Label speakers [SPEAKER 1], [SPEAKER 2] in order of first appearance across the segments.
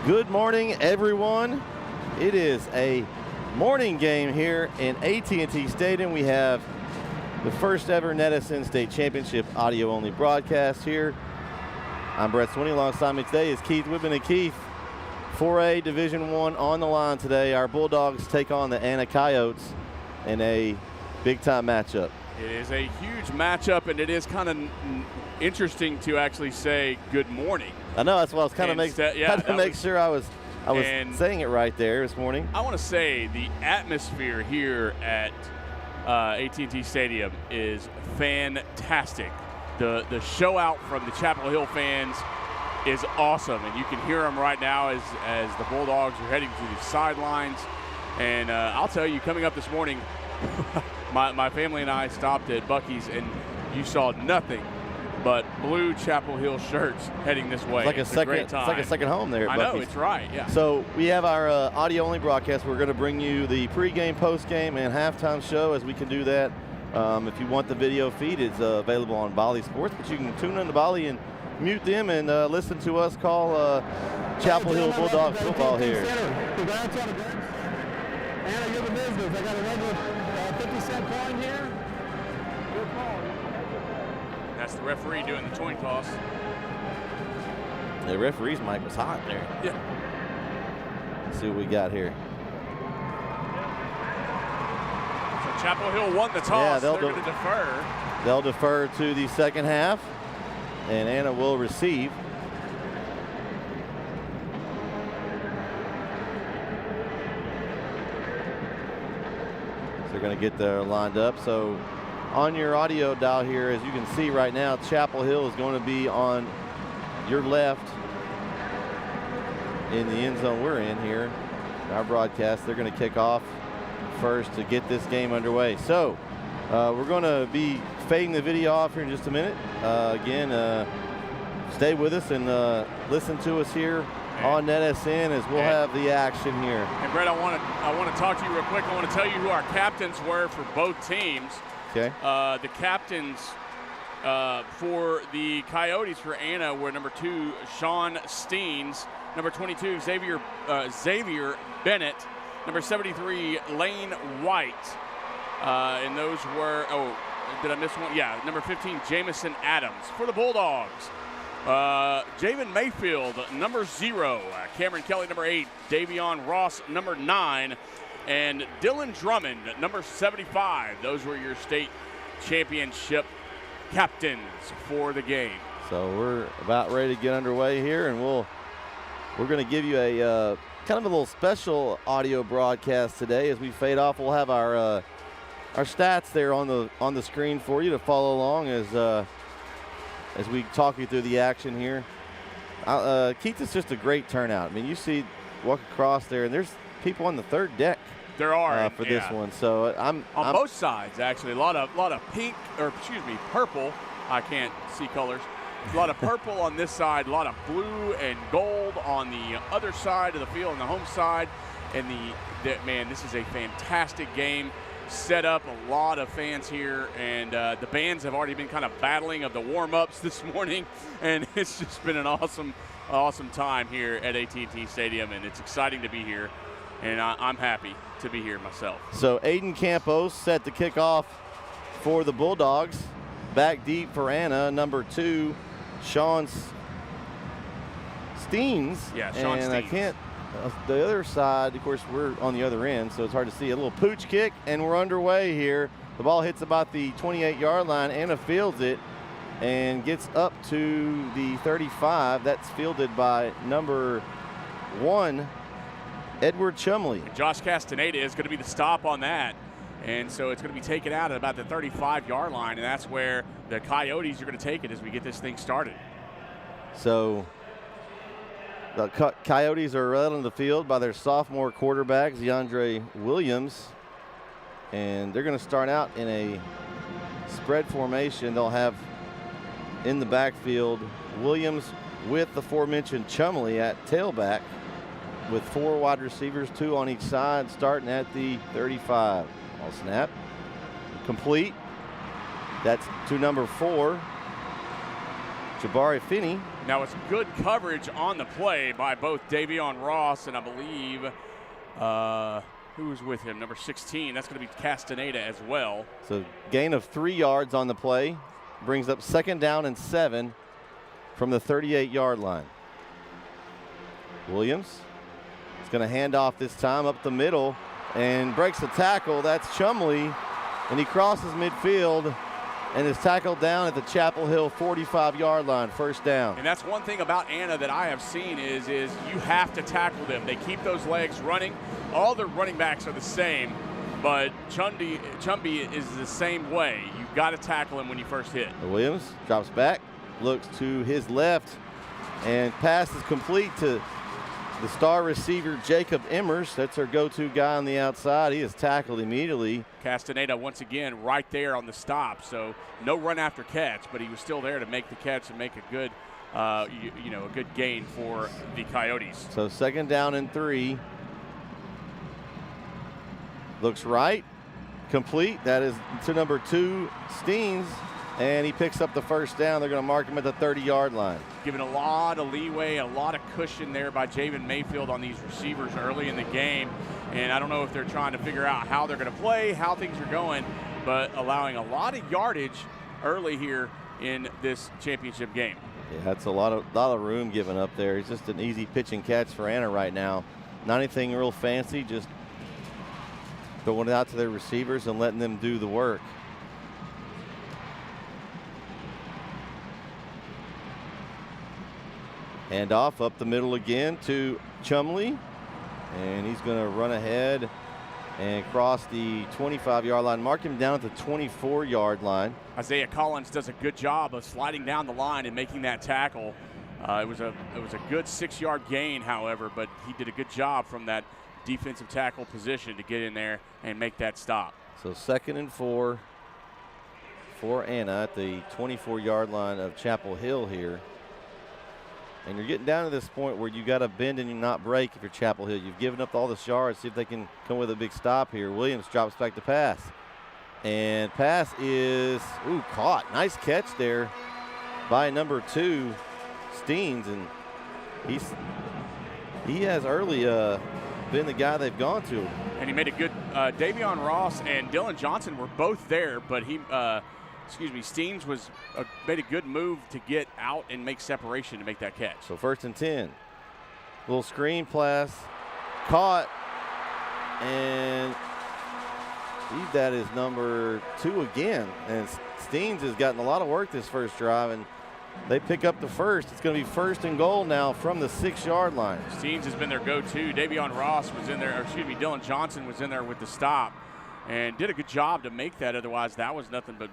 [SPEAKER 1] Good morning, everyone. It is a morning game here in AT&T Stadium. We have the first ever Netison State Championship audio-only broadcast here. I'm Bret Swinney. Alongside me today is Keith Whitman. And Keith, 4A Division I on the line today. Our Bulldogs take on the Anna Coyotes in a big-time matchup.
[SPEAKER 2] It is a huge matchup, and it is kind of interesting to actually say good morning.
[SPEAKER 1] I know, that's what I was kind of make sure I was saying it right there this morning.
[SPEAKER 2] I want to say the atmosphere here at AT&T Stadium is fantastic. The show out from the Chapel Hill fans is awesome, and you can hear them right now as the Bulldogs are heading to the sidelines. And I'll tell you, coming up this morning, my family and I stopped at Buc-ee's, and you saw nothing but blue Chapel Hill shirts heading this way.
[SPEAKER 1] It's a great time. It's like a second home there at Buc-ee's.
[SPEAKER 2] I know, it's right, yeah.
[SPEAKER 1] So we have our audio-only broadcast. We're going to bring you the pregame, postgame, and halftime show as we can do that. If you want the video feed, it's available on Bali Sports, but you can tune in to Bali and mute them and listen to us call Chapel Hill Bulldogs football here.
[SPEAKER 3] Congrats on the games. Anna, you're the business. I got a regular 50-cent coin here. Good call.
[SPEAKER 2] That's the referee doing the coin toss.
[SPEAKER 1] The referee's mic was hot there.
[SPEAKER 2] Yeah.
[SPEAKER 1] Let's see what we got here.
[SPEAKER 2] So Chapel Hill won the toss.
[SPEAKER 1] Yeah,
[SPEAKER 2] they're going to defer.
[SPEAKER 1] They'll defer to the second half, and Anna will receive. So they're going to get there lined up. So on your audio dial here, as you can see right now, Chapel Hill is going to be on your left in the end zone we're in here. Our broadcast, they're going to kick off first to get this game underway. So we're going to be fading the video off here in just a minute. Again, stay with us and listen to us here on NetSN as we'll have the action here.
[SPEAKER 2] And Bret, I want to talk to you real quick. I want to tell you who our captains were for both teams.
[SPEAKER 1] Okay.
[SPEAKER 2] The captains for the Coyotes for Anna were number 2, Sean Steens, number 22, Xavier Bennett, number 73, Lane White, and those were, did I miss one? Yeah, number 15, Jamison Adams. For the Bulldogs, Javen Mayfield, number 0, Cameron Kelly, number 8, Davion Ross, number 9, and Dylan Drummond, number 75. Those were your state championship captains for the game.
[SPEAKER 1] So we're about ready to get underway here, and we're going to give you a kind of a little special audio broadcast today. As we fade off, we'll have our stats there on the screen for you to follow along as we talk you through the action here. Keith, it's just a great turnout. I mean, you see walk across there, and there's people on the third deck.
[SPEAKER 2] There are
[SPEAKER 1] for this one. So I'm
[SPEAKER 2] both sides actually. A lot of pink, or excuse me, purple. I can't see colors. A lot of purple on this side. A lot of blue and gold on the other side of the field, on the home side. And man, this is a fantastic game. Set up, a lot of fans here, and the bands have already been kind of battling of the warm-ups this morning, and it's just been an awesome time here at AT&T Stadium, and it's exciting to be here, and I'm happy to be here myself.
[SPEAKER 1] So Aiden Campos set to kick off for the Bulldogs. Back deep for Anna, number 2, Sean Steens.
[SPEAKER 2] Yeah, Sean
[SPEAKER 1] and
[SPEAKER 2] Steens.
[SPEAKER 1] I can't. The other side, of course, we're on the other end, so it's hard to see. A little pooch kick, and we're underway here. The ball hits about the 28-yard line. Anna fields it and gets up to the 35. That's fielded by number 1, Edward Chumley.
[SPEAKER 2] And Josh Castaneda is going to be the stop on that. And so it's going to be taken out at about the 35-yard line, and that's where the Coyotes are going to take it as we get this thing started.
[SPEAKER 1] So the Coyotes are led on the field by their sophomore quarterback, DeAndre Williams. And they're going to start out in a spread formation. They'll have in the backfield Williams with the aforementioned Chumley at tailback, with 4 wide receivers, 2 on each side, starting at the 35. Ball snap. Complete. That's to number 4, Jabari Finney.
[SPEAKER 2] Now it's good coverage on the play by both Davion Ross and I believe who was with him, number 16. That's going to be Castaneda as well.
[SPEAKER 1] So gain of 3 yards on the play. Brings up 2nd down and 7 from the 38-yard line. Williams is going to hand off this time up the middle and breaks the tackle. That's Chumley, and he crosses midfield and is tackled down at the Chapel Hill 45-yard line, 1st down.
[SPEAKER 2] And that's one thing about Anna that I have seen is you have to tackle them. They keep those legs running. All the running backs are the same, but Chumby is the same way. You've got to tackle him when you first hit.
[SPEAKER 1] Williams drops back, looks to his left, and pass is complete to the star receiver, Jacob Emmers. That's our go-to guy on the outside. He is tackled immediately.
[SPEAKER 2] Castaneda once again right there on the stop. So no run after catch, but he was still there to make the catch and make a good, a good gain for the Coyotes.
[SPEAKER 1] So 2nd down and 3. Looks right, complete. That is to number 2, Steens, and he picks up the 1st down. They're going to mark him at the 30-yard line.
[SPEAKER 2] Given a lot of leeway, a lot of cushion there by Javen Mayfield on these receivers early in the game. And I don't know if they're trying to figure out how they're going to play, how things are going, but allowing a lot of yardage early here in this championship game.
[SPEAKER 1] Yeah, that's a lot of room given up there. It's just an easy pitch and catch for Anna right now. Not anything real fancy, just throwing it out to their receivers and letting them do the work. Hand off up the middle again to Chumley, and he's going to run ahead and cross the 25-yard line. Mark him down at the 24-yard line.
[SPEAKER 2] Isaiah Collins does a good job of sliding down the line and making that tackle. It was a good 6-yard gain, however, but he did a good job from that defensive tackle position to get in there and make that stop.
[SPEAKER 1] So 2nd and 4 for Anna at the 24-yard line of Chapel Hill here. And you're getting down to this point where you got to bend and not break if you're Chapel Hill. You've given up all this yards. See if they can come with a big stop here. Williams drops back to pass. And pass is, caught. Nice catch there by number 2, Steens. And he has early been the guy they've gone to.
[SPEAKER 2] And he made a good, Davion Ross and Dylan Johnson were both there, but Steens made a good move to get out and make separation to make that catch.
[SPEAKER 1] So 1st and 10. Little screen pass, caught, and that is number 2 again. And Steens has gotten a lot of work this first drive, and they pick up the 1st. It's going to be 1st and goal now from the 6-yard line.
[SPEAKER 2] Steens has been their go-to. Davion Ross was in there, Dylan Johnson was in there with the stop and did a good job to make that. Otherwise, that was nothing but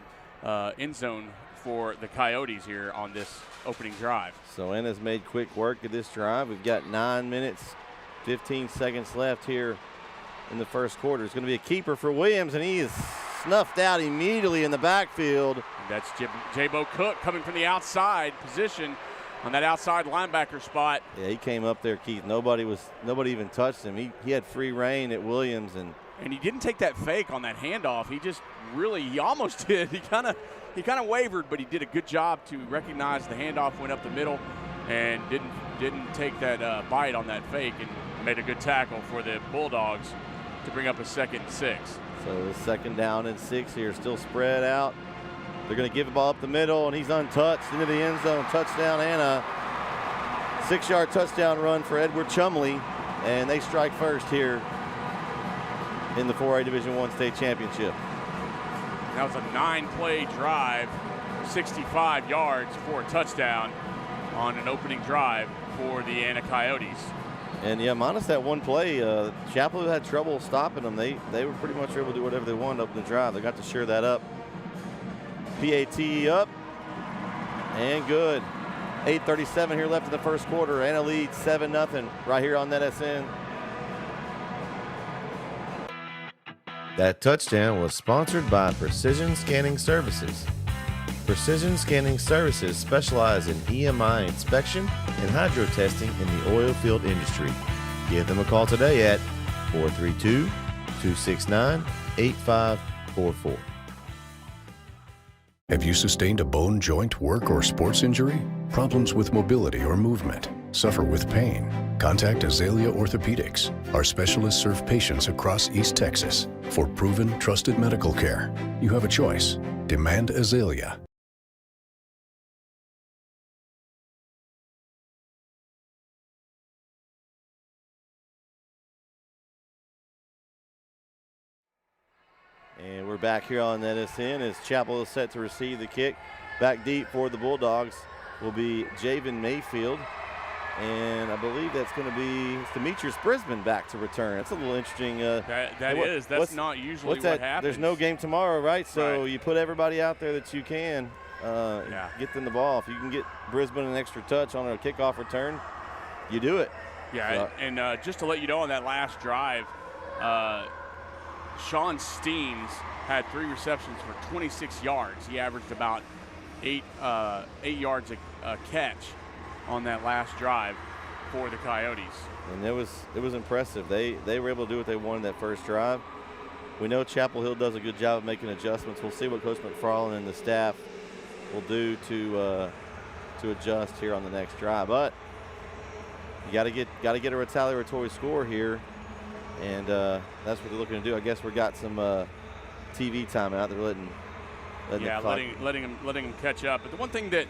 [SPEAKER 2] end zone for the Coyotes here on this opening drive.
[SPEAKER 1] So Anna's made quick work of this drive. We've got 9 minutes, 15 seconds left here in the first quarter. It's going to be a keeper for Williams, and he is snuffed out immediately in the backfield.
[SPEAKER 2] And that's J-Bo Cook coming from the outside position on that outside linebacker spot.
[SPEAKER 1] Yeah, he came up there, Keith. Nobody even touched him. He had free reign at Williams, and
[SPEAKER 2] he didn't take that fake on that handoff. He almost did. He kind of wavered, but he did a good job to recognize the handoff went up the middle and didn't take that bite on that fake and made a good tackle for the Bulldogs to bring up a 2nd and 6.
[SPEAKER 1] So the 2nd down and 6 here, still spread out. They're going to give the ball up the middle, and he's untouched into the end zone. Touchdown, Anna. 6-yard touchdown run for Edward Chumley, and they strike first here in the 4A Division I state championship.
[SPEAKER 2] That was a 9-play drive, 65 yards for a touchdown on an opening drive for the Anna Coyotes.
[SPEAKER 1] And yeah, minus that one play, Chapel Hill had trouble stopping them. They were pretty much able to do whatever they wanted up in the drive. They got to shore that up. PAT up and good. 8:37 here left in the first quarter. Anna leads 7-0 right here on NetSN. That touchdown was sponsored by Precision Scanning Services. Precision Scanning Services specialize in EMI inspection and hydro testing in the oil field industry. Give them a call today at 432-269-8544.
[SPEAKER 4] Have you sustained a bone, joint, work, or sports injury? problems with mobility or movement, suffer with pain, contact Azalea Orthopedics. Our specialists serve patients across East Texas. For proven, trusted medical care, you have a choice. Demand Azalea.
[SPEAKER 1] And we're back here on NSN as Chapel is set to receive the kick. Back deep for the Bulldogs will be Javen Mayfield. And I believe that's going to be Demetrius Brisbane back to return. That's a little interesting.
[SPEAKER 2] That's not usually what happens.
[SPEAKER 1] There's no game tomorrow, right? So you put everybody out there that you can. Get them the ball. If you can get Brisbane an extra touch on a kickoff return, you do it.
[SPEAKER 2] Yeah, and just to let you know, on that last drive, Sean Steens had 3 receptions for 26 yards. He averaged about 8 yards a catch on that last drive for the Coyotes.
[SPEAKER 1] And it was impressive. They were able to do what they wanted that first drive. We know Chapel Hill does a good job of making adjustments. We'll see what Coach McFarland and the staff will do to adjust here on the next drive. But you got to get a retaliatory score here, and that's what they're looking to do. I guess we got some TV time out. They're letting
[SPEAKER 2] them catch up. But the one thing that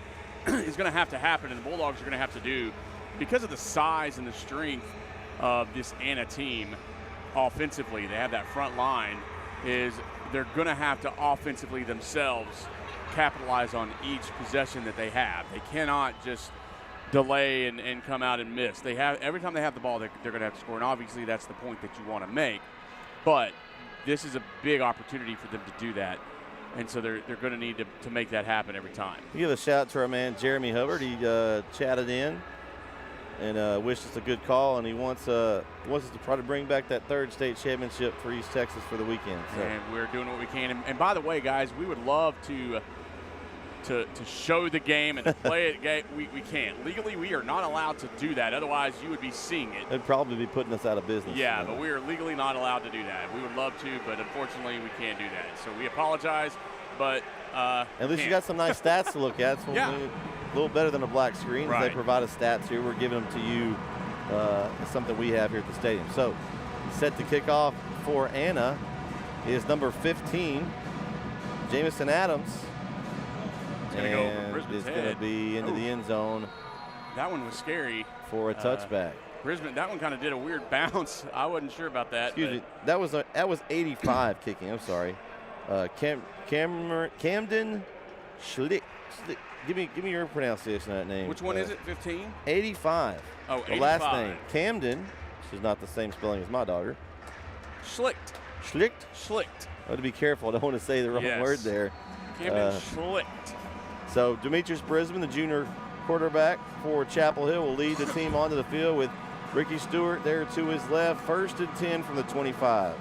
[SPEAKER 2] is going to have to happen, and the Bulldogs are going to have to do, because of the size and the strength of this Anna team offensively, they have that front line, is they're going to have to offensively themselves capitalize on each possession that they have. They cannot just delay and come out and miss. They have, every time they have the ball, they're going to have to score, and obviously that's the point that you want to make. But this is a big opportunity for them to do that. And so they're going to need to make that happen every time.
[SPEAKER 1] We give a shout out to our man Jeremy Hubbard. He chatted in and wished us a good call, and he wants us to try to bring back that 3rd state championship for East Texas for the weekend. So.
[SPEAKER 2] And we're doing what we can. And by the way, guys, we would love to show the game and to play it. We can't. Legally, we are not allowed to do that. Otherwise, you would be seeing it.
[SPEAKER 1] They'd probably be putting us out of business.
[SPEAKER 2] Yeah, but we are legally not allowed to do that. We would love to, but unfortunately, we can't do that. So we apologize, but
[SPEAKER 1] at least you got some nice stats to look at.
[SPEAKER 2] Yeah.
[SPEAKER 1] A little better than a black screen.
[SPEAKER 2] Right.
[SPEAKER 1] They provide us stats here. We're giving them to you. It's something we have here at the stadium. So set to kick off for Anna is number 15, Jamison Adams. And it's going to be into the end zone.
[SPEAKER 2] That one was scary.
[SPEAKER 1] For a touchback.
[SPEAKER 2] Brisbane, that one kind of did a weird bounce. I wasn't sure about that.
[SPEAKER 1] Excuse me. That was 85 kicking. I'm sorry. Camden Schlick. Give me your pronunciation of that name.
[SPEAKER 2] Which one is it? 15?
[SPEAKER 1] 85.
[SPEAKER 2] Oh, 85.
[SPEAKER 1] The last name. Camden, which is not the same spelling as my daughter.
[SPEAKER 2] Schlicht.
[SPEAKER 1] I have to be careful. I don't want to say the wrong word there.
[SPEAKER 2] Camden Schlicht.
[SPEAKER 1] So Demetrius Brisbane, the junior quarterback for Chapel Hill, will lead the team onto the field with Ricky Stewart there to his left. 1st and 10 from the 25.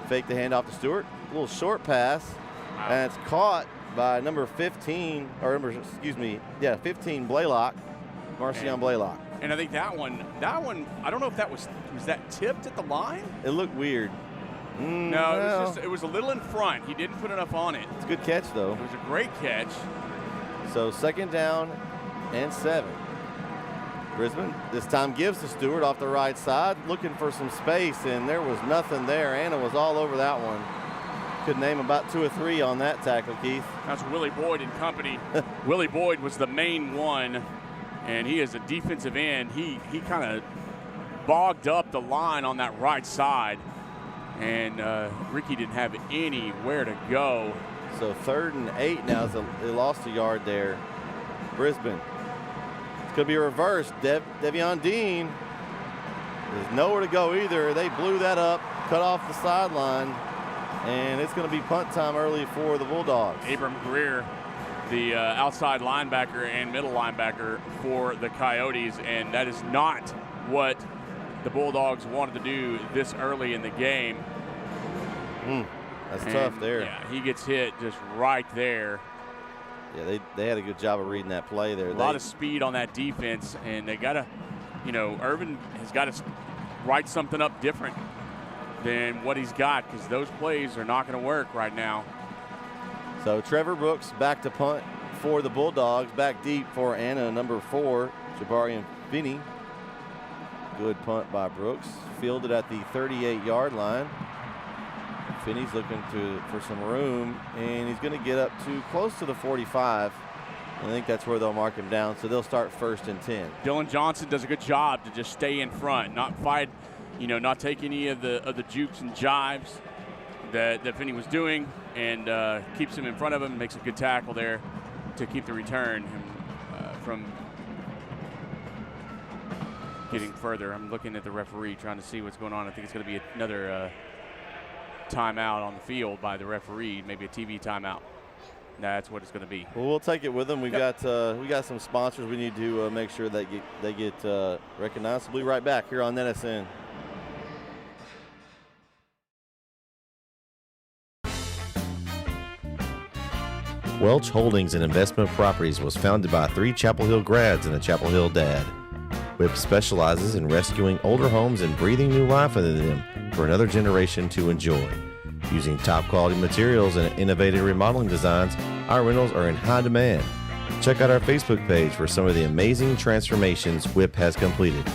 [SPEAKER 1] Fake the handoff to Stewart. A little short pass.
[SPEAKER 2] Wow.
[SPEAKER 1] And it's caught by number 15, 15 Blaylock, Marcion Blaylock.
[SPEAKER 2] And I think that one, I don't know if that was that tipped at the line?
[SPEAKER 1] It looked weird.
[SPEAKER 2] No, it was a little in front. He didn't put enough on it.
[SPEAKER 1] It's a good catch, though.
[SPEAKER 2] It was a great catch.
[SPEAKER 1] So 2nd down and 7. Brisbane this time gives to Stewart off the right side, looking for some space, and there was nothing there. Anna was all over that one. Could name about 2 or 3 on that tackle, Keith.
[SPEAKER 2] That's Willie Boyd and company. Willie Boyd was the main one, and he is a defensive end. He kind of bogged up the line on that right side, and Ricky didn't have anywhere to go.
[SPEAKER 1] So 3rd and 8 now. They lost a yard there. Brisbane. It's going to be a reverse. Devion Dean there's nowhere to go either. They blew that up, cut off the sideline, and it's going to be punt time early for the Bulldogs.
[SPEAKER 2] Abram Greer, the outside linebacker and middle linebacker for the Coyotes, and that is not what the Bulldogs wanted to do this early in the game.
[SPEAKER 1] That's tough there.
[SPEAKER 2] Yeah, he gets hit just right there.
[SPEAKER 1] Yeah, they had a good job of reading that play there.
[SPEAKER 2] A lot of speed on that defense, and they got to, Irvin has got to write something up different than what he's got, because those plays are not going to work right now.
[SPEAKER 1] So Trevor Brooks back to punt for the Bulldogs. Back deep for Anna, number 4, Jabari and Finney. Good punt by Brooks. Fielded at the 38-yard line. Finney's looking for some room, and he's going to get up to close to the 45. I think that's where they'll mark him down, so they'll start 1st and 10.
[SPEAKER 2] Dylan Johnson does a good job to just stay in front, not fight, not take any of the jukes and jives that Finney was doing, and keeps him in front of him, makes a good tackle there to keep the return from getting further. I'm looking at the referee trying to see what's going on. I think it's going to be another timeout on the field by the referee, maybe a TV timeout. That's what it's going to be.
[SPEAKER 1] Well, we'll take it with them. We got some sponsors we need to make sure they get recognized. We'll be right back here on NSN.
[SPEAKER 5] Welch Holdings and Investment Properties was founded by 3 Chapel Hill grads and a Chapel Hill dad. WIP specializes in rescuing older homes and breathing new life into them for another generation to enjoy. Using top quality materials and innovative remodeling designs, our rentals are in high demand. Check out our Facebook page for some of the amazing transformations WIP has completed.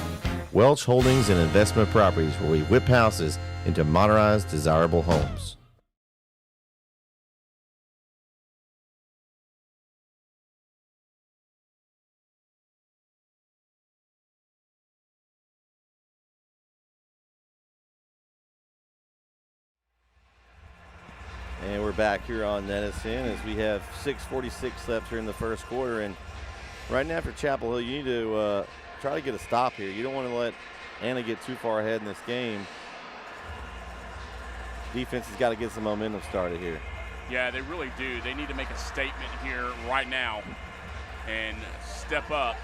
[SPEAKER 5] Welch Holdings and Investment Properties, where we whip houses into modernized, desirable homes.
[SPEAKER 1] And we're back here on NSN as we have 6:46 left here in the first quarter. And right now for Chapel Hill, you need to try to get a stop here. You don't want to let Anna get too far ahead in this game. Defense has got to get some momentum started here.
[SPEAKER 2] Yeah, they really do. They need to make a statement here right now and step up.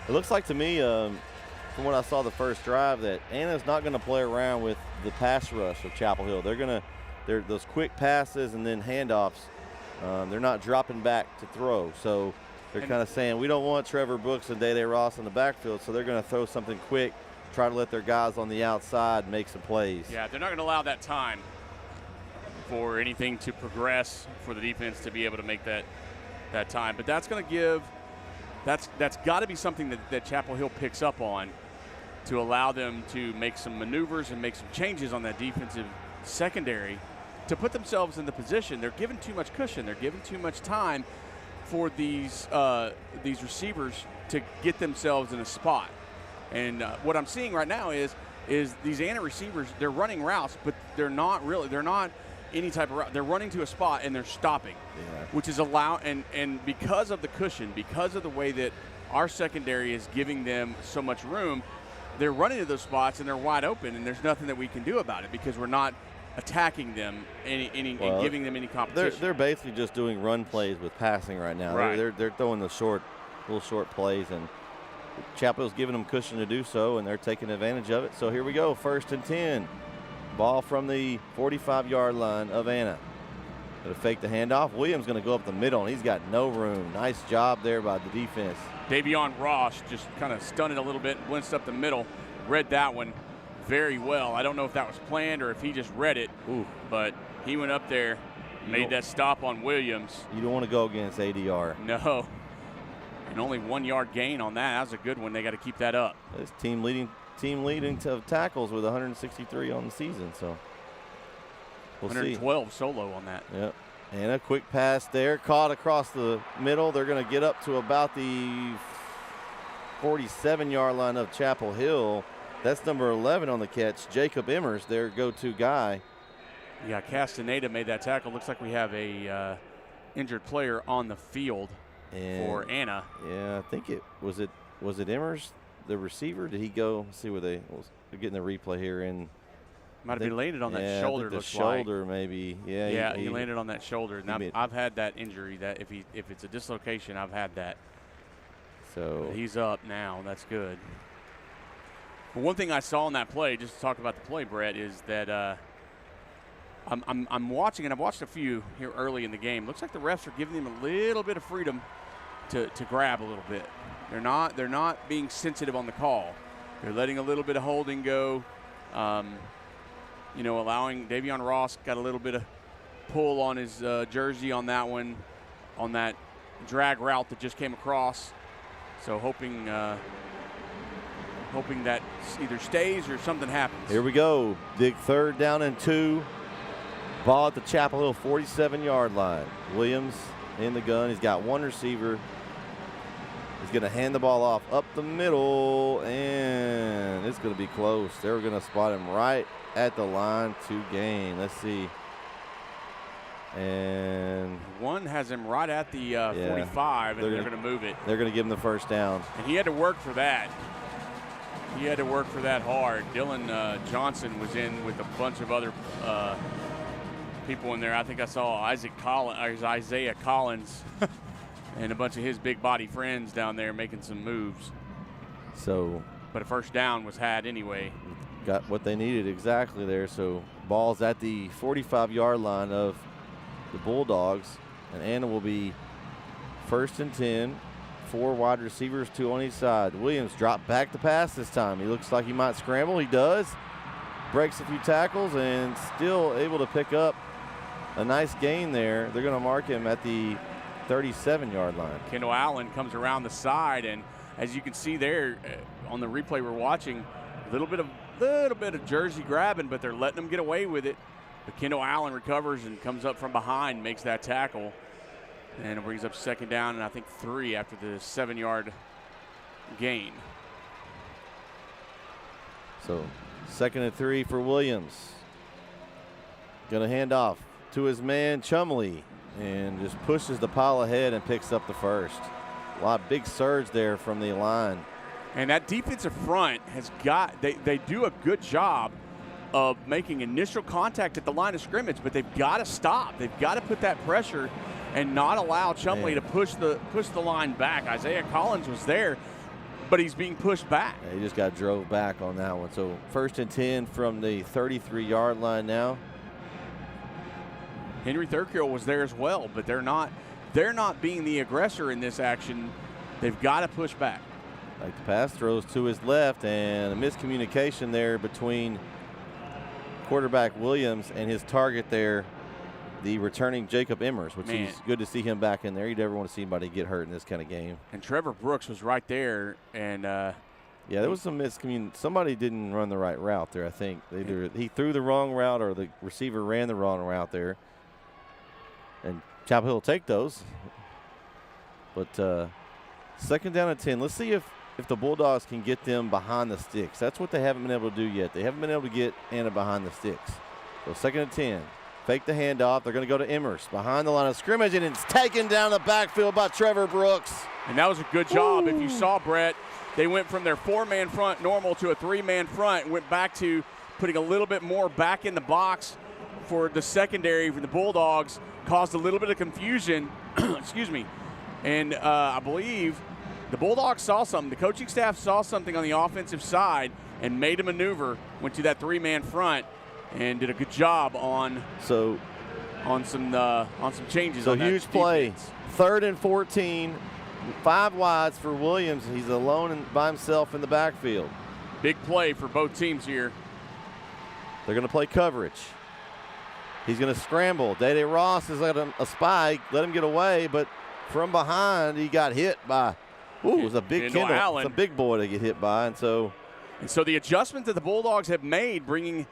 [SPEAKER 1] It looks like to me, from what I saw the first drive, that Anna's not going to play around with the pass rush of Chapel Hill. They're those quick passes and then handoffs. They're not dropping back to throw. So they're kind of saying, we don't want Trevor Brooks and Day Ross in the backfield, so they're going to throw something quick, try to let their guys on the outside make some plays.
[SPEAKER 2] Yeah, they're not going to allow that time for anything to progress for the defense to be able to make that time. But that's going to give – that's got to be something that Chapel Hill picks up on to allow them to make some maneuvers and make some changes on that defensive secondary to put themselves in the position. They're given too much cushion. They're given too much time for these receivers to get themselves in a spot. And what I'm seeing right now is these Anna receivers, they're running routes, but they're not any type of route. They're running to a spot and they're stopping, which is and because of the cushion, because of the way that our secondary is giving them so much room, they're running to those spots and they're wide open, and there's nothing that we can do about it because we're not attacking them and giving them any competition.
[SPEAKER 1] They're basically just doing run plays with passing right now.
[SPEAKER 2] Right.
[SPEAKER 1] They're throwing the little short plays, and Chapel Hill's giving them cushion to do so, and they're taking advantage of it. So here we go, 1st and 10. Ball from the 45-yard line of Anna. Going to fake the handoff. Williams going to go up the middle, and he's got no room. Nice job there by the defense.
[SPEAKER 2] Davion Ross just kind of stunned it a little bit, blitzed up the middle, read that one very well. I don't know if that was planned or if he just read it, but he went up there, made that stop on Williams.
[SPEAKER 1] You don't want to go against ADR.
[SPEAKER 2] No, and only 1 yard gain on that. That was a good one. They got to keep that up.
[SPEAKER 1] It's team leading to tackles with 163 on the season, so we'll
[SPEAKER 2] 112 solo on that.
[SPEAKER 1] Yep. And a quick pass there, caught across the middle. They're going to get up to about the 47-yard line of Chapel Hill. That's number 11 on the catch, Jacob Emmers, their go-to guy.
[SPEAKER 2] Yeah, Castaneda made that tackle. Looks like we have a injured player on the field for Anna.
[SPEAKER 1] Yeah, I think was it Emmers, the receiver? Did he go? Let's see where they're getting the replay here. And
[SPEAKER 2] might have been landed on that shoulder.
[SPEAKER 1] The shoulder, maybe. Yeah.
[SPEAKER 2] He landed on that shoulder. And I've had that injury. That if it's a dislocation, I've had that.
[SPEAKER 1] So
[SPEAKER 2] but he's up now. That's good. But one thing I saw in that play, just to talk about the play, Bret, is that I'm watching, and I've watched a few here early in the game. Looks like the refs are giving them a little bit of freedom to grab a little bit. They're not being sensitive on the call. They're letting a little bit of holding go. Allowing Davion Ross got a little bit of pull on his jersey on that one. on that drag route that just came across. So hoping that either stays or something happens.
[SPEAKER 1] Here we go. Big 3rd down and 2. Ball at the Chapel Hill 47-yard line. Williams in the gun. He's got one receiver. He's going to hand the ball off up the middle, and it's going to be close. They're going to spot him right at the line to gain. Let's see. And
[SPEAKER 2] one has him right at the 45, and they're going to move it.
[SPEAKER 1] They're going to give him the first down.
[SPEAKER 2] And he had to work for that. He had to work for that hard. Dylan Johnson was in with a bunch of other people in there. I think I saw Isaiah Collins and a bunch of his big body friends down there making some moves. But a first down was had anyway.
[SPEAKER 1] Got what they needed exactly there. So ball's at the 45-yard line of the Bulldogs, and Anna will be 1st and 10. 4 wide receivers, 2 on each side. Williams dropped back to pass this time. He looks like he might scramble. He does. Breaks a few tackles and still able to pick up a nice gain there. They're going to mark him at the 37-yard line.
[SPEAKER 2] Kendall Allen comes around the side, and as you can see there on the replay we're watching, a little bit of jersey grabbing, but they're letting him get away with it. But Kendall Allen recovers and comes up from behind, makes that tackle, and it brings up 2nd down and I think 3 after the 7-yard gain.
[SPEAKER 1] So 2nd and 3 for Williams. Going to hand off to his man Chumley and just pushes the pile ahead and picks up the first. A lot big surge there from the line.
[SPEAKER 2] And that defensive front has got, they do a good job of making initial contact at the line of scrimmage, but they've got to stop. They've got to put that pressure and not allow Chumley to push the line back. Isaiah Collins was there, but he's being pushed back.
[SPEAKER 1] Yeah, he just got drove back on that one. So 1st and 10 from the 33-yard line now.
[SPEAKER 2] Henry Thurkill was there as well, but they're not being the aggressor in this action. They've got to push back.
[SPEAKER 1] Like the pass throws to his left, and a miscommunication there between quarterback Williams and his target there, the returning Jacob Emmers, which is good to see him back in there. You never want to see anybody get hurt in this kind of game.
[SPEAKER 2] And Trevor Brooks was right there, and
[SPEAKER 1] yeah, there was some miscommunication. Somebody didn't run the right route there, I think. Either he threw the wrong route or the receiver ran the wrong route there. And Chapel Hill will take those. But 2nd down and 10. Let's see if the Bulldogs can get them behind the sticks. That's what they haven't been able to do yet. They haven't been able to get Anna behind the sticks. So 2nd and 10. Fake the handoff. They're going to go to Emmers behind the line of scrimmage, and it's taken down the backfield by Trevor Brooks.
[SPEAKER 2] And that was a good job. If you saw, Brett, they went from their 4-man front normal to a 3-man front and went back to putting a little bit more back in the box for the secondary for the Bulldogs. Caused a little bit of confusion, excuse me, and I believe the Bulldogs saw something. The coaching staff saw something on the offensive side and made a maneuver, went to that 3-man front, and did a good job on some changes.
[SPEAKER 1] So huge play, 3rd and 14, 5 wides for Williams. He's alone by himself in the backfield.
[SPEAKER 2] Big play for both teams here.
[SPEAKER 1] They're going to play coverage. He's going to scramble. Dede Ross is at a spike, let him get away, but from behind he got hit by. Ooh, it was a big Kendall Allen. It's a big boy to get hit by, and so
[SPEAKER 2] the adjustment that the Bulldogs have made, putting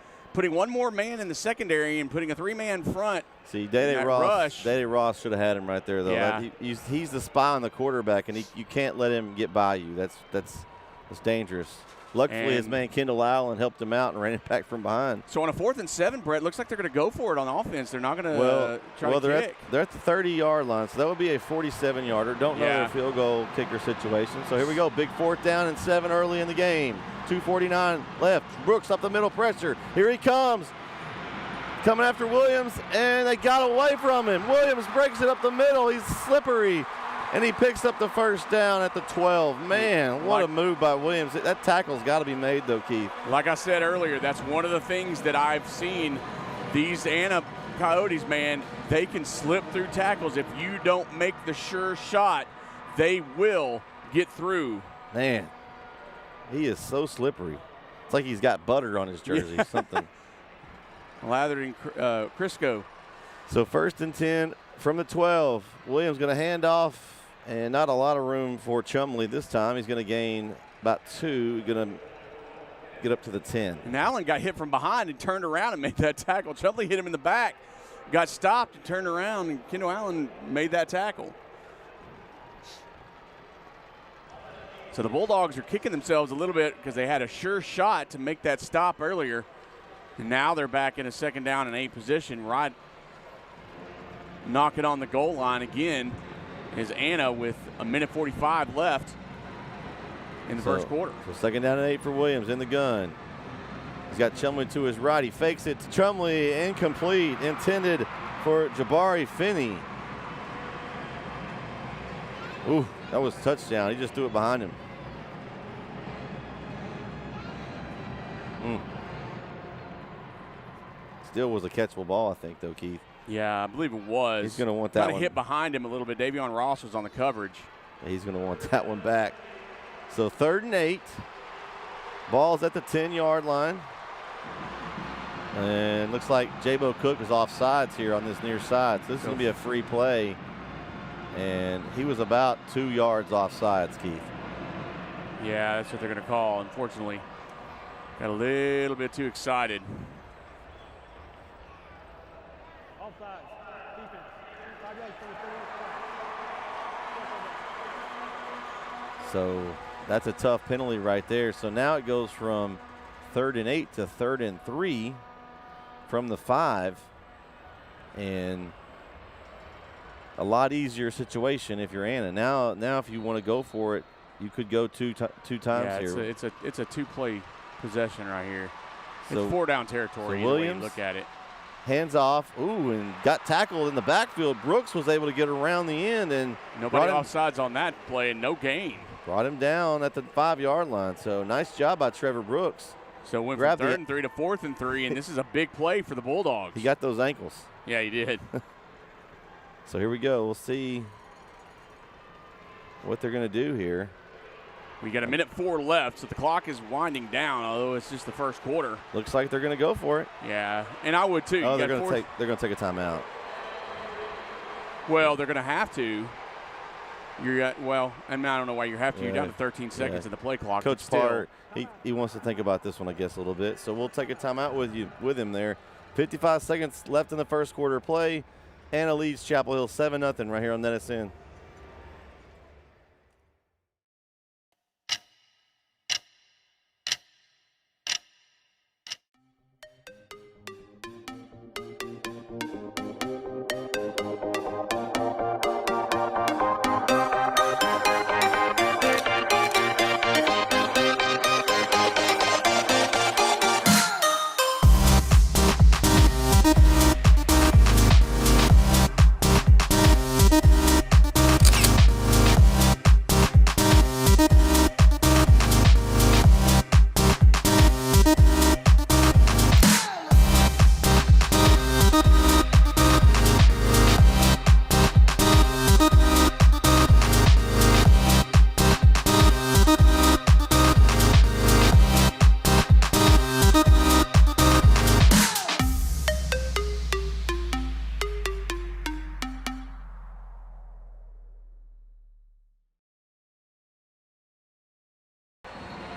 [SPEAKER 2] one more man in the secondary and putting a 3-man front.
[SPEAKER 1] See, Dede Ross should have had him right there, though.
[SPEAKER 2] Yeah.
[SPEAKER 1] He's the spy on the quarterback, and you can't let him get by you. That's dangerous. Luckily, his man Kendall Allen helped him out and ran it back from behind.
[SPEAKER 2] So on a 4th and 7, Brett, looks like they're going to go for it on offense. They're not going to try to kick.
[SPEAKER 1] They're at the 30-yard line, so that would be a 47-yarder. Don't know their field goal kicker situation. So here we go, big 4th down and 7 early in the game. 2:49 left. Brooks up the middle, pressure. Here he comes. Coming after Williams, and they got away from him. Williams breaks it up the middle. He's slippery. And he picks up the first down at the 12. Man, what a move by Williams. That tackle's got to be made, though, Keith.
[SPEAKER 2] Like I said earlier, that's one of the things that I've seen these Anna Coyotes, man, they can slip through tackles. If you don't make the sure shot, they will get through.
[SPEAKER 1] Man, he is so slippery. It's like he's got butter on his jersey, something.
[SPEAKER 2] Lathered in Crisco.
[SPEAKER 1] So 1st and 10 from the 12. Williams going to hand off, and not a lot of room for Chumley this time. He's going to gain about 2. Going to get up to the 10.
[SPEAKER 2] And Allen got hit from behind and turned around and made that tackle. Chumley hit him in the back, got stopped and turned around, and Kendall Allen made that tackle. So the Bulldogs are kicking themselves a little bit because they had a sure shot to make that stop earlier. And now they're back in a 2nd down and 8 position. Right, knocking on the goal line again is Anna with a minute 45 left in the first quarter.
[SPEAKER 1] So 2nd down and 8 for Williams in the gun. He's got Chumley to his right. He fakes it to Chumley, incomplete, intended for Jabari Finney. Ooh, that was a touchdown. He just threw it behind him. Still was a catchable ball, I think, though, Keith.
[SPEAKER 2] Yeah, I believe it was.
[SPEAKER 1] He's going to want that
[SPEAKER 2] one.
[SPEAKER 1] one.
[SPEAKER 2] Hit behind him a little bit. Davion Ross was on the coverage.
[SPEAKER 1] He's going to want that one back. So 3rd and 8. Ball's at the 10-yard line. And looks like Jabo Cook is offsides here on this near side. So this is going to be a free play. And he was about 2 yards offsides, Keith.
[SPEAKER 2] Yeah, that's what they're going to call. Unfortunately, got a little bit too excited.
[SPEAKER 1] So that's a tough penalty right there. So now it goes from 3rd and 8 to 3rd and 3 from the 5. And a lot easier situation if you're Anna. Now if you want to go for it, you could go two times here.
[SPEAKER 2] It's a 2-play possession right here.
[SPEAKER 1] So,
[SPEAKER 2] it's 4-down territory.
[SPEAKER 1] So Williams,
[SPEAKER 2] way you look at it.
[SPEAKER 1] Hands off. Ooh, and got tackled in the backfield. Brooks was able to get around the end and
[SPEAKER 2] nobody offsides on that play and no gain.
[SPEAKER 1] Brought him down at the 5-yard line. So nice job by Trevor Brooks.
[SPEAKER 2] So went from 3rd and 3 to 4th and 3, and this is a big play for the Bulldogs.
[SPEAKER 1] He got those ankles.
[SPEAKER 2] Yeah, he did.
[SPEAKER 1] So here we go. We'll see what they're going to do here.
[SPEAKER 2] We got a minute 4 left, so the clock is winding down, although it's just the first quarter.
[SPEAKER 1] Looks like they're going to go for it.
[SPEAKER 2] Yeah, and I would too.
[SPEAKER 1] Oh, they're going to take a timeout.
[SPEAKER 2] Well, they're going to have to. I don't know why you have to. You're down to 13 seconds in the play clock.
[SPEAKER 1] Coach Parr, he wants to think about this one, I guess, a little bit. So we'll take a timeout with him there. 55 seconds left in the first quarter of play. Anna leads Chapel Hill 7-0 right here on NSN.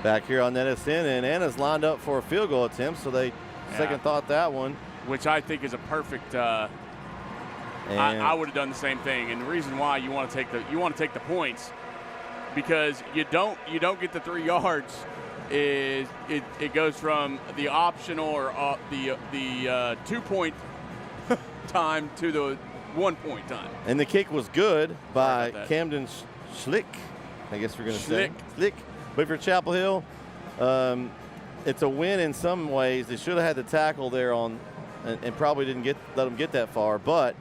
[SPEAKER 1] Back here on NSN, and Anna's lined up for a field goal attempt, so they second thought that one.
[SPEAKER 2] Which I think is a perfect I would have done the same thing. And the reason why you want to take the points, because you don't get the 3 yards, is it goes from the optional or the 2-point time to the 1-point time.
[SPEAKER 1] And the kick was good by Camden Schlick. I guess we're going to say Schlick. But for Chapel Hill, it's a win in some ways. They should have had the tackle there and probably didn't let them get that far. But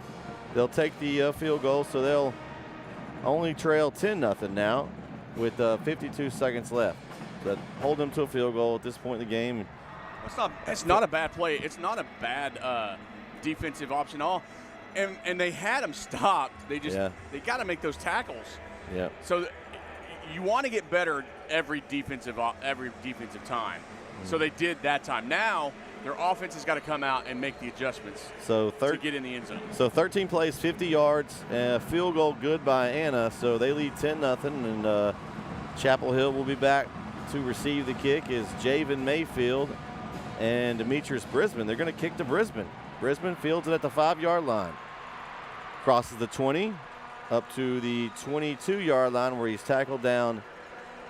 [SPEAKER 1] they'll take the field goal, so they'll only trail 10-0 now with 52 seconds left. But hold them to a field goal at this point in the game.
[SPEAKER 2] It's not a bad play. It's not a bad defensive option at all. And they had them stopped. They got to make those tackles.
[SPEAKER 1] Yeah.
[SPEAKER 2] So you want to get better every defensive time. So they did that time. Now their offense has got to come out and make the adjustments
[SPEAKER 1] to
[SPEAKER 2] get in the end zone.
[SPEAKER 1] So 13 plays, 50 yards, field goal good by Anna. So they lead 10-0, and Chapel Hill will be back to receive the kick is Javen Mayfield and Demetrius Brisbane. They're going to kick to Brisbane. Brisbane fields it at the 5-yard line. Crosses the 20 up to the 22-yard line where he's tackled down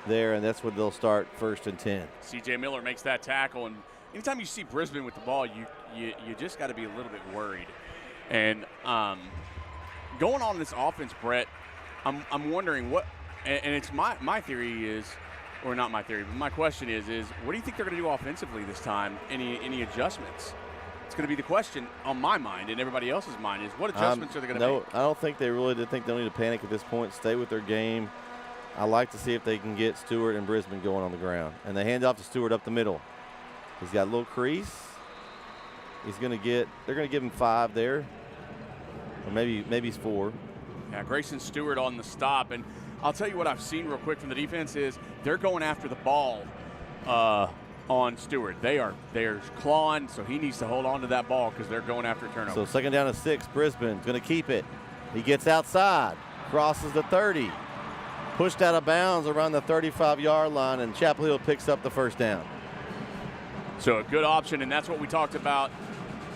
[SPEAKER 1] there, and that's where they'll start 1st and 10.
[SPEAKER 2] C.J. Miller makes that tackle, and anytime you see Brisbane with the ball, you just got to be a little bit worried. And going on in this offense, Brett, I'm wondering what, and it's my theory is, or not my theory, but my question is what do you think they're going to do offensively this time? Any adjustments? It's going to be the question on my mind and everybody else's mind is what adjustments are they going to make?
[SPEAKER 1] I don't think they really did think they'll need to panic at this point. Stay with their game. I like to see if they can get Stewart and Brisbane going on the ground. And they hand off to Stewart up the middle. He's got a little crease. They're going to give him 5 there. Or maybe it's 4.
[SPEAKER 2] Yeah, Grayson Stewart on the stop. And I'll tell you what I've seen real quick from the defense is they're going after the ball on Stewart. They're clawing, so he needs to hold on to that ball because they're going after a turnover.
[SPEAKER 1] So 2nd down and 6, Brisbane's going to keep it. He gets outside, crosses the 30, pushed out of bounds around the 35-yard line, and Chapel Hill picks up the 1st down.
[SPEAKER 2] So a good option, and that's what we talked about.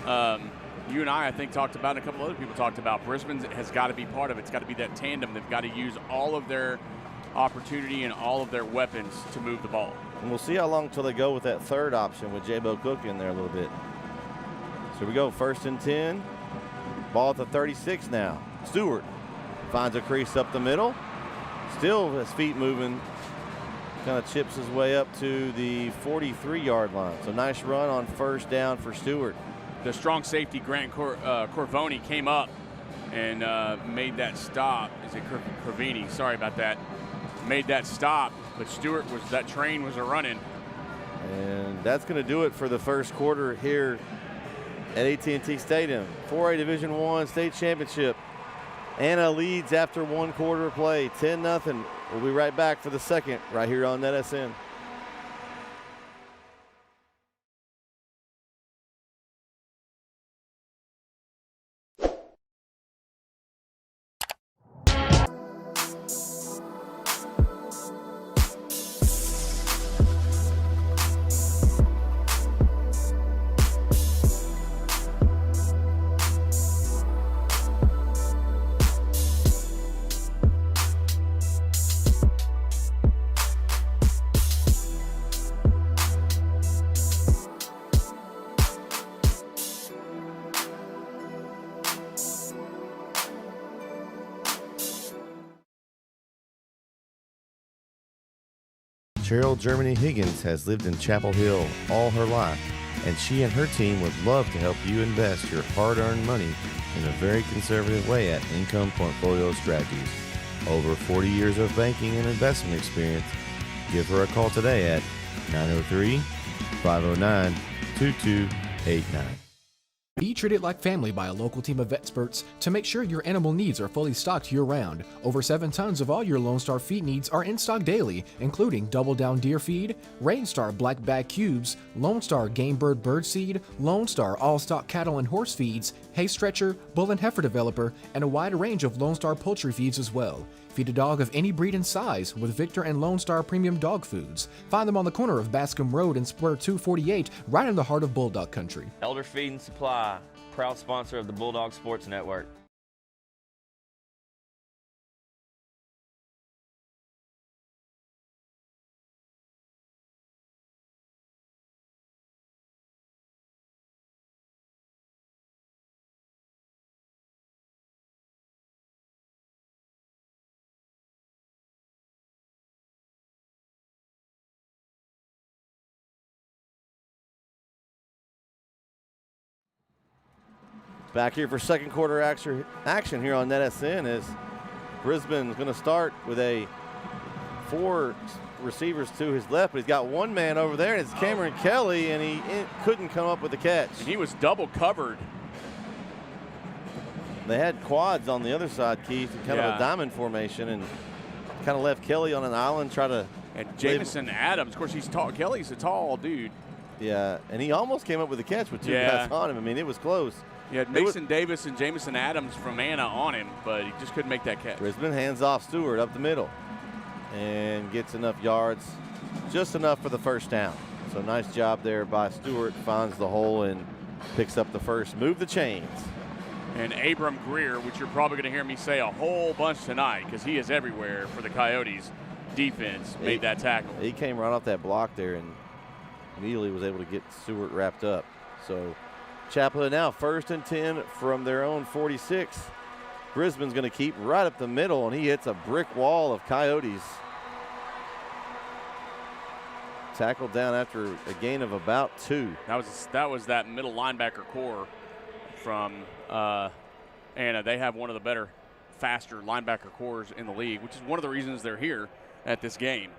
[SPEAKER 2] You and I think, talked about, and a couple other people talked about. Brisbane has got to be part of it. It's got to be that tandem. They've got to use all of their opportunity and all of their weapons to move the ball.
[SPEAKER 1] And we'll see how long until they go with that 3rd option with J-Bo Cook in there a little bit. So we go 1st and 10. Ball at the 36 now. Stewart finds a crease up the middle. Still his feet moving. Kind of chips his way up to the 43-yard line. So nice run on 1st down for Stewart.
[SPEAKER 2] The strong safety, Grant Corvoni, came up and made that stop. Is it Corvini? Sorry about that. Made that stop, but Stewart that train was a-running.
[SPEAKER 1] And that's going to do it for the 1st quarter here at AT&T Stadium. 4A Division I state championship. Anna leads after 1 quarter of play, 10-0. We'll be right back for the 2nd right here on NetSN.
[SPEAKER 5] Cheryl Germany Higgins has lived in Chapel Hill all her life, and she and her team would love to help you invest your hard-earned money in a very conservative way at Income Portfolio Strategies. Over 40 years of banking and investment experience. Give her a call today at 903-509-2289.
[SPEAKER 6] Be treated like family by a local team of experts to make sure your animal needs are fully stocked year-round. Over 7 tons of all your Lone Star feed needs are in stock daily, including Double Down Deer Feed, Rain Star Black Bag Cubes, Lone Star Game Bird Bird Seed, Lone Star All-Stock Cattle and Horse Feeds, Hay Stretcher, Bull and Heifer Developer, and a wide range of Lone Star Poultry Feeds as well. Feed a dog of any breed and size with Victor and Lone Star Premium Dog Foods. Find them on the corner of Bascom Road and Square 248, right in the heart of Bulldog Country.
[SPEAKER 7] Elder Feed and Supply, proud sponsor of the Bulldog Sports Network.
[SPEAKER 1] Back here for 2nd quarter action here on NetSN as Brisbane's going to start with 4 receivers to his left, but he's got 1 man over there, and it's Cameron Kelly, and he couldn't come up with the catch.
[SPEAKER 2] And he was double covered.
[SPEAKER 1] They had quads on the other side, Keith, kind of a diamond formation, and kind of left Kelly on an island, try to
[SPEAKER 2] And Jamison Adams, of course, he's tall. Kelly's a tall dude.
[SPEAKER 1] Yeah, and he almost came up with a catch with two guys on him. I mean, it was close.
[SPEAKER 2] You had Mason Davis and Jamison Adams from Anna on him, but he just couldn't make that catch.
[SPEAKER 1] Brisbane hands off Stewart up the middle and gets enough yards, just enough for the first down. So nice job there by Stewart, finds the hole and picks up the first. Move the chains.
[SPEAKER 2] And Abram Greer, which you're probably going to hear me say a whole bunch tonight because he is everywhere for the Coyotes defense, made that tackle.
[SPEAKER 1] He came right off that block there and immediately was able to get Stewart wrapped up. So Chapel Hill now 1st and 10 from their own 46. Brisbane's going to keep right up the middle, and he hits a brick wall of Coyotes. Tackled down after a gain of about 2.
[SPEAKER 2] That was that middle linebacker core from Anna. They have one of the better, faster linebacker cores in the league, which is one of the reasons they're here at this game.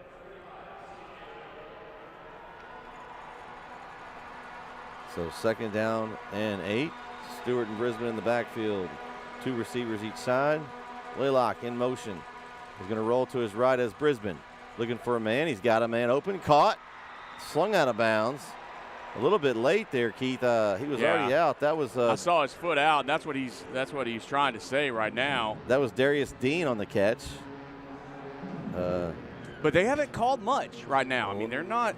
[SPEAKER 1] So 2nd down and 8. Stewart and Brisbane in the backfield. 2 receivers each side. Laylock in motion. He's going to roll to his right as Brisbane. Looking for a man. He's got a man open. Caught. Slung out of bounds. A little bit late there, Keith. He was already out. That was.
[SPEAKER 2] I saw his foot out. And that's what he's trying to say right now.
[SPEAKER 1] That was Darius Dean on the catch.
[SPEAKER 2] But they haven't called much right now. I mean, they're not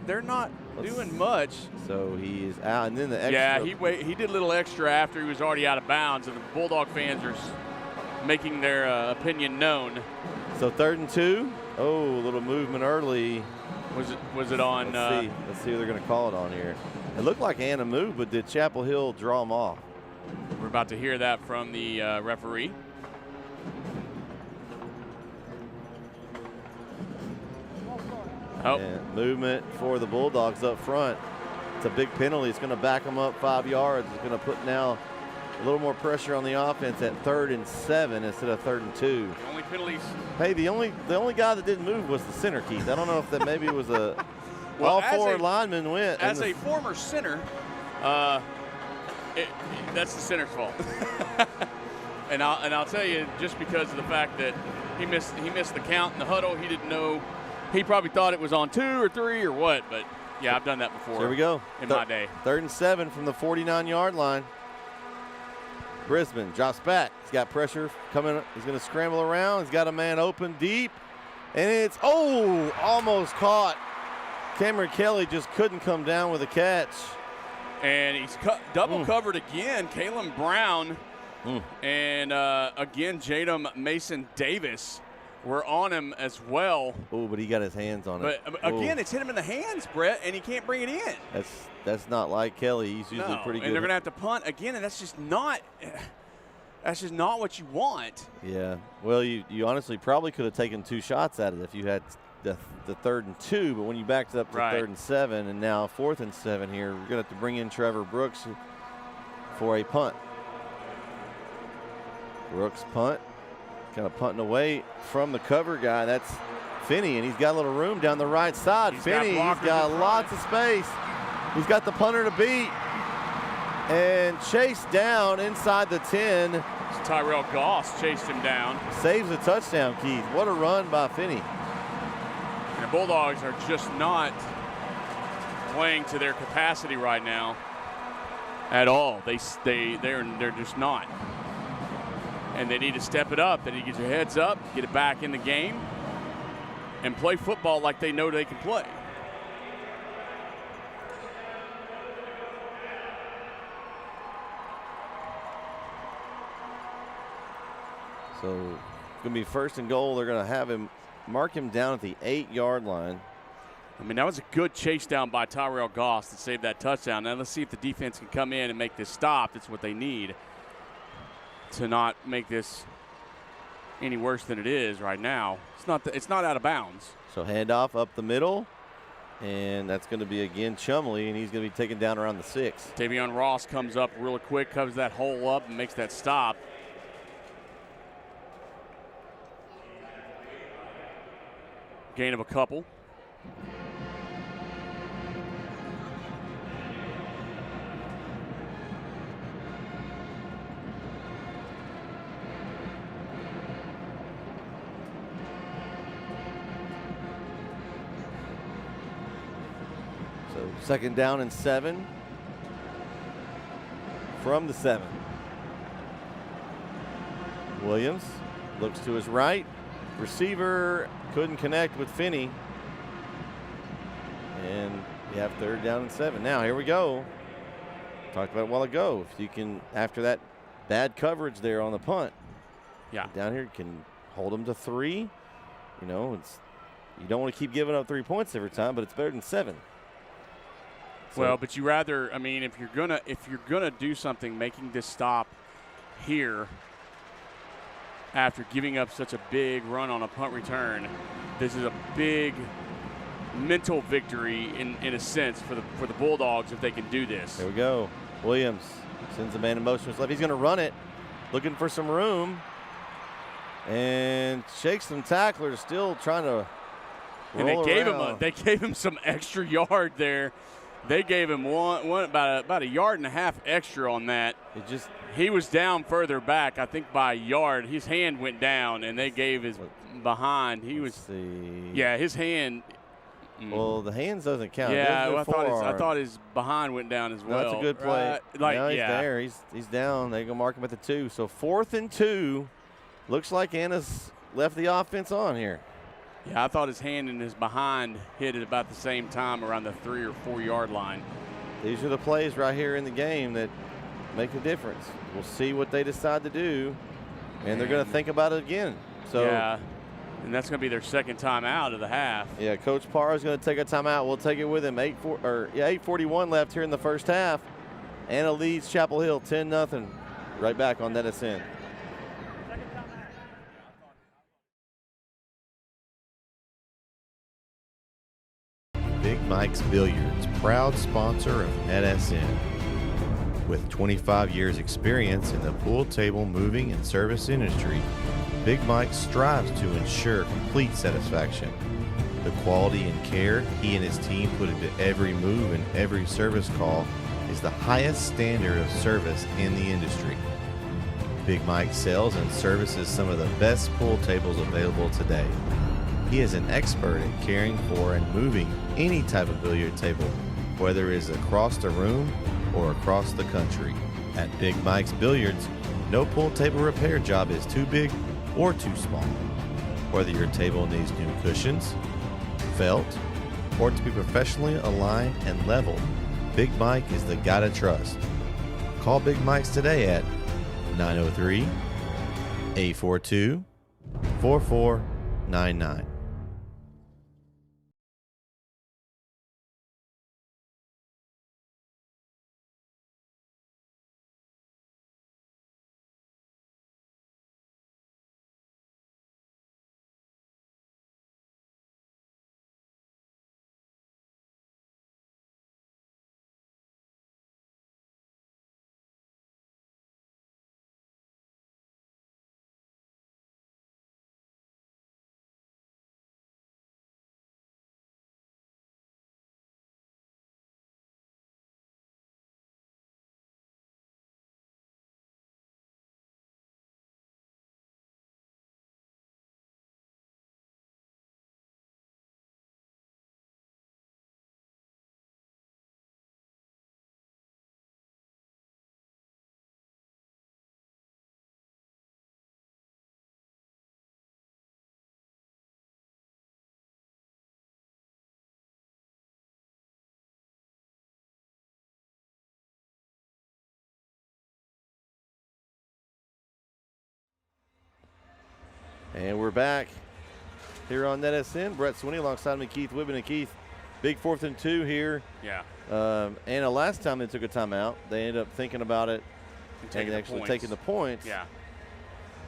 [SPEAKER 2] doing much.
[SPEAKER 1] So he's out, and then the extra.
[SPEAKER 2] Yeah, he did a little extra after he was already out of bounds, and the Bulldog fans are making their opinion known.
[SPEAKER 1] So 3rd and 2. Oh, a little movement early.
[SPEAKER 2] Was it on?
[SPEAKER 1] Let's see who they're going to call it on here. It looked like Anna moved, but did Chapel Hill draw him off?
[SPEAKER 2] We're about to hear that from the referee. Oh.
[SPEAKER 1] And movement for the Bulldogs up front. It's a big penalty. It's going to back them up 5 yards. It's going to put now a little more pressure on the offense at 3rd and 7 instead of 3rd and 2.
[SPEAKER 2] The only penalties.
[SPEAKER 1] Hey, the only guy that didn't move was the center, Keith. I don't know if that maybe was a all 4 linemen went.
[SPEAKER 2] As a former center, that's the center's fault. and I'll tell you, just because of the fact that he missed the count in the huddle, he didn't know. He probably thought it was on 2 or 3 or what, but yeah, I've done that before.
[SPEAKER 1] Here we go.
[SPEAKER 2] In my day.
[SPEAKER 1] 3rd and 7 from the 49-yard line. Brisbane drops back. He's got pressure coming. He's going to scramble around. He's got a man open deep, and it's almost caught. Cameron Kelly just couldn't come down with a catch.
[SPEAKER 2] And he's double covered again. Kalen Brown and again Jadam Mason Davis. We're on him as well.
[SPEAKER 1] Oh, but he got his hands on it.
[SPEAKER 2] But again, it's hit him in the hands, Brett, and he can't bring it in.
[SPEAKER 1] That's not like Kelly. He's usually pretty good.
[SPEAKER 2] And they're going to have to punt again, and that's just not what you want.
[SPEAKER 1] Yeah. Well, you honestly probably could have taken 2 shots at it if you had the 3rd and 2, but when you backed it up to 3rd and 7 and now 4th and 7 here, we're going to have to bring in Trevor Brooks for a punt. Brooks punt. Kind of punting away from the cover guy. That's Finney, and he's got a little room down the right side. He's got lots of space. He's got the punter to beat. And chased down inside the 10.
[SPEAKER 2] Tyrell Goss chased him down.
[SPEAKER 1] Saves a touchdown, Keith. What a run by Finney.
[SPEAKER 2] And the Bulldogs are just not playing to their capacity right now at all. They're just not. And they need to step it up. They need to get your heads up, get it back in the game, and play football like they know they can play.
[SPEAKER 1] So it's going to be 1st and goal. They're going to have him mark him down at the 8-yard line.
[SPEAKER 2] I mean, that was a good chase down by Tyrell Goss to save that touchdown. Now let's see if the defense can come in and make this stop. That's what they need to not make this any worse than it is right now. It's not out of bounds.
[SPEAKER 1] So handoff up the middle, and that's going to be again Chumley, and he's going to be taken down around the 6.
[SPEAKER 2] Tavion Ross comes up real quick, covers that hole up, and makes that stop. Gain of a couple.
[SPEAKER 1] Second down and 7 from the 7. Williams looks to his right. Receiver couldn't connect with Finney. And you have third down and 7. Now, here we go. Talked about it a while ago. If you can, after that bad coverage there on the punt, down here, can hold them to 3. You know, you don't want to keep giving up 3 points every time, but it's better than 7. So,
[SPEAKER 2] well, but you rather, I mean, if you're gonna do something, making this stop here after giving up such a big run on a punt return, this is a big mental victory in a sense for the Bulldogs if they can do this.
[SPEAKER 1] There we go. Williams sends a man in motion to his left. He's going to run it, looking for some room, and shakes some tacklers, still trying to
[SPEAKER 2] and
[SPEAKER 1] roll around.
[SPEAKER 2] They gave him some extra yard there. They gave him about a yard and a half extra on that. He was down further back, I think by a yard. His hand went down, and they gave his behind. His hand.
[SPEAKER 1] Well, the hands doesn't count.
[SPEAKER 2] Yeah, well, I thought his behind went down as well.
[SPEAKER 1] No, that's a good play. Now he's there. He's down. They're going to mark him at the 2. So 4th and 2. Looks like Anna's left the offense on here.
[SPEAKER 2] Yeah, I thought his hand and his behind hit at about the same time around the 3 or 4 yard line.
[SPEAKER 1] These are the plays right here in the game that make a difference. We'll see what they decide to do, and they're going to think about it again. So
[SPEAKER 2] yeah, and that's going to be their second time out of the half.
[SPEAKER 1] Yeah, Coach Parr is going to take a timeout. We'll take it with him. 8:41 left here in the first half. Anna leads Chapel Hill 10-0. Right back on NSN.
[SPEAKER 5] Big Mike's Billiards, proud sponsor of NSN. With 25 years experience in the pool table moving and service industry, Big Mike strives to ensure complete satisfaction. The quality and care he and his team put into every move and every service call is the highest standard of service in the industry. Big Mike sells and services some of the best pool tables available today. He is an expert at caring for and moving any type of billiard table, whether it is across the room or across the country. At Big Mike's Billiards, no pool table repair job is too big or too small. Whether your table needs new cushions, felt, or to be professionally aligned and leveled, Big Mike is the guy to trust. Call Big Mike's today at 903-842-4499.
[SPEAKER 1] And we're back here on NSN. Brett Swinney alongside me, Keith Whitman. And Keith, big 4th and 2 here.
[SPEAKER 2] Yeah.
[SPEAKER 1] And the last time they took a timeout, they ended up thinking about it and actually taking the points.
[SPEAKER 2] Yeah.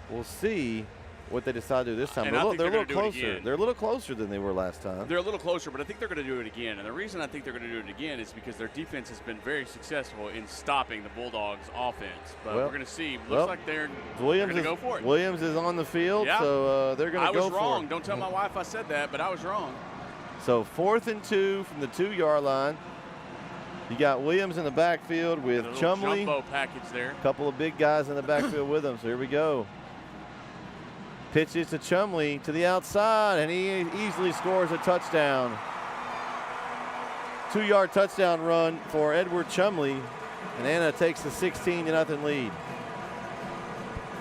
[SPEAKER 1] We'll see what they decide to do this time. They're a little closer. They're a little closer than they were last time.
[SPEAKER 2] They're a little closer, but I think they're going to do it again. And the reason I think they're going to do it again is because their defense has been very successful in stopping the Bulldogs' offense. But we're going to see. Looks like they're going to go for it.
[SPEAKER 1] Williams is on the field, so they're going to go for it.
[SPEAKER 2] I was wrong. Don't tell my wife I said that, but I was wrong.
[SPEAKER 1] So 4th and 2 from the 2-yard line. You got Williams in the backfield with Chumley.
[SPEAKER 2] Jumbo package there.
[SPEAKER 1] A couple of big guys in the backfield with him. So here we go. Pitches to Chumley to the outside, and he easily scores a touchdown. 2-yard touchdown run for Edward Chumley, and Anna takes the 16-0 lead.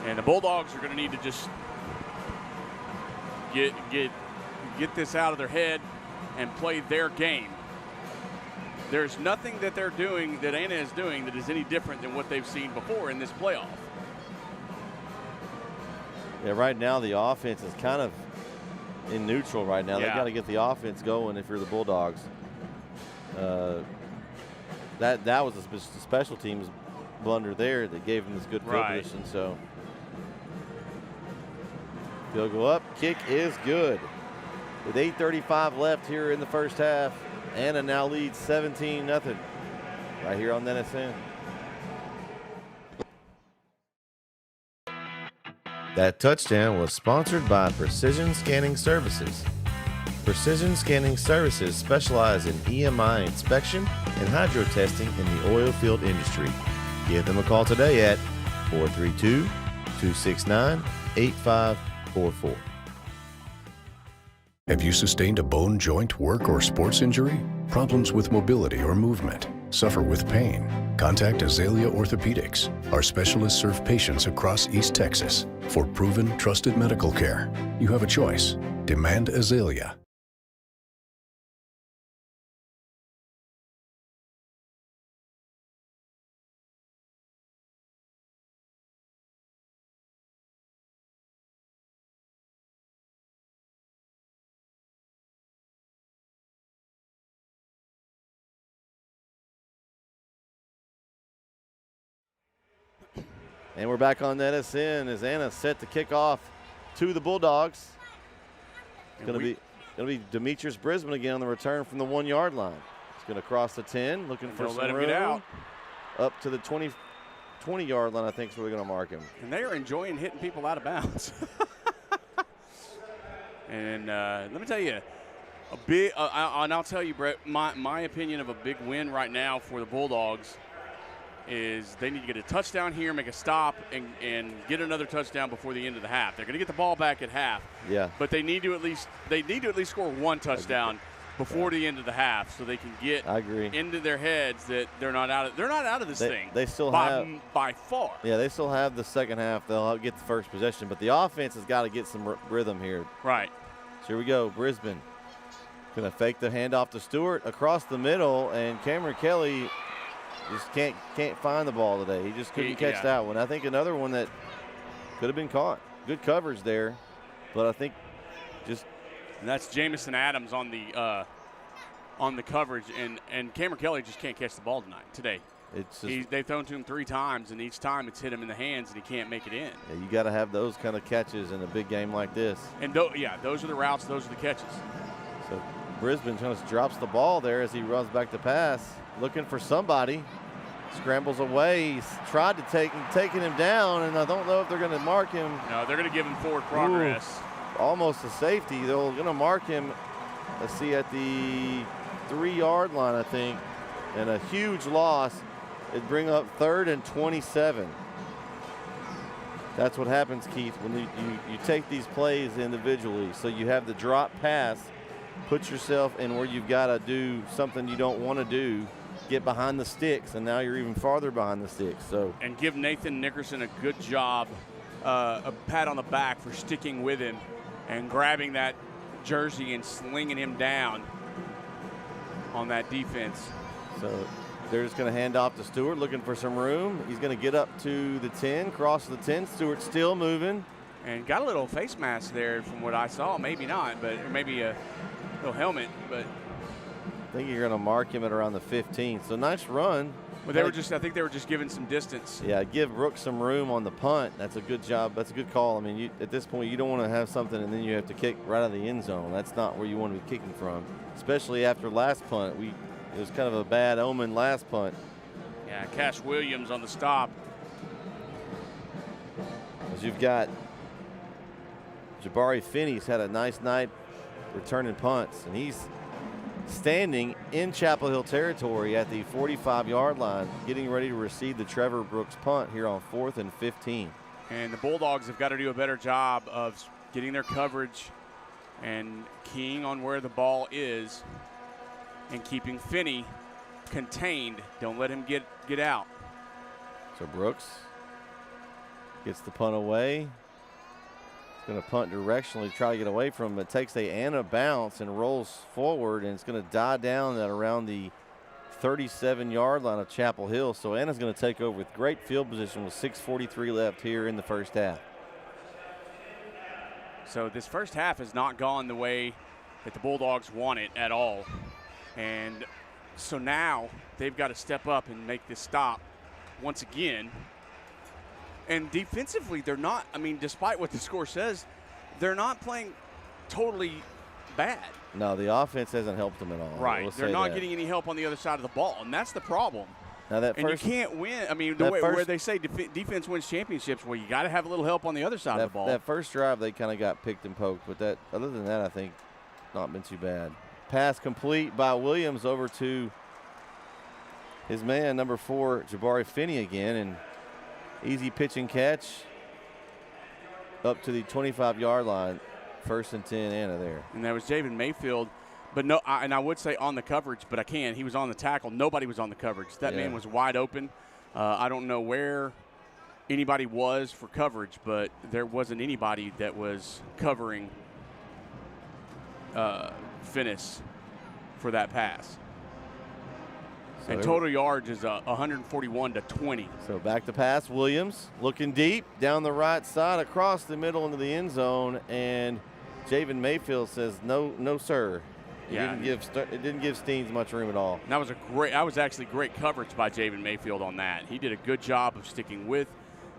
[SPEAKER 2] And the Bulldogs are going to need to just get this out of their head and play their game. There's nothing that they're doing, that Anna is doing, that is any different than what they've seen before in this playoff.
[SPEAKER 1] Yeah, right now the offense is kind of in neutral right now.
[SPEAKER 2] Yeah.
[SPEAKER 1] They got to get the offense going if you're the Bulldogs. That was a special teams blunder there that gave them this good field position. So field goal up, kick is good. With 8:35 left here in the first half, Anna now leads 17-0 right here on NSN.
[SPEAKER 5] That touchdown was sponsored by Precision Scanning Services. Precision Scanning Services specialize in EMI inspection and hydro testing in the oil field industry. Give them a call today at 432-269-8544.
[SPEAKER 4] Have you sustained a bone, joint, work, or sports injury? Problems with mobility or movement? Suffer with pain? Contact Azalea Orthopedics. Our specialists serve patients across East Texas. For proven, trusted medical care, you have a choice. Demand Azalea.
[SPEAKER 1] And we're back on NSN as Anna set to kick off to the Bulldogs. It's going to be Demetrius Brisbane again on the return from the 1-yard line. He's going to cross the 10, looking for some
[SPEAKER 2] let him
[SPEAKER 1] room.
[SPEAKER 2] get out.
[SPEAKER 1] Up to the 20-yard line, I think is where they're going to mark him.
[SPEAKER 2] And they are enjoying hitting people out of bounds. And let me tell you, and I'll tell you, Bret, my opinion of a big win right now for the Bulldogs is they need to get a touchdown here, make a stop, and get another touchdown before the end of the half. They're going to get the ball back at half.
[SPEAKER 1] Yeah.
[SPEAKER 2] But they need to at least score one touchdown before the end of the half, so they can get into their heads that they're not out of this thing.
[SPEAKER 1] They still
[SPEAKER 2] by far.
[SPEAKER 1] Yeah, they still have the second half. They'll get the first possession, but the offense has got to get some rhythm here.
[SPEAKER 2] Right.
[SPEAKER 1] So here we go. Brisbane going to fake the handoff to Stewart across the middle, and Cameron Kelly just can't find the ball today. He just couldn't catch that one. I think another one that could have been caught. Good coverage there, but I think just.
[SPEAKER 2] And that's Jamison Adams on the coverage, and Cameron Kelly just can't catch the ball today. They've thrown to him 3 times, and each time it's hit him in the hands, and he can't make it in.
[SPEAKER 1] Yeah, you got to have those kind of catches in a big game like this.
[SPEAKER 2] And those are the routes, those are the catches.
[SPEAKER 1] So Brisbane just drops the ball there as he runs back to pass, looking for somebody. Scrambles away. He's tried to taking him down, and I don't know if they're going to mark him.
[SPEAKER 2] No, they're going to give him forward progress.
[SPEAKER 1] Ooh, almost a safety. They're going to mark him, let's see, at the 3-yard line, I think, and a huge loss. It'd bring up 3rd and 27. That's what happens, Keith, when you take these plays individually. So you have the drop pass, put yourself in where you've got to do something you don't want to do, get behind the sticks, and now you're even farther behind the sticks. So
[SPEAKER 2] and give Nathan Nickerson a good job, a pat on the back for sticking with him and grabbing that jersey and slinging him down on that defense.
[SPEAKER 1] So they're just going to hand off to Stewart, looking for some room. He's going to get up to the 10, cross the 10. Stewart still moving.
[SPEAKER 2] And got a little face mask there from what I saw. Maybe not, but or maybe a little helmet. But
[SPEAKER 1] I think you're going to mark him at around the 15. So nice run.
[SPEAKER 2] But I think they were just giving some distance.
[SPEAKER 1] Yeah, give Brooks some room on the punt. That's a good job. That's a good call. I mean, at this point, you don't want to have something and then you have to kick right out of the end zone. That's not where you want to be kicking from, especially after last punt. It was kind of a bad omen last punt.
[SPEAKER 2] Yeah, Cash Williams on the stop.
[SPEAKER 1] As you've got Jabari Finney's had a nice night returning punts, and he's standing in Chapel Hill territory at the 45-yard line, getting ready to receive the Trevor Brooks punt here on 4th and 15.
[SPEAKER 2] And the Bulldogs have got to do a better job of getting their coverage and keying on where the ball is and keeping Finney contained. Don't let him get out.
[SPEAKER 1] So Brooks gets the punt away. He's going to punt directionally, try to get away from him. It takes a Anna bounce and rolls forward, and it's going to die down at around the 37-yard line of Chapel Hill. So Anna's going to take over with great field position with 6:43 left here in the first half.
[SPEAKER 2] So this first half has not gone the way that the Bulldogs want it at all. And so now they've got to step up and make this stop once again. And defensively, they're not, I mean, despite what the score says, they're not playing totally bad.
[SPEAKER 1] No, the offense hasn't helped them at all.
[SPEAKER 2] Right.
[SPEAKER 1] We'll
[SPEAKER 2] they're
[SPEAKER 1] say
[SPEAKER 2] not
[SPEAKER 1] that.
[SPEAKER 2] getting any help on the other side of the ball, and that's the problem.
[SPEAKER 1] Now that
[SPEAKER 2] and
[SPEAKER 1] first,
[SPEAKER 2] you can't win. I mean, where they say defense wins championships, well, you got to have a little help on the other side of the ball.
[SPEAKER 1] That first drive, they kind of got picked and poked, but that, other than that, I think not been too bad. Pass complete by Williams over to his man, number 4, Jabari Finney again, and easy pitch and catch up to the 25-yard line. 1st and 10, Anna there.
[SPEAKER 2] And that was Javen Mayfield. But no, and I would say on the coverage, but I can't. He was on the tackle. Nobody was on the coverage. That man was wide open. I don't know where anybody was for coverage, but there wasn't anybody that was covering Finis for that pass.
[SPEAKER 1] So
[SPEAKER 2] and total yards is 141 to 20.
[SPEAKER 1] So back to pass. Williams looking deep down the right side across the middle into the end zone, and Javen Mayfield says, no, sir. It didn't give Steens much room at all.
[SPEAKER 2] And that was actually great coverage by Javen Mayfield on that. He did a good job of sticking with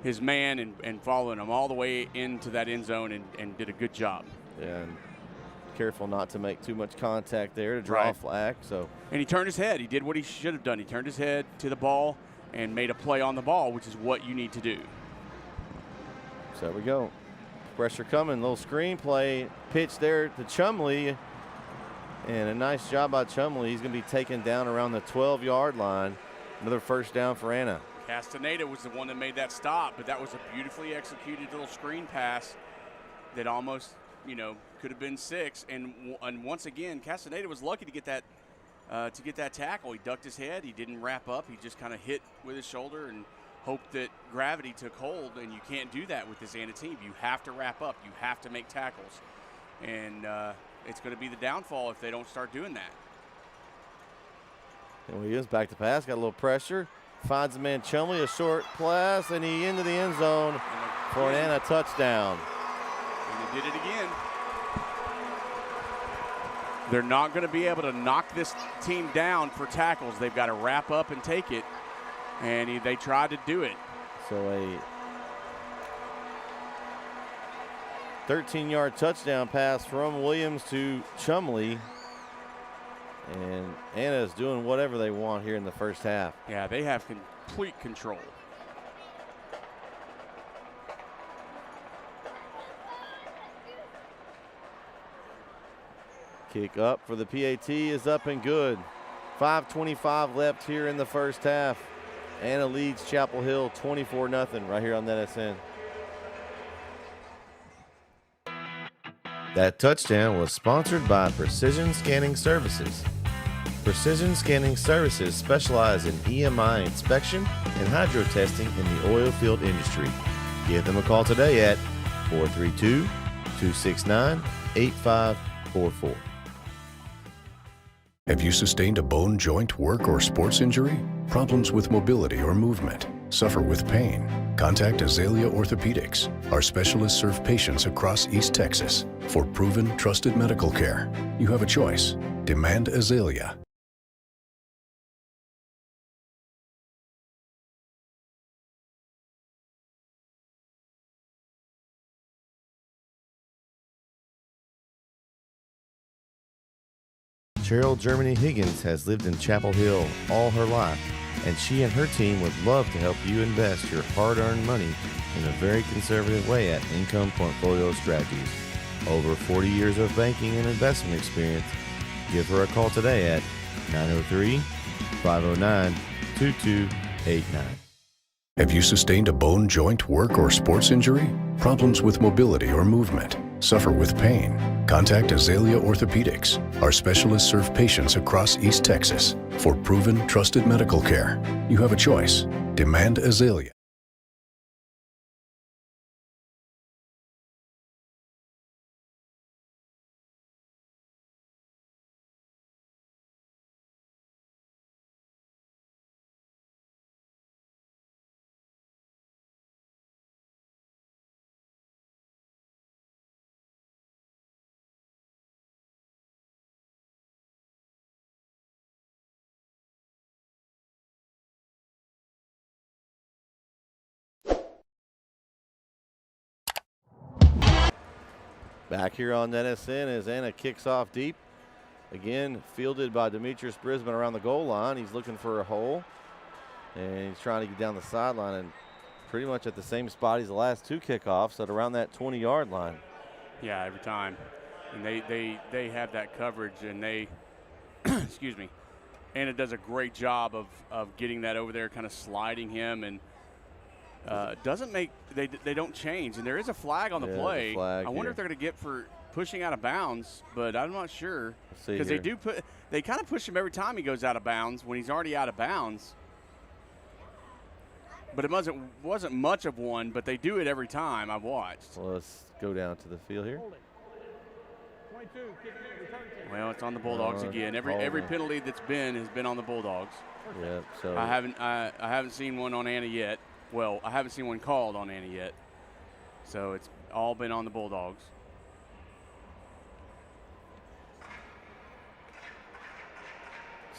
[SPEAKER 2] his man and following him all the way into that end zone and did a good job.
[SPEAKER 1] Yeah, and careful not to make too much contact there to draw a flag. So.
[SPEAKER 2] And he turned his head. He did what he should have done. He turned his head to the ball and made a play on the ball, which is what you need to do.
[SPEAKER 1] So there we go. Pressure coming, little screen play, pitch there to Chumley. And a nice job by Chumley. He's going to be taken down around the 12-yard line. Another first down for Anna.
[SPEAKER 2] Castaneda was the one that made that stop, but that was a beautifully executed little screen pass that almost, could have been 6. And once again, Castaneda was lucky to get that tackle. He ducked his head. He didn't wrap up. He just kind of hit with his shoulder and hoped that gravity took hold. And you can't do that with this Anna team. You have to wrap up. You have to make tackles. And it's going to be the downfall if they don't start doing that.
[SPEAKER 1] And he is back to pass, got a little pressure. Finds the man Chumley, a short pass, and he into the end zone for an Anna touchdown.
[SPEAKER 2] And they did it again. They're not going to be able to knock this team down for tackles. They've got to wrap up and take it, and they tried to do it.
[SPEAKER 1] So a 13-yard touchdown pass from Williams to Chumley. And Anna is doing whatever they want here in the first half.
[SPEAKER 2] Yeah, they have complete control.
[SPEAKER 1] Kick up for the PAT is up and good. 5:25 left here in the first half. Anna leads Chapel Hill 24-0 right here on NetSN.
[SPEAKER 5] That touchdown was sponsored by Precision Scanning Services. Precision Scanning Services specialize in EMI inspection and hydro testing in the oil field industry. Give them a call today at 432-269-8544.
[SPEAKER 4] Have you sustained a bone, joint, work, or sports injury? Problems with mobility or movement? Suffer with pain? Contact Azalea Orthopedics. Our specialists serve patients across East Texas. For proven, trusted medical care, you have a choice. Demand Azalea.
[SPEAKER 5] Cheryl Germany Higgins has lived in Chapel Hill all her life, and she and her team would love to help you invest your hard-earned money in a very conservative way at Income Portfolio Strategies. Over 40 years of banking and investment experience. Give her a call today at 903-509-2289.
[SPEAKER 4] Have you sustained a bone, joint, work, or sports injury? Problems with mobility or movement? Suffer with pain? Contact Azalea Orthopedics. Our specialists serve patients across East Texas. For proven, trusted medical care, you have a choice. Demand Azalea.
[SPEAKER 1] Back here on NSN as Anna kicks off deep. Again, fielded by Demetrius Brisbane around the goal line. He's looking for a hole, and he's trying to get down the sideline, and pretty much at the same spot he's the last two kickoffs, at around that 20-yard line.
[SPEAKER 2] Yeah, every time. And they have that coverage, and they, excuse me, Anna does a great job of getting that over there, kind of sliding him, and doesn't make they don't change. And there is a flag on the play. I wonder if they're going to get for pushing out of bounds, but I'm not sure, because they kind of push him every time he goes out of bounds when he's already out of bounds. But it wasn't much of one, but they do it every time I've watched.
[SPEAKER 1] Well, let's go down to the field here.
[SPEAKER 2] Well, it's on the Bulldogs again. Every penalty that's has been on the Bulldogs.
[SPEAKER 1] Yeah. So
[SPEAKER 2] I haven't seen one on Anna yet. Well, I haven't seen one called on Anna yet. So it's all been on the Bulldogs.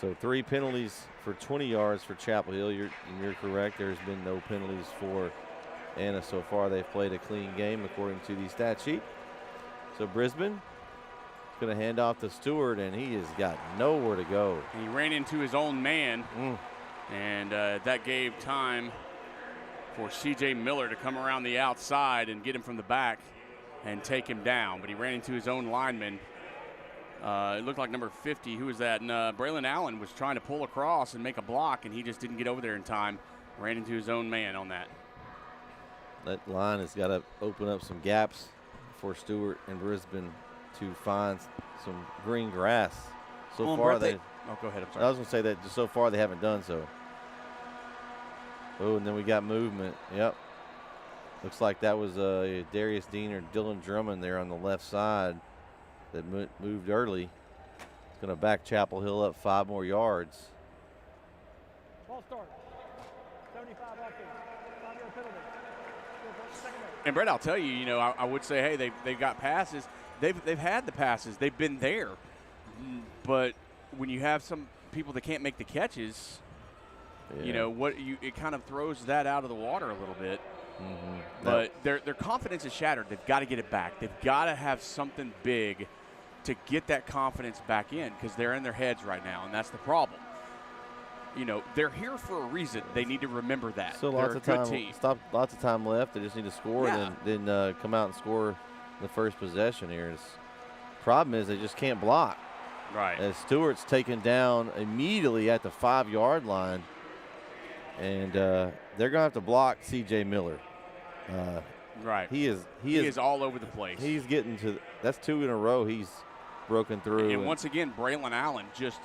[SPEAKER 1] So 3 penalties for 20 yards for Chapel Hill. You're correct. There's been no penalties for Anna so far. They've played a clean game according to the stat sheet. So Brisbane is going to hand off to Stewart, and he has got nowhere to go.
[SPEAKER 2] He ran into his own man, and that gave time for C.J. Miller to come around the outside and get him from the back and take him down. But he ran into his own lineman. It looked like number 50. Who was that? And Braylon Allen was trying to pull across and make a block, and he just didn't get over there in time. Ran into his own man on that.
[SPEAKER 1] That line has got to open up some gaps for Stewart and Brisbane to find some green grass. So far,
[SPEAKER 2] go ahead. I'm sorry.
[SPEAKER 1] I was going to say that so far they haven't done so. Oh, and then we got movement. Yep. Looks like that was Darius Dean or Dylan Drummond there on the left side that moved early. It's going to back Chapel Hill up 5 more yards.
[SPEAKER 3] Ball start. 75 offense. 5-yard penalty.
[SPEAKER 2] And Bret, I'll tell you, I would say, hey, they've got passes. They've had the passes. They've been there. But when you have some people that can't make the catches, it kind of throws that out of the water a little bit.
[SPEAKER 1] Mm-hmm.
[SPEAKER 2] But their confidence is shattered. They've got to get it back. They've got to have something big to get that confidence back in, because they're in their heads right now, and that's the problem. They're here for a reason. They need to remember that.
[SPEAKER 1] So
[SPEAKER 2] lots
[SPEAKER 1] of time left. They just need to score and then come out and score the first possession here. Problem is they just can't block.
[SPEAKER 2] Right.
[SPEAKER 1] As Stewart's taken down immediately at the 5-yard line, and they're going to have to block C.J. Miller.
[SPEAKER 2] Right.
[SPEAKER 1] He is
[SPEAKER 2] all over the place.
[SPEAKER 1] He's getting to – that's 2 in a row he's broken through.
[SPEAKER 2] And once again, Braylon Allen just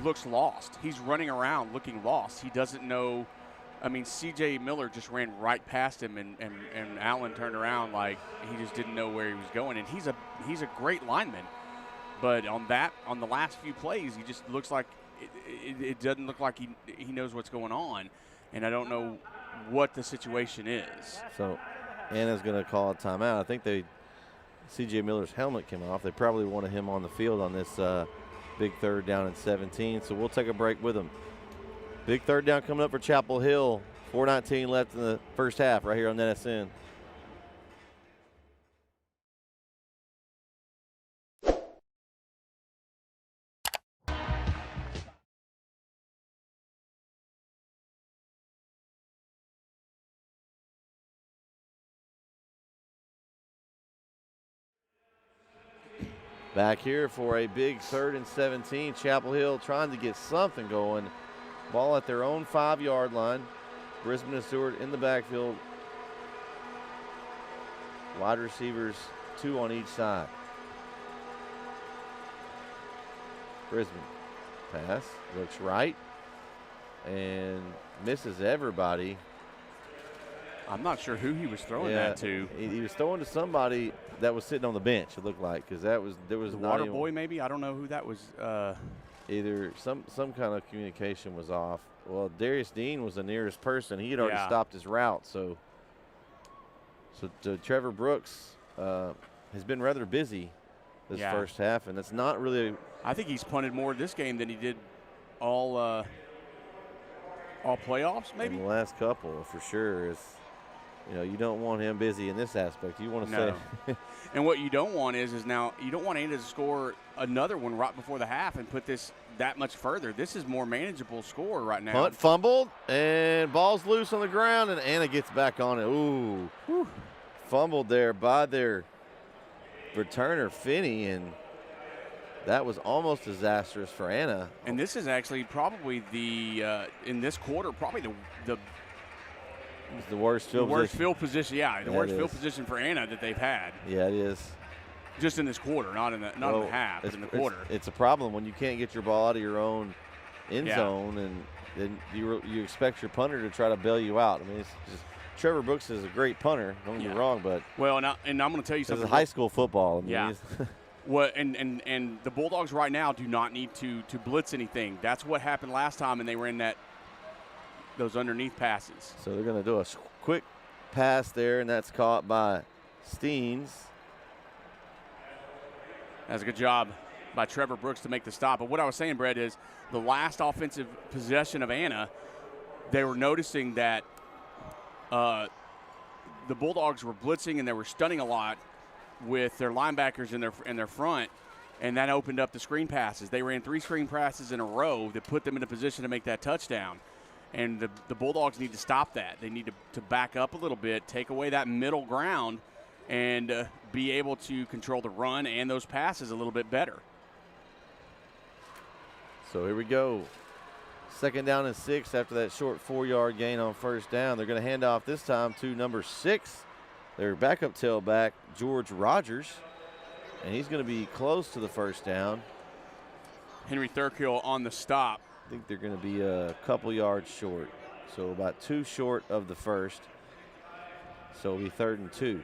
[SPEAKER 2] looks lost. He's running around looking lost. He doesn't know – C.J. Miller just ran right past him, and Allen turned around like he just didn't know where he was going. And he's a great lineman. But on the last few plays, he just looks like it doesn't look like he knows what's going on. And I don't know what the situation is.
[SPEAKER 1] So Anna's going to call a timeout. I think C.J. Miller's helmet came off. They probably wanted him on the field on this big 3rd down and 17. So we'll take a break with him. Big 3rd down coming up for Chapel Hill. 4:19 left in the first half right here on NSN. Back here for a big 3rd and 17. Chapel Hill trying to get something going. Ball at their own 5-yard line. Brisbane and Stewart in the backfield. Wide receivers 2 on each side. Brisbane pass, looks right, and misses everybody.
[SPEAKER 2] I'm not sure who he was throwing that to.
[SPEAKER 1] He was throwing to somebody that was sitting on the bench, it looked like, because there was
[SPEAKER 2] the water boy maybe? I don't know who that was.
[SPEAKER 1] Either some kind of communication was off. Well, Darius Dean was the nearest person. He had already stopped his route, so Trevor Brooks has been rather busy this first half, and it's not really.
[SPEAKER 2] I think he's punted more this game than he did all playoffs, maybe.
[SPEAKER 1] In the last couple, for sure. You don't want him busy in this aspect. You want to say.
[SPEAKER 2] And what you don't want is now you don't want Anna to score another one right before the half and put this that much further. This is more manageable score right now.
[SPEAKER 1] Punt fumbled, and ball's loose on the ground, and Anna gets back on it. Ooh. Whew. Fumbled there by their returner, Finney, and that was almost disastrous for Anna.
[SPEAKER 2] And this is actually probably in this quarter, probably
[SPEAKER 1] it's the worst field
[SPEAKER 2] position. Yeah, the worst field position for Anna that they've had.
[SPEAKER 1] Yeah, it is.
[SPEAKER 2] Just in this quarter, not in the half, in the quarter.
[SPEAKER 1] It's a problem when you can't get your ball out of your own end zone, and then you expect your punter to try to bail you out. I mean, it's just Trevor Brooks is a great punter. Don't get me wrong, but
[SPEAKER 2] and I'm going to tell you something.
[SPEAKER 1] This is high school football. I mean,
[SPEAKER 2] Well, and the Bulldogs right now do not need to blitz anything. That's what happened last time, and they were in those underneath passes.
[SPEAKER 1] So they're going to do a quick pass there, and that's caught by Steens.
[SPEAKER 2] That's a good job by Trevor Brooks to make the stop. But what I was saying, Bret, is the last offensive possession of Anna, they were noticing that the Bulldogs were blitzing and they were stunning a lot with their linebackers in their front, and that opened up the screen passes. They ran 3 screen passes in a row that put them in a position to make that touchdown. And the Bulldogs need to stop that. They need to back up a little bit, take away that middle ground, and be able to control the run and those passes a little bit better.
[SPEAKER 1] So here we go. 2nd down and 6 after that short 4-yard gain on first down. They're going to hand off this time to number 6, their backup tailback, George Rogers. And he's going to be close to the first down.
[SPEAKER 2] Henry Thurkill on the stop.
[SPEAKER 1] I think they're going to be a couple yards short. So about 2 short of the first. So it'll be 3rd and 2.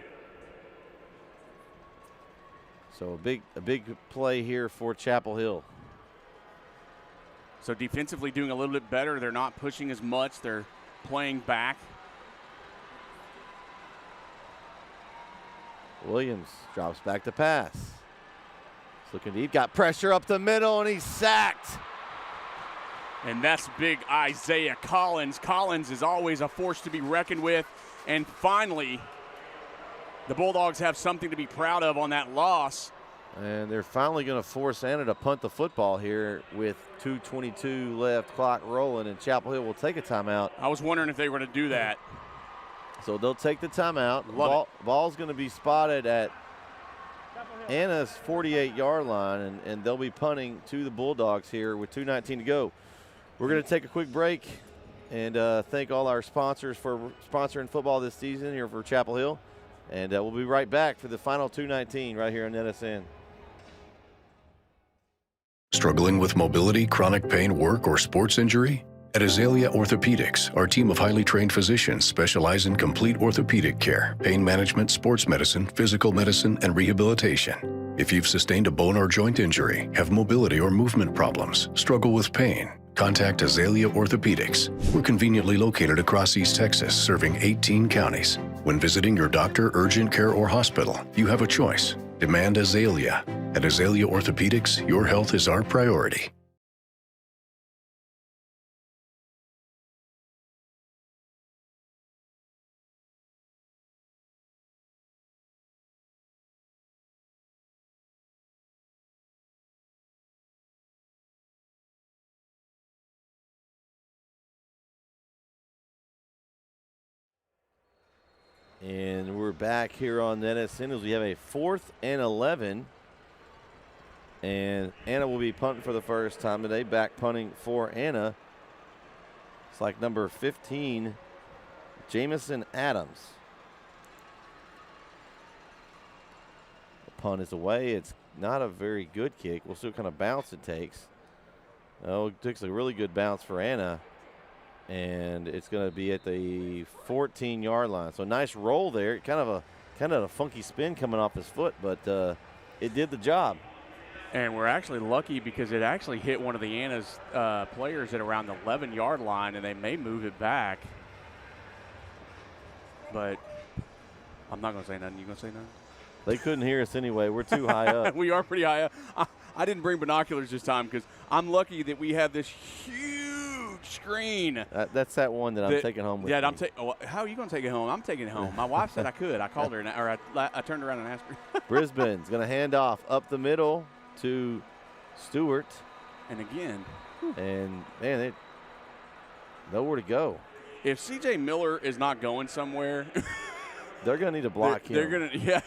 [SPEAKER 1] So a big play here for Chapel Hill.
[SPEAKER 2] So defensively doing a little bit better. They're not pushing as much. They're playing back.
[SPEAKER 1] Williams drops back to pass. He's looking deep, got pressure up the middle, and he's sacked.
[SPEAKER 2] And that's big Isaiah Collins. Collins is always a force to be reckoned with. And finally, the Bulldogs have something to be proud of on that loss.
[SPEAKER 1] And they're finally going to force Anna to punt the football here with 2:22 left, clock rolling, and Chapel Hill will take a timeout.
[SPEAKER 2] I was wondering if they were going to do that.
[SPEAKER 1] So they'll take the timeout. Ball's going to be spotted at Anna's 48-yard line, and they'll be punting to the Bulldogs here with 2:19 to go. We're going to take a quick break and thank all our sponsors for sponsoring football this season here for Chapel Hill. And we'll be right back for the final 2:19 right here on NSN.
[SPEAKER 4] Struggling with mobility, chronic pain, work, or sports injury? At Azalea Orthopedics, our team of highly trained physicians specialize in complete orthopedic care, pain management, sports medicine, physical medicine, and rehabilitation. If you've sustained a bone or joint injury, have mobility or movement problems, struggle with pain, contact Azalea Orthopedics. We're conveniently located across East Texas, serving 18 counties. When visiting your doctor, urgent care, or hospital, you have a choice. Demand Azalea. At Azalea Orthopedics, your health is our priority.
[SPEAKER 1] And we're back here on NSN as we have a 4th and 11. And Anna will be punting for the first time today. Back punting for Anna. It's like number 15, Jamison Adams. punt is away. It's not a very good kick. We'll see what kind of bounce it takes. Oh, it takes a really good bounce for Anna, and it's going to be at the 14-yard line. So nice roll there. Kind of a funky spin coming off his foot, but it did the job.
[SPEAKER 2] And we're actually lucky because it actually hit one of the Anna's players at around the 11-yard line, and they may move it back. But I'm not going to say nothing. You going to say nothing?
[SPEAKER 1] They couldn't hear us anyway. We're too high up.
[SPEAKER 2] We are pretty high up. I didn't bring binoculars this time because I'm lucky that we have this huge screen.
[SPEAKER 1] That's that one that I'm taking home with
[SPEAKER 2] Yeah,
[SPEAKER 1] me.
[SPEAKER 2] how are you going to take it home? I'm taking it home. My wife said I could. I called her, I turned around and asked her.
[SPEAKER 1] Brisbane's going to hand off up the middle to Stewart.
[SPEAKER 2] And again.
[SPEAKER 1] And, man, they nowhere to go.
[SPEAKER 2] If C.J. Miller is not going somewhere.
[SPEAKER 1] They're going to need a block
[SPEAKER 2] They're going to, yeah.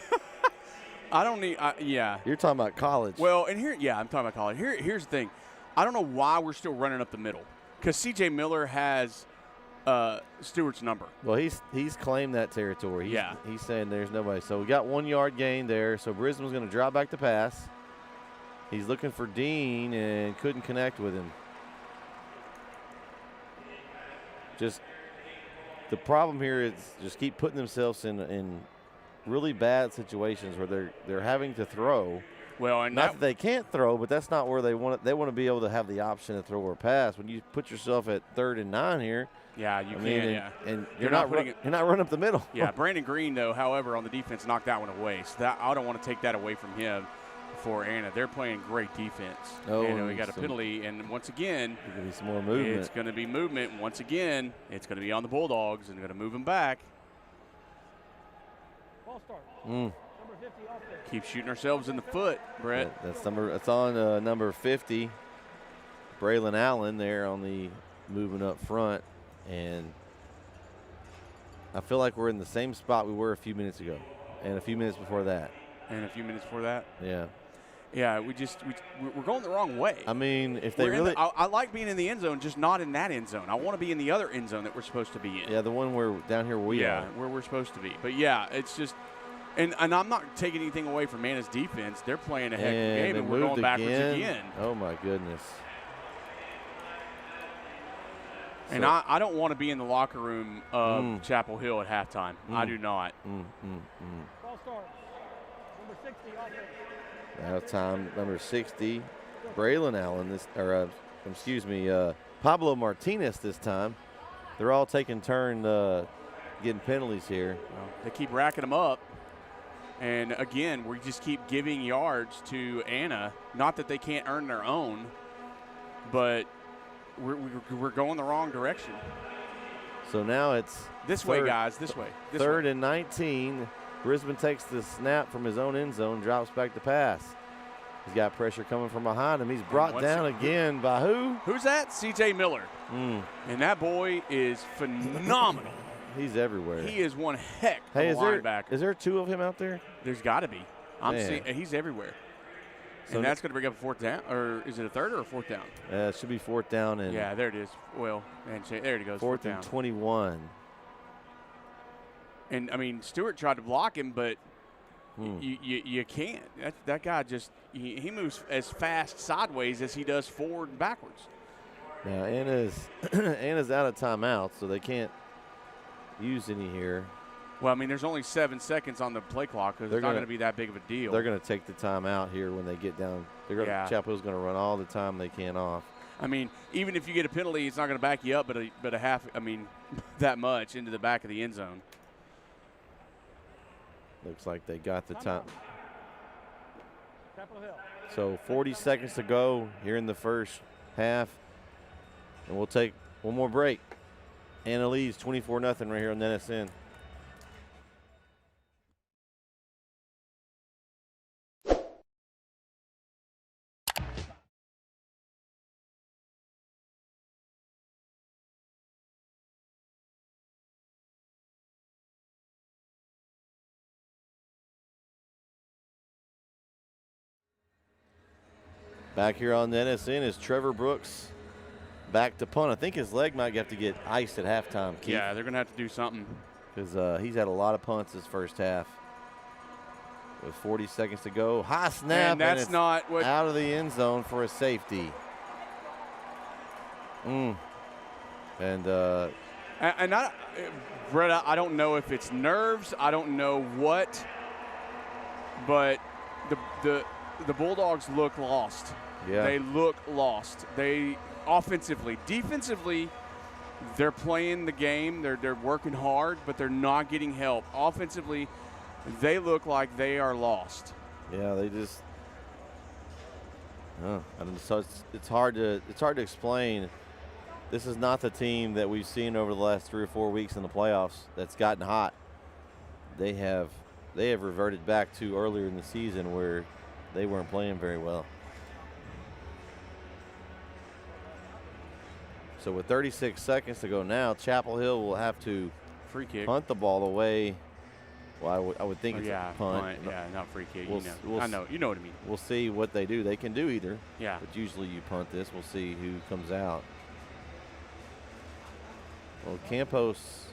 [SPEAKER 2] I don't need, yeah.
[SPEAKER 1] You're talking about college.
[SPEAKER 2] Well, and here, yeah, I'm talking about college. Here's the thing. I don't know why we're still running up the middle because C.J. Miller has Stewart's number.
[SPEAKER 1] Well, he's claimed that territory. He's saying there's nobody. So we got 1 yard gain there. So Brisbane's going to drop back to pass. He's looking for Dean and couldn't connect with him. Just the problem here is just keep putting themselves in really bad situations where they're having to throw.
[SPEAKER 2] Well, and
[SPEAKER 1] not that they can't throw, but that's not where they want it. They want to be able to have the option to throw or pass. When you put yourself at 3rd and 9 here,
[SPEAKER 2] yeah, you can.
[SPEAKER 1] And you're not running up the middle.
[SPEAKER 2] Yeah, Brandon Green though, however, on the defense knocked that one away. So I don't want to take that away from him. For Anna, they're playing great defense.
[SPEAKER 1] Oh,
[SPEAKER 2] we got a penalty, and once again,
[SPEAKER 1] there's going to be some more movement.
[SPEAKER 2] It's going to be movement. Once again, it's going to be on the Bulldogs, and they're going to move them back.
[SPEAKER 3] Ball start. Number 50 offense.
[SPEAKER 2] Keep shooting ourselves in the foot, Brett.
[SPEAKER 1] That's on number 50, Braylon Allen there on the movement up front, and I feel like we're in the same spot we were a few minutes ago, and a few minutes before that.
[SPEAKER 2] And a few minutes before that.
[SPEAKER 1] Yeah.
[SPEAKER 2] Yeah, we're going the wrong way.
[SPEAKER 1] I mean, if they really,
[SPEAKER 2] I like being in the end zone, just not in that end zone. I want to be in the other end zone that we're supposed to be in.
[SPEAKER 1] Yeah, the one where down here we are.
[SPEAKER 2] Yeah, where we're supposed to be. But yeah, it's just, and I'm not taking anything away from Anna's defense. They're playing a heck of a game, and we're going backwards again.
[SPEAKER 1] Oh my goodness.
[SPEAKER 2] And I don't want to be in the locker room of Chapel Hill at halftime. I do not.
[SPEAKER 3] Ball start. Number 60 offense.
[SPEAKER 1] Now time number 60, Braylon Allen. Pablo Martinez this time. They're all taking turn getting penalties here.
[SPEAKER 2] Well, they keep racking them up. And again, we just keep giving yards to Anna. Not that they can't earn their own, but we're going the wrong direction.
[SPEAKER 1] So now it's
[SPEAKER 2] this way, guys. This way.
[SPEAKER 1] Third and 19. Brisbane takes the snap from his own end zone, drops back to pass. He's got pressure coming from behind him. He's brought down again by who?
[SPEAKER 2] Who's that? C.J. Miller. And that boy is phenomenal.
[SPEAKER 1] He's everywhere.
[SPEAKER 2] He is one heck of a linebacker.
[SPEAKER 1] Is there 2 of him out there?
[SPEAKER 2] There's got to be. I'm seeing he's everywhere. So and that's going to bring up a 4th down, or is it a 3rd or a 4th down?
[SPEAKER 1] It should be 4th down. And
[SPEAKER 2] yeah, there it is. Well, and there it goes.
[SPEAKER 1] 4th and 21.
[SPEAKER 2] And, I mean, Stewart tried to block him, but you can't. That guy just he moves as fast sideways as he does forward and backwards.
[SPEAKER 1] Now, Anna's out of timeout, so they can't use any here.
[SPEAKER 2] Well, I mean, there's only 7 seconds on the play clock because it's not going to be that big of a deal.
[SPEAKER 1] They're going to take the timeout here when they get down. Chapel Hill's going to run all the time they can off.
[SPEAKER 2] I mean, even if you get a penalty, it's not going to back you up, but a half. I mean, that much into the back of the end zone.
[SPEAKER 1] Looks like they got the time.
[SPEAKER 3] Chapel Hill.
[SPEAKER 1] So 40 seconds to go here in the first half. And we'll take one more break. Anna leads 24-0 right here on NSN. Back here on the NSN is Trevor Brooks back to punt. I think his leg might have to get iced at halftime, Keith.
[SPEAKER 2] Yeah, they're going to have to do something.
[SPEAKER 1] Because he's had a lot of punts this first half. with 40 seconds to go. High snap,
[SPEAKER 2] and that's
[SPEAKER 1] it's
[SPEAKER 2] not what.
[SPEAKER 1] out of the end zone for a safety. And
[SPEAKER 2] Bret, I don't know if it's nerves. I don't know what, but the Bulldogs look lost.
[SPEAKER 1] Yeah.
[SPEAKER 2] They look lost. They offensively, defensively, they're playing the game. They're working hard, but they're not getting help. Offensively, they look like they are lost.
[SPEAKER 1] Yeah, they just. So it's hard to explain. This is not the team that we've seen over the last 3 or 4 weeks in the playoffs that's gotten hot. They have reverted back to earlier in the season where they weren't playing very well. So with 36 seconds to go now, Chapel Hill will have to
[SPEAKER 2] Free kick.
[SPEAKER 1] punt the ball away. Well, I would think it's a punt.
[SPEAKER 2] Yeah, not free kick.
[SPEAKER 1] We'll
[SPEAKER 2] I know. You know what I mean.
[SPEAKER 1] We'll see what they do. They can do either.
[SPEAKER 2] Yeah.
[SPEAKER 1] But usually you punt this. We'll see who comes out. Well, Campos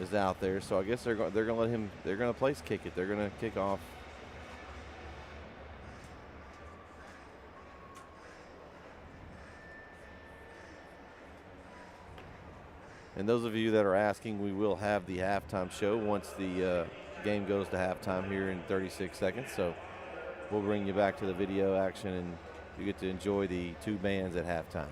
[SPEAKER 1] is out there, so I guess they're going to let him. They're going to place kick it. They're going to kick off. And those of you that are asking, we will have the halftime show once the game goes to halftime here in 36 seconds. So we'll bring you back to the video action, and you get to enjoy the two bands at halftime.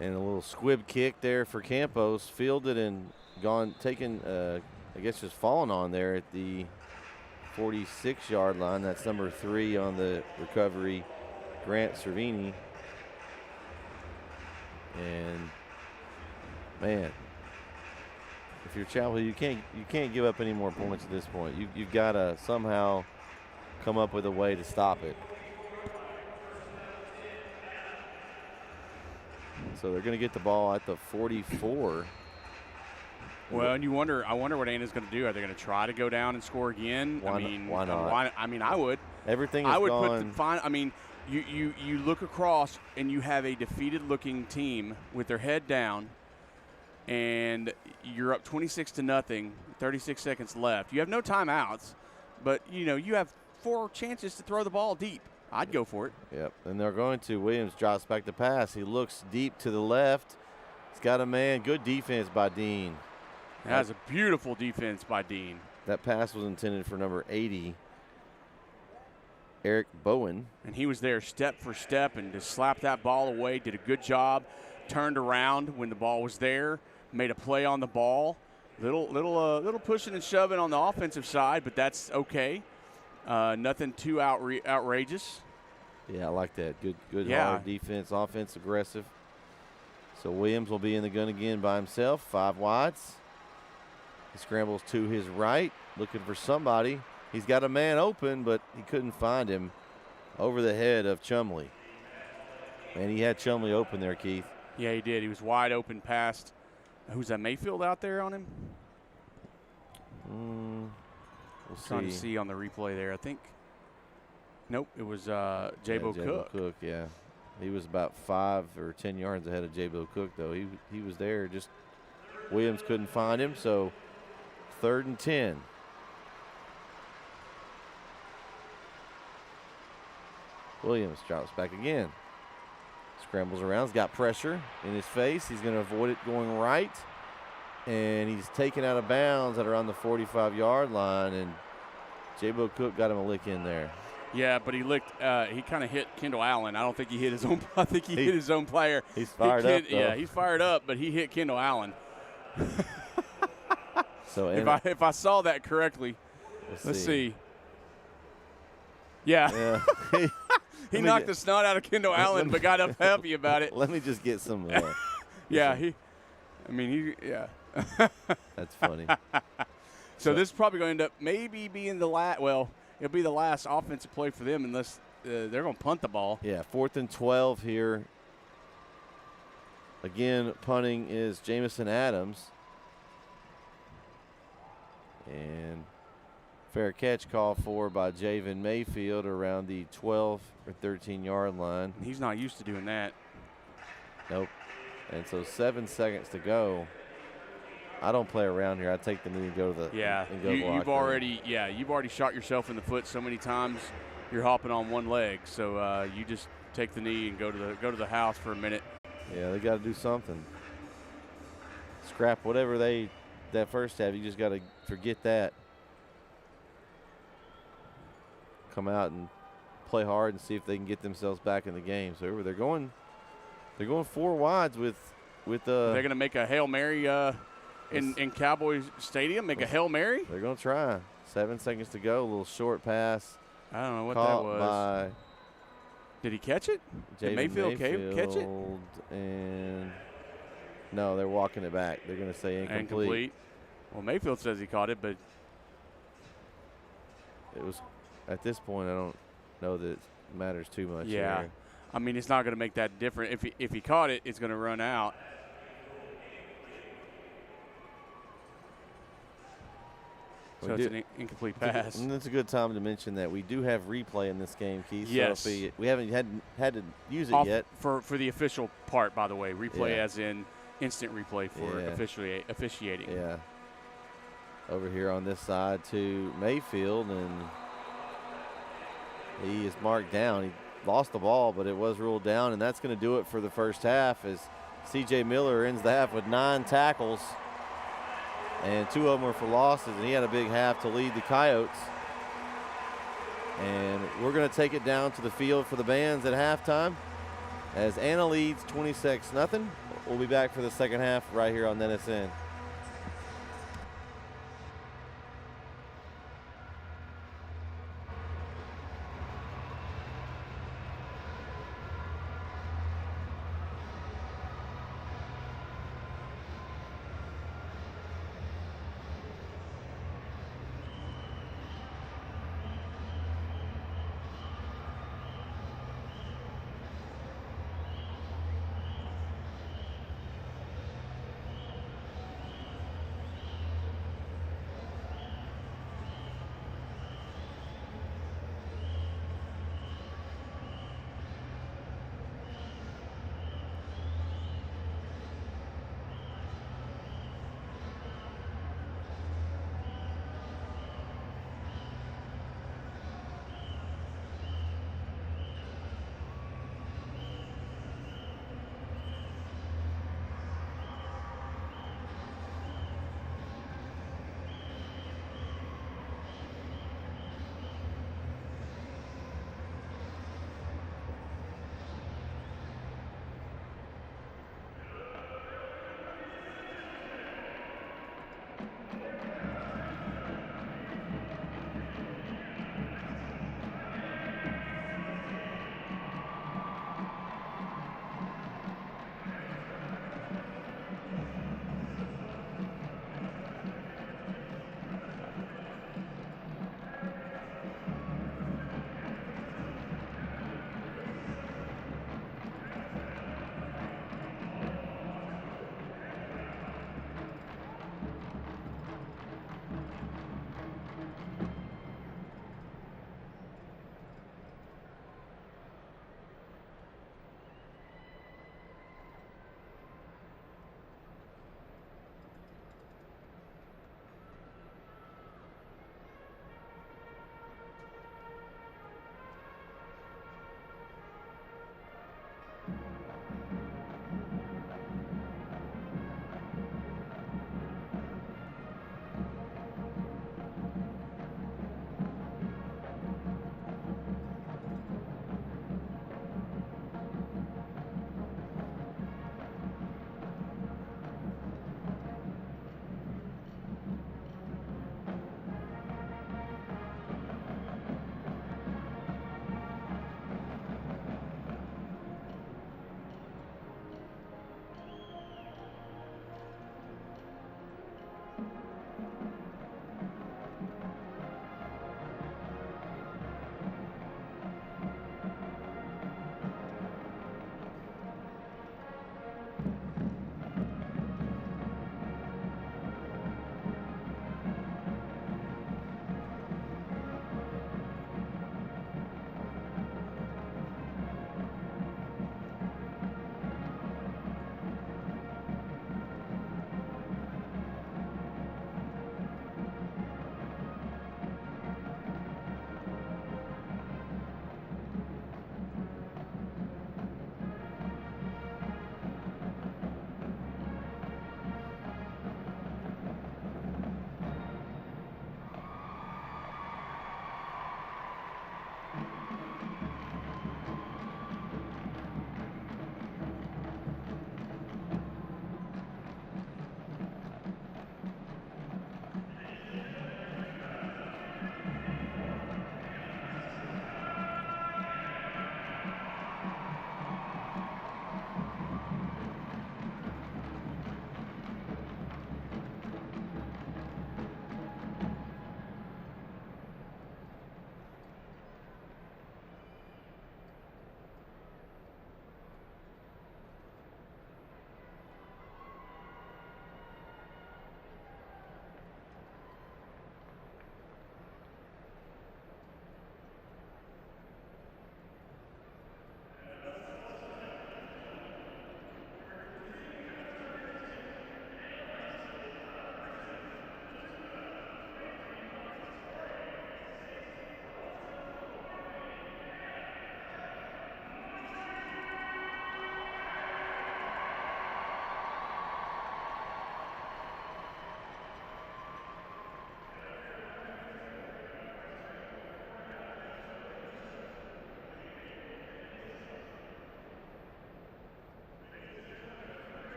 [SPEAKER 1] And a little squib kick there for Campos, fielded and taken, I guess just fallen on there at the 46-yard line. That's number 3 on the recovery, Grant Cervini. And man, if you're Chapel Hill, you can't give up any more points at this point. You've got to somehow come up with a way to stop it. So they're going to get the ball at the 44.
[SPEAKER 2] Well, and I wonder what Anna's going to do. Are they going to try to go down and score again?
[SPEAKER 1] Why not?
[SPEAKER 2] I would.
[SPEAKER 1] Everything is
[SPEAKER 2] I would
[SPEAKER 1] gone.
[SPEAKER 2] put the fine. I mean, you look across and you have a defeated-looking team with their head down, and you're up 26-0. 36 seconds left. You have no timeouts, but you have 4 chances to throw the ball deep. I'd go for it.
[SPEAKER 1] Yep, and they're going to. Williams drops back to pass. He looks deep to the left. He's got a man. Good defense by Dean.
[SPEAKER 2] That was a beautiful defense by Dean.
[SPEAKER 1] That pass was intended for number 80, Eric Bowen.
[SPEAKER 2] And he was there step for step and just slapped that ball away, did a good job, turned around when the ball was there, made a play on the ball. Little pushing and shoving on the offensive side, but that's okay. Nothing too outrageous.
[SPEAKER 1] Yeah, I like that. Good
[SPEAKER 2] Yeah.
[SPEAKER 1] hard defense, offense aggressive. So Williams will be in the gun again by himself, 5 wides. He scrambles to his right, looking for somebody. He's got a man open, but he couldn't find him over the head of Chumley. And he had Chumley open there, Keith.
[SPEAKER 2] Yeah, he did. He was wide open past. Who's that, Mayfield out there on him?
[SPEAKER 1] We'll
[SPEAKER 2] Trying to see on the replay there. I think. Nope, it was J-Bo Cook.
[SPEAKER 1] Yeah. He was about 5 or 10 yards ahead of J-Bo Cook, though. He was there. Just Williams couldn't find him, so 3rd and 10. Williams drops back again. Scrambles around. He's got pressure in his face. He's going to avoid it going right. And he's taken out of bounds at around the 45-yard line, and J-Bo Cook got him a lick in there.
[SPEAKER 2] Yeah, but he licked. He kind of hit Kendall Allen. I don't think he hit his own. I think he hit his own player.
[SPEAKER 1] He's fired up, though.
[SPEAKER 2] Yeah, he's fired up, but he hit Kendall Allen.
[SPEAKER 1] So
[SPEAKER 2] if I saw that correctly, let's see. Yeah. He knocked the snot out of Kendall Allen, but got up happy about it.
[SPEAKER 1] Let me just get some.
[SPEAKER 2] Yeah,
[SPEAKER 1] That's funny.
[SPEAKER 2] So this is probably going to end up maybe being the last. Well, it'll be the last offensive play for them unless they're going to punt the ball.
[SPEAKER 1] Yeah, 4th and 12 here. Again, punting is Jamison Adams. And Fair catch call for by Javen Mayfield around the 12 or 13-yard line.
[SPEAKER 2] He's not used to doing that.
[SPEAKER 1] Nope. And so 7 seconds to go. I don't play around here. I take the knee and go to the and go block
[SPEAKER 2] you've already shot yourself in the foot so many times. You're hopping on one leg, so you just take the knee and go to the house for a minute.
[SPEAKER 1] Yeah, they got to do something. Scrap whatever that first half. You just got to forget that. Come out and play hard and see if they can get themselves back in the game. So they're going 4 wides with
[SPEAKER 2] they're going to make a Hail Mary in Cowboys Stadium. Make a Hail Mary.
[SPEAKER 1] They're going to try. 7 seconds to go. A little short pass.
[SPEAKER 2] I don't know what
[SPEAKER 1] Caught
[SPEAKER 2] that was.
[SPEAKER 1] By
[SPEAKER 2] Did he catch it? Did Mayfield catch it?
[SPEAKER 1] And no, they're walking it back. They're going to say incomplete.
[SPEAKER 2] Well, Mayfield says he caught it, but
[SPEAKER 1] it was at this point. I don't know that it matters too much.
[SPEAKER 2] Yeah,
[SPEAKER 1] here.
[SPEAKER 2] I mean it's not going to make that different. If he caught it, it's going to run out. So it's an incomplete pass.
[SPEAKER 1] And it's a good time to mention that we do have replay in this game, Keith.
[SPEAKER 2] Yes.
[SPEAKER 1] So we haven't had to use it yet.
[SPEAKER 2] For the official part, by the way. Replay as in instant replay for officiating.
[SPEAKER 1] Yeah. Over here on this side to Mayfield, and he is marked down. He lost the ball, but it was ruled down, and that's going to do it for the first half as C.J. Miller ends the half with 9 tackles. And 2 of them were for losses, and he had a big half to lead the Coyotes. And we're going to take it down to the field for the bands at halftime as Anna leads 26-0. We'll be back for the second half right here on NSN.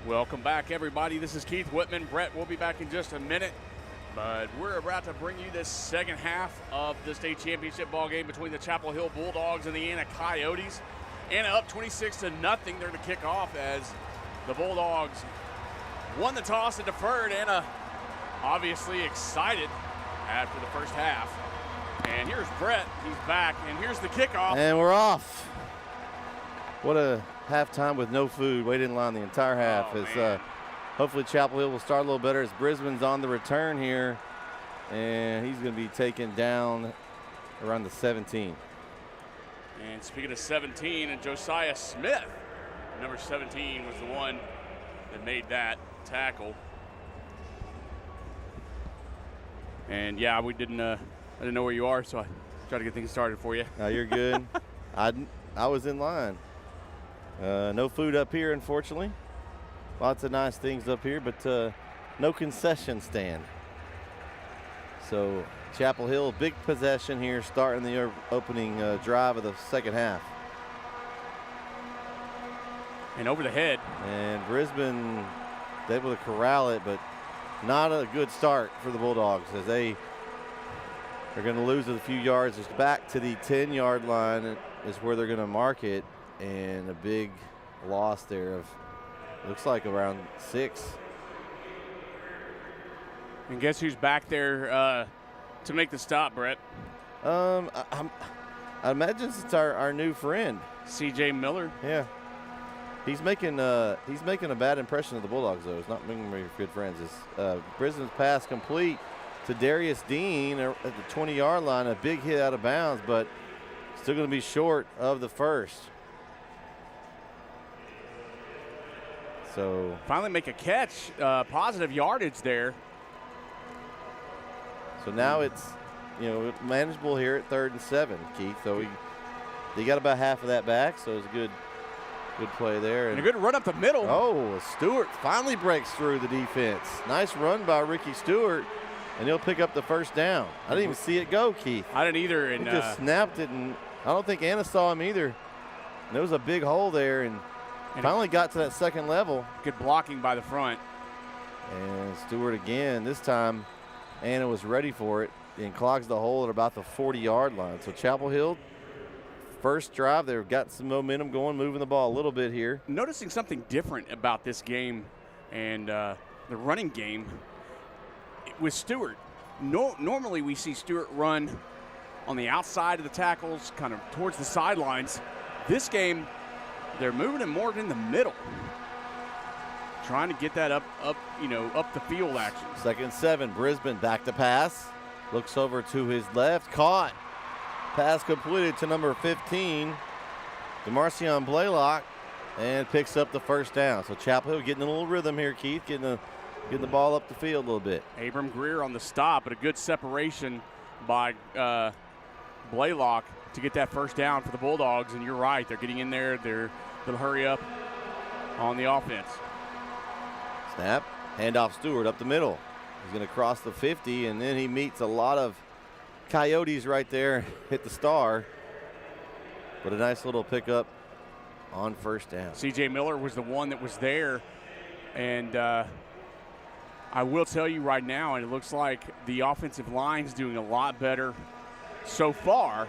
[SPEAKER 2] Welcome back, everybody. This is Keith Whitman. Brett will be back in just a minute, but we're about to bring you this second half of the state championship ball game between the Chapel Hill Bulldogs and the Anna Coyotes. Anna up 26-0. They're to kick off as the Bulldogs won the toss and deferred. Anna obviously excited after the first half. And here's Brett. He's back, and here's the kickoff.
[SPEAKER 1] And we're off. What a halftime with no food. Waited in line the entire half. Hopefully Chapel Hill will start a little better as Brisbane's on the return here. And he's going to be taken down around the 17.
[SPEAKER 2] And speaking of 17, and Josiah Smith, number 17, was the one that made that tackle. And yeah, I didn't know where you are, so I tried to get things started for you.
[SPEAKER 1] No, you're good. I was in line. No food up here, unfortunately. Lots of nice things up here, but no concession stand. So Chapel Hill, big possession here, starting the opening drive of the second half.
[SPEAKER 2] And over the head.
[SPEAKER 1] And Brisbane able to corral it, but not a good start for the Bulldogs as they are going to lose a few yards. Just back to the 10-yard line is where they're going to mark it, and a big loss there of looks like around 6.
[SPEAKER 2] And guess who's back there to make the stop, Brett?
[SPEAKER 1] I imagine it's our new friend,
[SPEAKER 2] C.J. Miller.
[SPEAKER 1] Yeah, he's making a bad impression of the Bulldogs though. It's not making very good friends. It's Brisbane's pass complete to Darius Dean at the 20-yard line. A big hit out of bounds, but still going to be short of the first. So
[SPEAKER 2] finally make a catch, positive yardage there.
[SPEAKER 1] So now it's, manageable here at 3rd and 7, Keith. So he got about half of that back, so it was a good play there.
[SPEAKER 2] And a good run up the middle.
[SPEAKER 1] Oh, Stewart finally breaks through the defense. Nice run by Ricky Stewart, and he'll pick up the first down. I didn't even see it go, Keith.
[SPEAKER 2] I didn't either. And
[SPEAKER 1] he just snapped it, and I don't think Anna saw him either. And there was a big hole there, and finally got to that second level.
[SPEAKER 2] Good blocking by the front.
[SPEAKER 1] And Stewart again. This time, Anna was ready for it and clogs the hole at about the 40-yard line. So Chapel Hill, first drive, they've got some momentum going, moving the ball a little bit here.
[SPEAKER 2] Noticing something different about this game and the running game with Stewart. Normally we see Stewart run on the outside of the tackles, kind of towards the sidelines. This game, they're moving him more in the middle, trying to get that up the field action.
[SPEAKER 1] 2nd and 7, Brisbane back to pass. Looks over to his left, caught. Pass completed to number 15, DeMarcion Blaylock, and picks up the first down. So Chapel Hill getting a little rhythm here, Keith, getting the ball up the field a little bit.
[SPEAKER 2] Abram Greer on the stop, but a good separation by Blaylock to get that first down for the Bulldogs. And you're right, they're getting in there. They'll hurry up on the offense.
[SPEAKER 1] Snap, handoff Stewart up the middle. He's going to cross the 50, and then he meets a lot of Coyotes right there, hit the star. But a nice little pickup on first down.
[SPEAKER 2] C.J. Miller was the one that was there, and I will tell you right now, and it looks like the offensive line's doing a lot better so far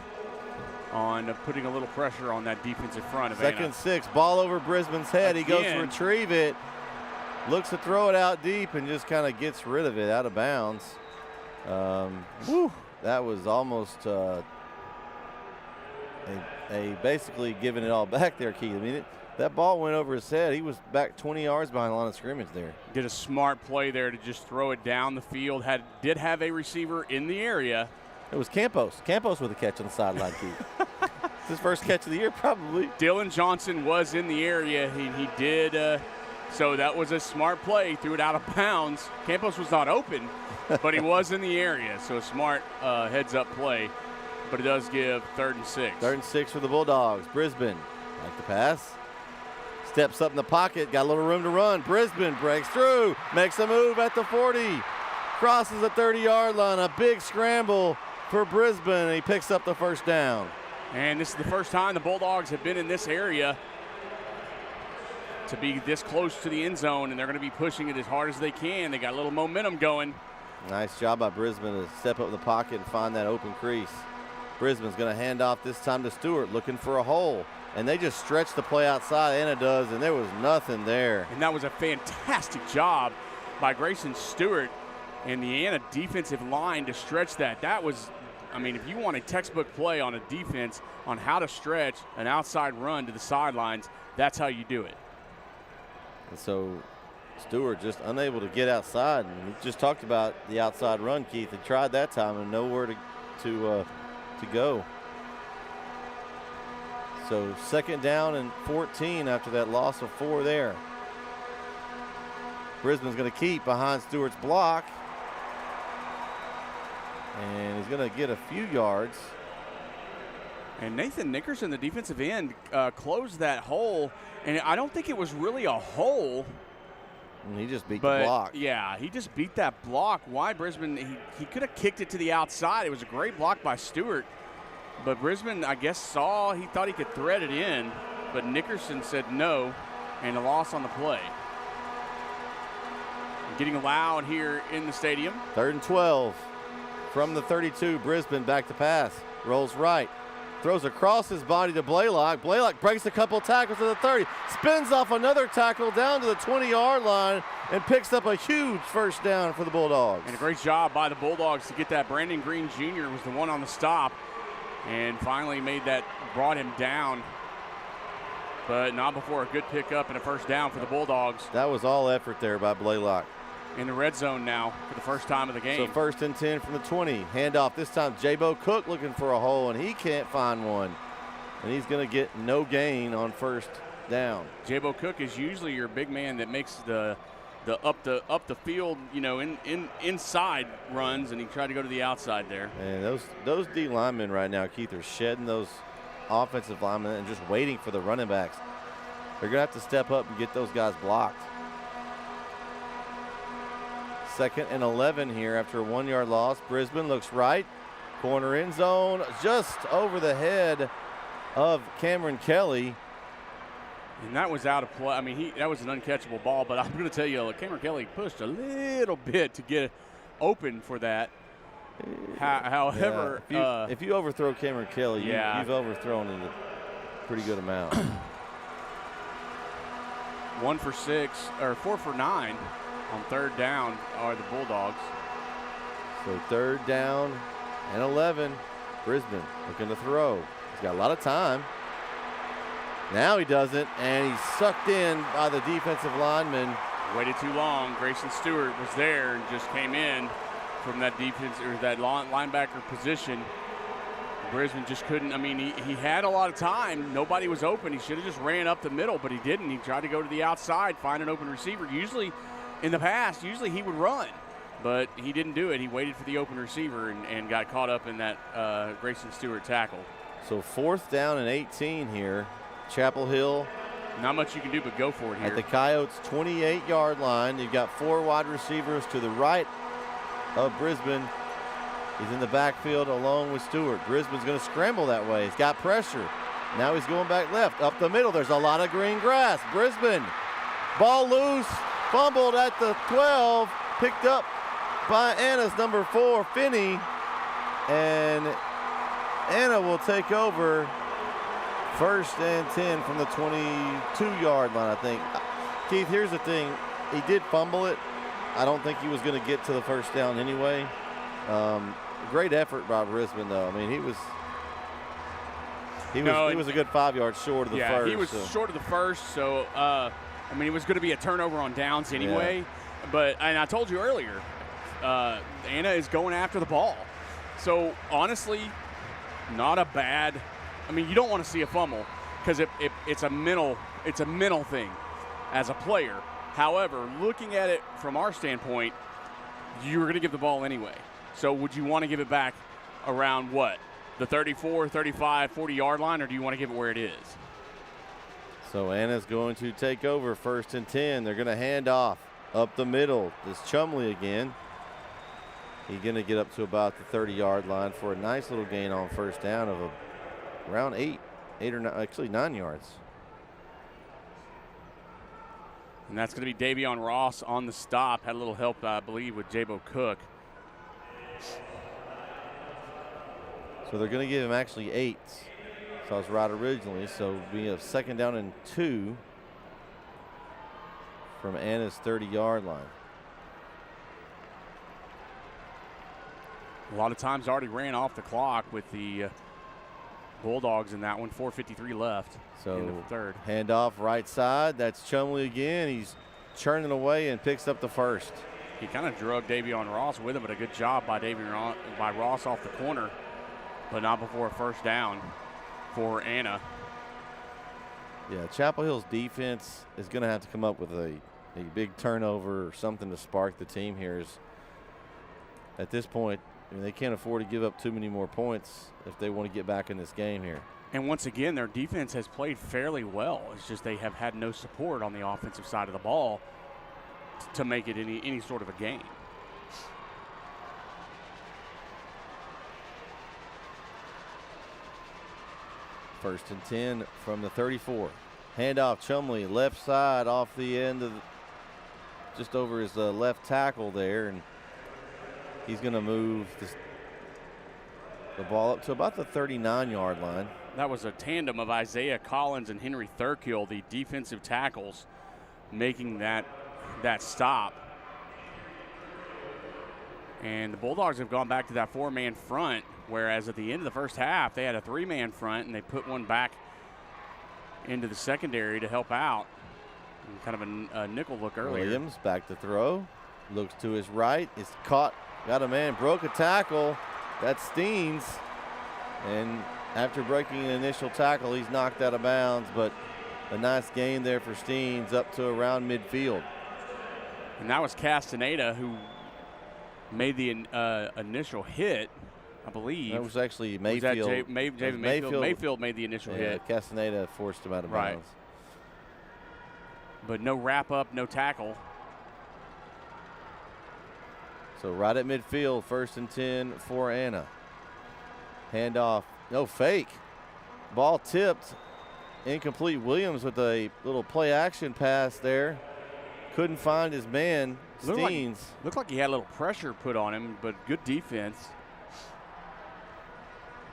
[SPEAKER 2] on putting a little pressure on that defensive front of
[SPEAKER 1] 2nd
[SPEAKER 2] Anna.
[SPEAKER 1] and 6, ball over Brisbane's head.
[SPEAKER 2] Again.
[SPEAKER 1] He goes to retrieve it, looks to throw it out deep, and just kind of gets rid of it out of bounds. That was almost a basically giving it all back there, Keith. I mean, that ball went over his head. He was back 20 yards behind the line of scrimmage there.
[SPEAKER 2] Did a smart play there to just throw it down the field. Did have a receiver in the area.
[SPEAKER 1] It was Campos. Campos with a catch on the sideline, Keith. It's his first catch of the year, probably.
[SPEAKER 2] Dylan Johnson was in the area. He did. So that was a smart play. Threw it out of bounds. Campos was not open, but he was in the area. So a smart heads-up play. But it does give 3rd and 6.
[SPEAKER 1] 3rd and 6 for the Bulldogs. Brisbane, like the pass. Steps up in the pocket, got a little room to run. Brisbane breaks through, makes a move at the 40. Crosses the 30-yard line, a big scramble for Brisbane, and he picks up the first down.
[SPEAKER 2] And this is the first time the Bulldogs have been in this area to be this close to the end zone, and they're going to be pushing it as hard as they can. They got a little momentum going.
[SPEAKER 1] Nice job by Brisbane to step up in the pocket and find that open crease. Brisbane's going to hand off this time to Stewart, looking for a hole. And they just stretch the play outside. Anna does, and there was nothing there.
[SPEAKER 2] And that was a fantastic job by Grayson Stewart and the Anna defensive line to stretch that. That was, I mean, if you want a textbook play on a defense on how to stretch an outside run to the sidelines, that's how you do it.
[SPEAKER 1] And so Stewart just unable to get outside. And we just talked about the outside run, Keith. He tried that time and nowhere to go. So 2nd down and 14 after that loss of 4 there. Brisbane's going to keep behind Stewart's block. And he's going to get a few yards.
[SPEAKER 2] And Nathan Nickerson, the defensive end, closed that hole. And I don't think it was really a hole.
[SPEAKER 1] And he just beat the block.
[SPEAKER 2] Yeah, he just beat that block. Why Brisbane? He could have kicked it to the outside. It was a great block by Stewart. But Brisbane, I guess, he thought he could thread it in. But Nickerson said no, and a loss on the play. Getting loud here in the stadium.
[SPEAKER 1] 3rd and 12 from the 32. Brisbane back to pass. Rolls right. Throws across his body to Blaylock. Blaylock breaks a couple tackles to the 30. Spins off another tackle down to the 20-yard line and picks up a huge 1st down for the Bulldogs.
[SPEAKER 2] And a great job by the Bulldogs to get that. Brandon Green Jr. was the one on the stop and finally brought him down. But not before a good pickup and a 1st down for the Bulldogs.
[SPEAKER 1] That was all effort there by Blaylock.
[SPEAKER 2] In the red zone now for the first time of the game.
[SPEAKER 1] So 1st and 10 from the 20. Handoff this time. J-Bo Cook looking for a hole, and he can't find one. And he's going to get no gain on 1st down.
[SPEAKER 2] J-Bo Cook is usually your big man that makes the up the field, inside runs, and he tried to go to the outside there.
[SPEAKER 1] And those D linemen right now, Keith, are shedding those offensive linemen and just waiting for the running backs. They're going to have to step up and get those guys blocked. 2nd and 11 here after a 1-yard loss. Brisbane looks right. Corner end zone just over the head of Cameron Kelly.
[SPEAKER 2] And that was out of play. I mean, that was an uncatchable ball, but I'm going to tell you, Cameron Kelly pushed a little bit to get open for that. However,
[SPEAKER 1] if you overthrow Cameron Kelly, you've overthrown it a pretty good amount.
[SPEAKER 2] 4 for 9 on 3rd down are the Bulldogs.
[SPEAKER 1] So 3rd down and 11. Brisbane looking to throw. He's got a lot of time. Now he doesn't, and he's sucked in by the defensive lineman.
[SPEAKER 2] Waited too long. Grayson Stewart was there and just came in from that defense or that linebacker position. Brisbane just couldn't. I mean, he had a lot of time. Nobody was open. He should have just ran up the middle, but he didn't. He tried to go to the outside, find an open receiver. Usually, in the past, he would run, but he didn't do it. He waited for the open receiver and got caught up in that Grayson Stewart tackle.
[SPEAKER 1] So 4th down and 18 here. Chapel Hill.
[SPEAKER 2] Not much you can do but go for it here.
[SPEAKER 1] At the Coyotes' 28-yard line. You've got 4 wide receivers to the right of Brisbane. He's in the backfield along with Stewart. Brisbane's going to scramble that way. He's got pressure. Now he's going back left. Up the middle, there's a lot of green grass. Brisbane, ball loose, fumbled at the 12, picked up by Anna's number 4, Finney. And Anna will take over 1st and 10 from the 22-yard line, I think. Keith, here's the thing. He did fumble it. I don't think he was going to get to the 1st down anyway. Great effort by Brisbane, though. I mean, he was a good 5 yards short of the 1st.
[SPEAKER 2] Yeah, he was short of the 1st, so, I mean, it was going to be a turnover on downs anyway. Yeah. And I told you earlier, Anna is going after the ball. So, honestly, not a bad – I mean, you don't want to see a fumble because it's a mental thing as a player. However, looking at it from our standpoint, you were going to give the ball anyway. So would you want to give it back around what? The 34, 35, 40-yard line, or do you want to give it where it is?
[SPEAKER 1] So Anna's going to take over 1st and 10. They're going to hand off up the middle. This Chumley again. He's going to get up to about the 30-yard line for a nice little gain on 1st down of around 8 or 9, actually 9 yards.
[SPEAKER 2] And that's going to be Davion Ross on the stop. Had a little help, I believe, with Jabo Cook.
[SPEAKER 1] So they're going to give him actually 8. So I was right originally. So we have 2nd down and 2 from Anna's 30-yard line.
[SPEAKER 2] A lot of times already ran off the clock with the Bulldogs in that one. 4:53 left in the third.
[SPEAKER 1] Handoff right side. That's Chumley again. He's churning away and picks up the first.
[SPEAKER 2] He kind of drug Davion Ross with him, but a good job by Ross off the corner, but not before a first down for Anna.
[SPEAKER 1] Yeah, Chapel Hill's defense is going to have to come up with a big turnover or something to spark the team here. At this point, I mean, they can't afford to give up too many more points if they want to get back in this game here.
[SPEAKER 2] And once again, their defense has played fairly well. It's just they have had no support on the offensive side of the ball to make it any sort of a game.
[SPEAKER 1] First and 10 from the 34. Handoff, Chumley, left side off the end of just over his left tackle there, and he's going to move the ball up to about the 39-yard line.
[SPEAKER 2] That was a tandem of Isaiah Collins and Henry Thurkill, the defensive tackles, making that stop. And the Bulldogs have gone back to that 4-man front, whereas at the end of the first half, they had a 3-man front, and they put one back into the secondary to help out. And kind of a nickel look earlier.
[SPEAKER 1] Williams back to throw. Looks to his right. It's caught. Got a man. Broke a tackle. That's Steens. And after breaking an initial tackle, he's knocked out of bounds. But a nice gain there for Steens up to around midfield.
[SPEAKER 2] And that was Castaneda who made the initial hit, I believe.
[SPEAKER 1] That was actually Mayfield.
[SPEAKER 2] Was that Mayfield made the initial hit.
[SPEAKER 1] Castaneda forced him out of bounds.
[SPEAKER 2] But no wrap up, no tackle.
[SPEAKER 1] So right at midfield, 1st and 10 for Anna. Handoff, no fake. Ball tipped, incomplete. Williams with a little play action pass there. Couldn't find his man, Steens.
[SPEAKER 2] Looked like he had a little pressure put on him, but good defense.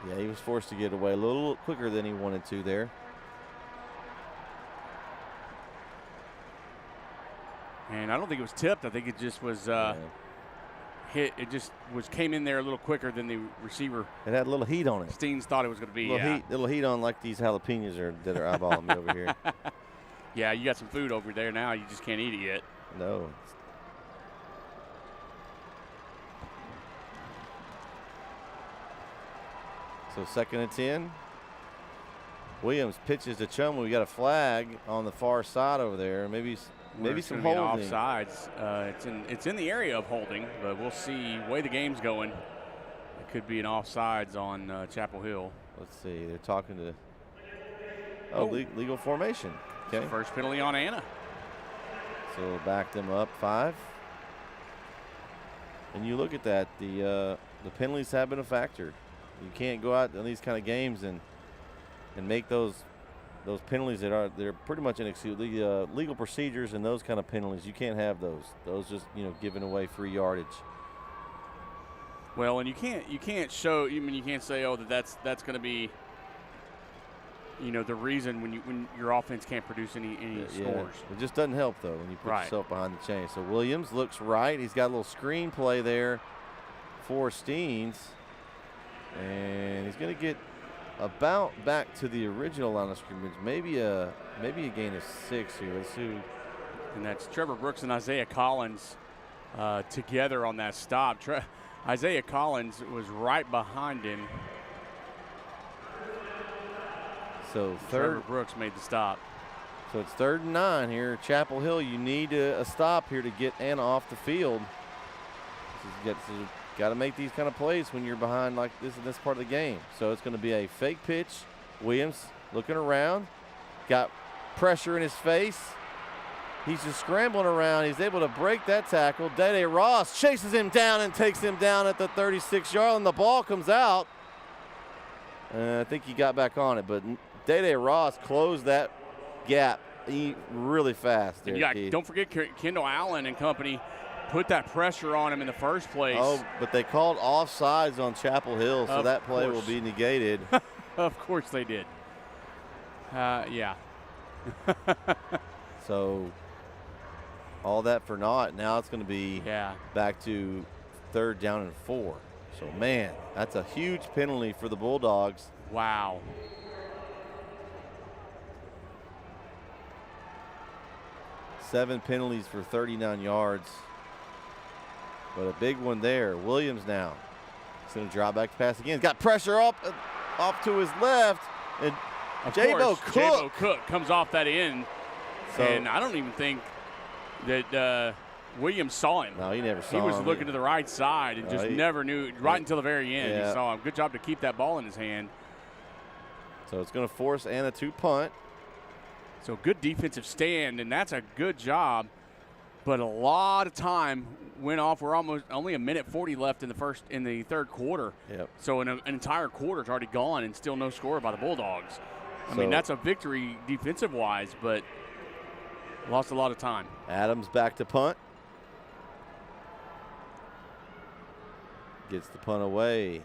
[SPEAKER 1] Yeah, he was forced to get away a little quicker than he wanted to there.
[SPEAKER 2] And I don't think it was tipped. I think it just was hit. It just came in there a little quicker than the receiver.
[SPEAKER 1] It had a little heat on it.
[SPEAKER 2] Steens thought it was going to be.
[SPEAKER 1] Little heat on like these jalapenos that are eyeballing me over here.
[SPEAKER 2] Yeah, you got some food over there now. You just can't eat it yet.
[SPEAKER 1] No. So 2nd and 10. Williams pitches to Chumley. We got a flag on the far side over there. Maybe some holding.
[SPEAKER 2] Offsides. It's in the area of holding, but we'll see. The way the game's going, it could be an offsides on Chapel Hill.
[SPEAKER 1] Let's see. They're talking to legal formation. Okay.
[SPEAKER 2] First penalty on Anna.
[SPEAKER 1] So back them up 5. And you look at that. The penalties have been a factor. You can't go out in these kind of games and make those penalties they're pretty much inexcusable. Legal procedures and those kind of penalties, you can't have those. Those just giving away free yardage.
[SPEAKER 2] Well, and you can't show. You can't say that's going to be the reason when your offense can't produce any scores.
[SPEAKER 1] It just doesn't help though when you put yourself behind the chain. So Williams looks right. He's got a little screen play there for Steens, and he's going to get about back to the original line of scrimmage. Maybe a gain of 6 here. Let's see.
[SPEAKER 2] And that's Trevor Brooks and Isaiah Collins together on that stop. Isaiah Collins was right behind him.
[SPEAKER 1] So
[SPEAKER 2] Trevor Brooks made the stop.
[SPEAKER 1] So it's 3rd and 9 here. Chapel Hill, you need a stop here to get Anna off the field. Got to make these kind of plays when you're behind like this in this part of the game. So it's going to be a fake pitch. Williams looking around. Got pressure in his face. He's just scrambling around. He's able to break that tackle. Dede Ross chases him down and takes him down at the 36-yard line. The ball comes out. I think he got back on it, but Dede Ross closed that gap really fast there,
[SPEAKER 2] And
[SPEAKER 1] Keith.
[SPEAKER 2] don't forget Kendall Allen and company put that pressure on him in the first place.
[SPEAKER 1] Oh, but they called offsides on Chapel Hill, so that play will be negated.
[SPEAKER 2] Of course they did. Yeah.
[SPEAKER 1] So all that for naught. Now it's going to be back to 3rd down and 4. So, man, that's a huge penalty for the Bulldogs.
[SPEAKER 2] Wow.
[SPEAKER 1] Seven penalties for 39 yards. But a big one there. Williams now. He's going to drop back to pass again. He's got pressure up, off to his left. And Jabo
[SPEAKER 2] Cook comes off that end. And I don't even think that Williams saw him.
[SPEAKER 1] No, he never saw him.
[SPEAKER 2] He was looking to the right side and just never knew, right until the very end. He saw him. Good job to keep that ball in his hand.
[SPEAKER 1] So it's going to force Anna to punt.
[SPEAKER 2] So good defensive stand, and that's a good job. But a lot of time went off. We're only a minute 40 left in the third quarter.
[SPEAKER 1] Yep.
[SPEAKER 2] So an entire quarter's already gone and still no score by the Bulldogs. I mean, that's a victory defensive-wise, but lost a lot of time.
[SPEAKER 1] Adams back to punt. Gets the punt away.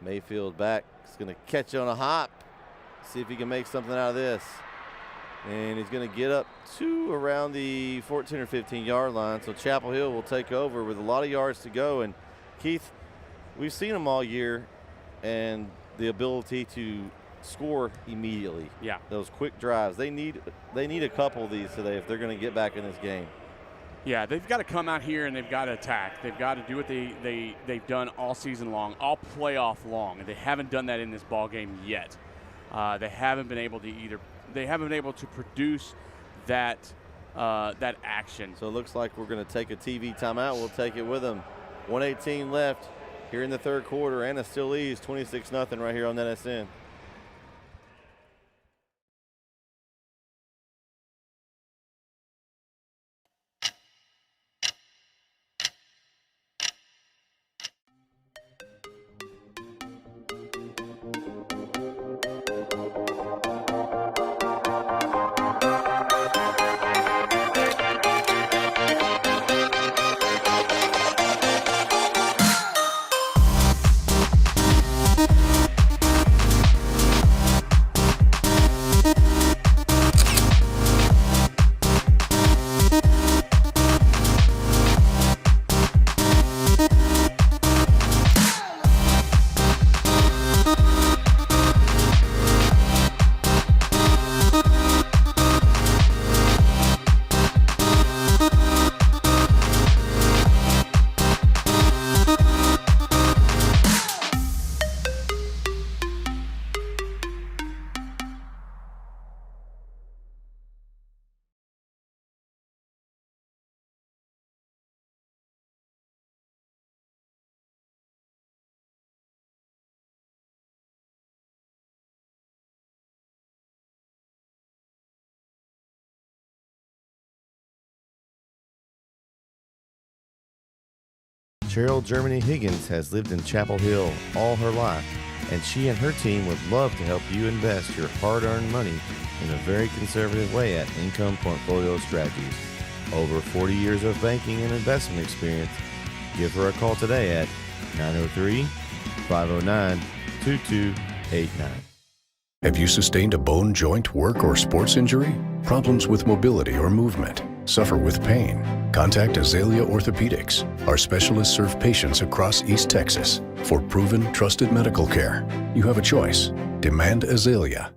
[SPEAKER 1] Mayfield back. He's going to catch on a hop. See if he can make something out of this. And he's going to get up to around the 14 or 15-yard line. So Chapel Hill will take over with a lot of yards to go. And, Keith, we've seen them all year and the ability to score immediately.
[SPEAKER 2] Yeah.
[SPEAKER 1] Those quick drives. They need a couple of these today if they're going to get back in this game.
[SPEAKER 2] Yeah, they've got to come out here and they've got to attack. They've got to do what they've done all season long, all playoff long. And they haven't done that in this ball game yet. They haven't been able to produce that action.
[SPEAKER 1] So it looks like we're going to take a TV timeout. We'll take it with them. 1:18 left here in the third quarter. Anna still leads 26-0 right here on NSN.
[SPEAKER 5] Cheryl Germany Higgins has lived in Chapel Hill all her life, and she and her team would love to help you invest your hard-earned money in a very conservative way at Income Portfolio Strategies. Over 40 years of banking and investment experience. Give her a call today at 903-509-2289.
[SPEAKER 4] Have you sustained a bone, joint, work, or sports injury? Problems with mobility or movement? Suffer with pain? Contact Azalea Orthopedics. Our specialists serve patients across East Texas. For proven, trusted medical care, you have a choice. Demand Azalea.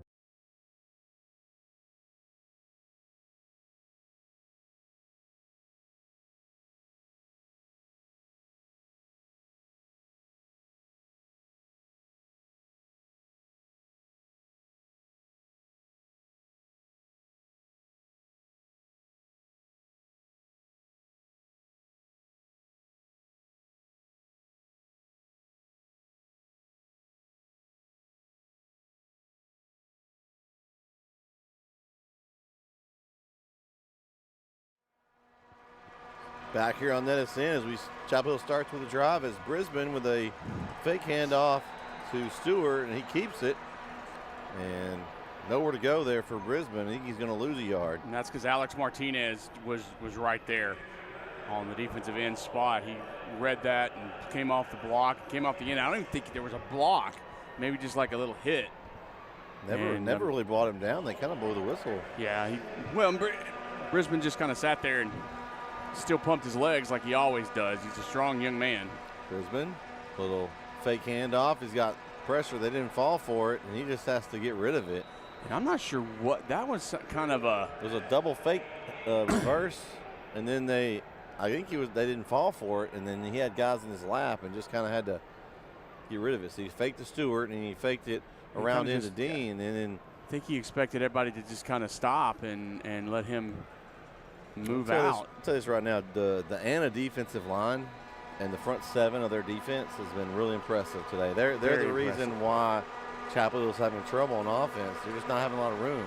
[SPEAKER 1] Back here on NSN as Chapel Hill starts with a drive as Brisbane with a fake handoff to Stewart, and he keeps it. And nowhere to go there for Brisbane. I think he's going to lose a yard.
[SPEAKER 2] And that's because Alex Martinez was right there on the defensive end spot. He read that and came off the block, came off the end. I don't even think there was a block, maybe just like a little hit.
[SPEAKER 1] Never really brought him down. They kind of blew the whistle.
[SPEAKER 2] Yeah, Brisbane just kind of sat there and still pumped his legs like he always does. He's a strong young man.
[SPEAKER 1] Brisbane, little fake handoff. He's got pressure. They didn't fall for it, and he just has to get rid of it.
[SPEAKER 2] And I'm not sure what that was. Kind of a.
[SPEAKER 1] It was a double fake reverse, and then they didn't fall for it, and then he had guys in his lap and just kind of had to get rid of it. So he faked the Stewart, and he faked it around into Dean, and then
[SPEAKER 2] I think he expected everybody to just kind of stop and let him move out.
[SPEAKER 1] I'll tell you this right now, the Anna defensive line and the front seven of their defense has been really impressive today. They're the reason why Chapel Hill's having trouble on offense. They're just not having a lot of room.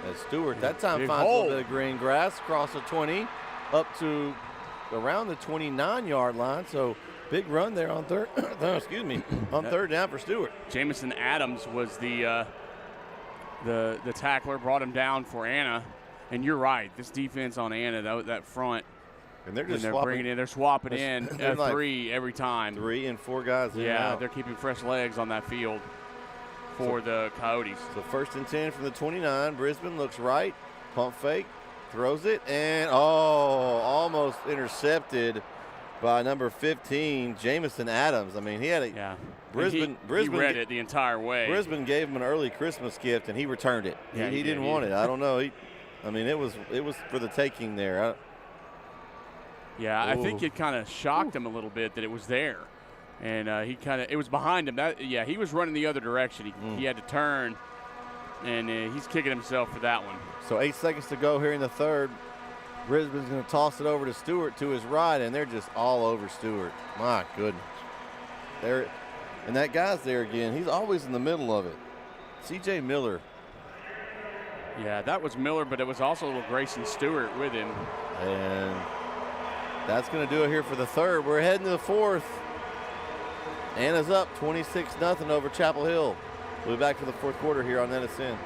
[SPEAKER 1] And Stewart, that time finds a little bit of green grass, across the 20, up to around the 29-yard line. So big run there on third. Excuse me, on third down for Stewart.
[SPEAKER 2] Jamison Adams was the tackler, brought him down for Anna. And you're right, this defense on Anna, that front,
[SPEAKER 1] and they're
[SPEAKER 2] bringing in, they're swapping in
[SPEAKER 1] like
[SPEAKER 2] three every time.
[SPEAKER 1] 3 and 4 guys in and out.
[SPEAKER 2] They're keeping fresh legs on that field for the Coyotes.
[SPEAKER 1] So 1st and 10 from the 29. Brisbane looks right, pump fake, throws it, and almost intercepted by number 15, Jamison Adams. I mean, he had a Brisbane
[SPEAKER 2] he read it the entire way.
[SPEAKER 1] Brisbane gave him an early Christmas gift, and he returned it.
[SPEAKER 2] Yeah,
[SPEAKER 1] he didn't want it. I don't know. It was for the taking there.
[SPEAKER 2] I think it kind of shocked him a little bit that it was there, and it was behind him. He was running the other direction. He had to turn, and he's kicking himself for that one.
[SPEAKER 1] So 8 seconds to go here in the third. Brisbane's going to toss it over to Stewart to his right, and they're just all over Stewart. My goodness. And that guy's there again. He's always in the middle of it. C.J. Miller.
[SPEAKER 2] Yeah, that was Miller, but it was also little Grayson Stewart with him.
[SPEAKER 1] And that's going to do it here for the third. We're heading to the fourth. Anna's up 26-0 over Chapel Hill. We'll be back for the fourth quarter here on NSN.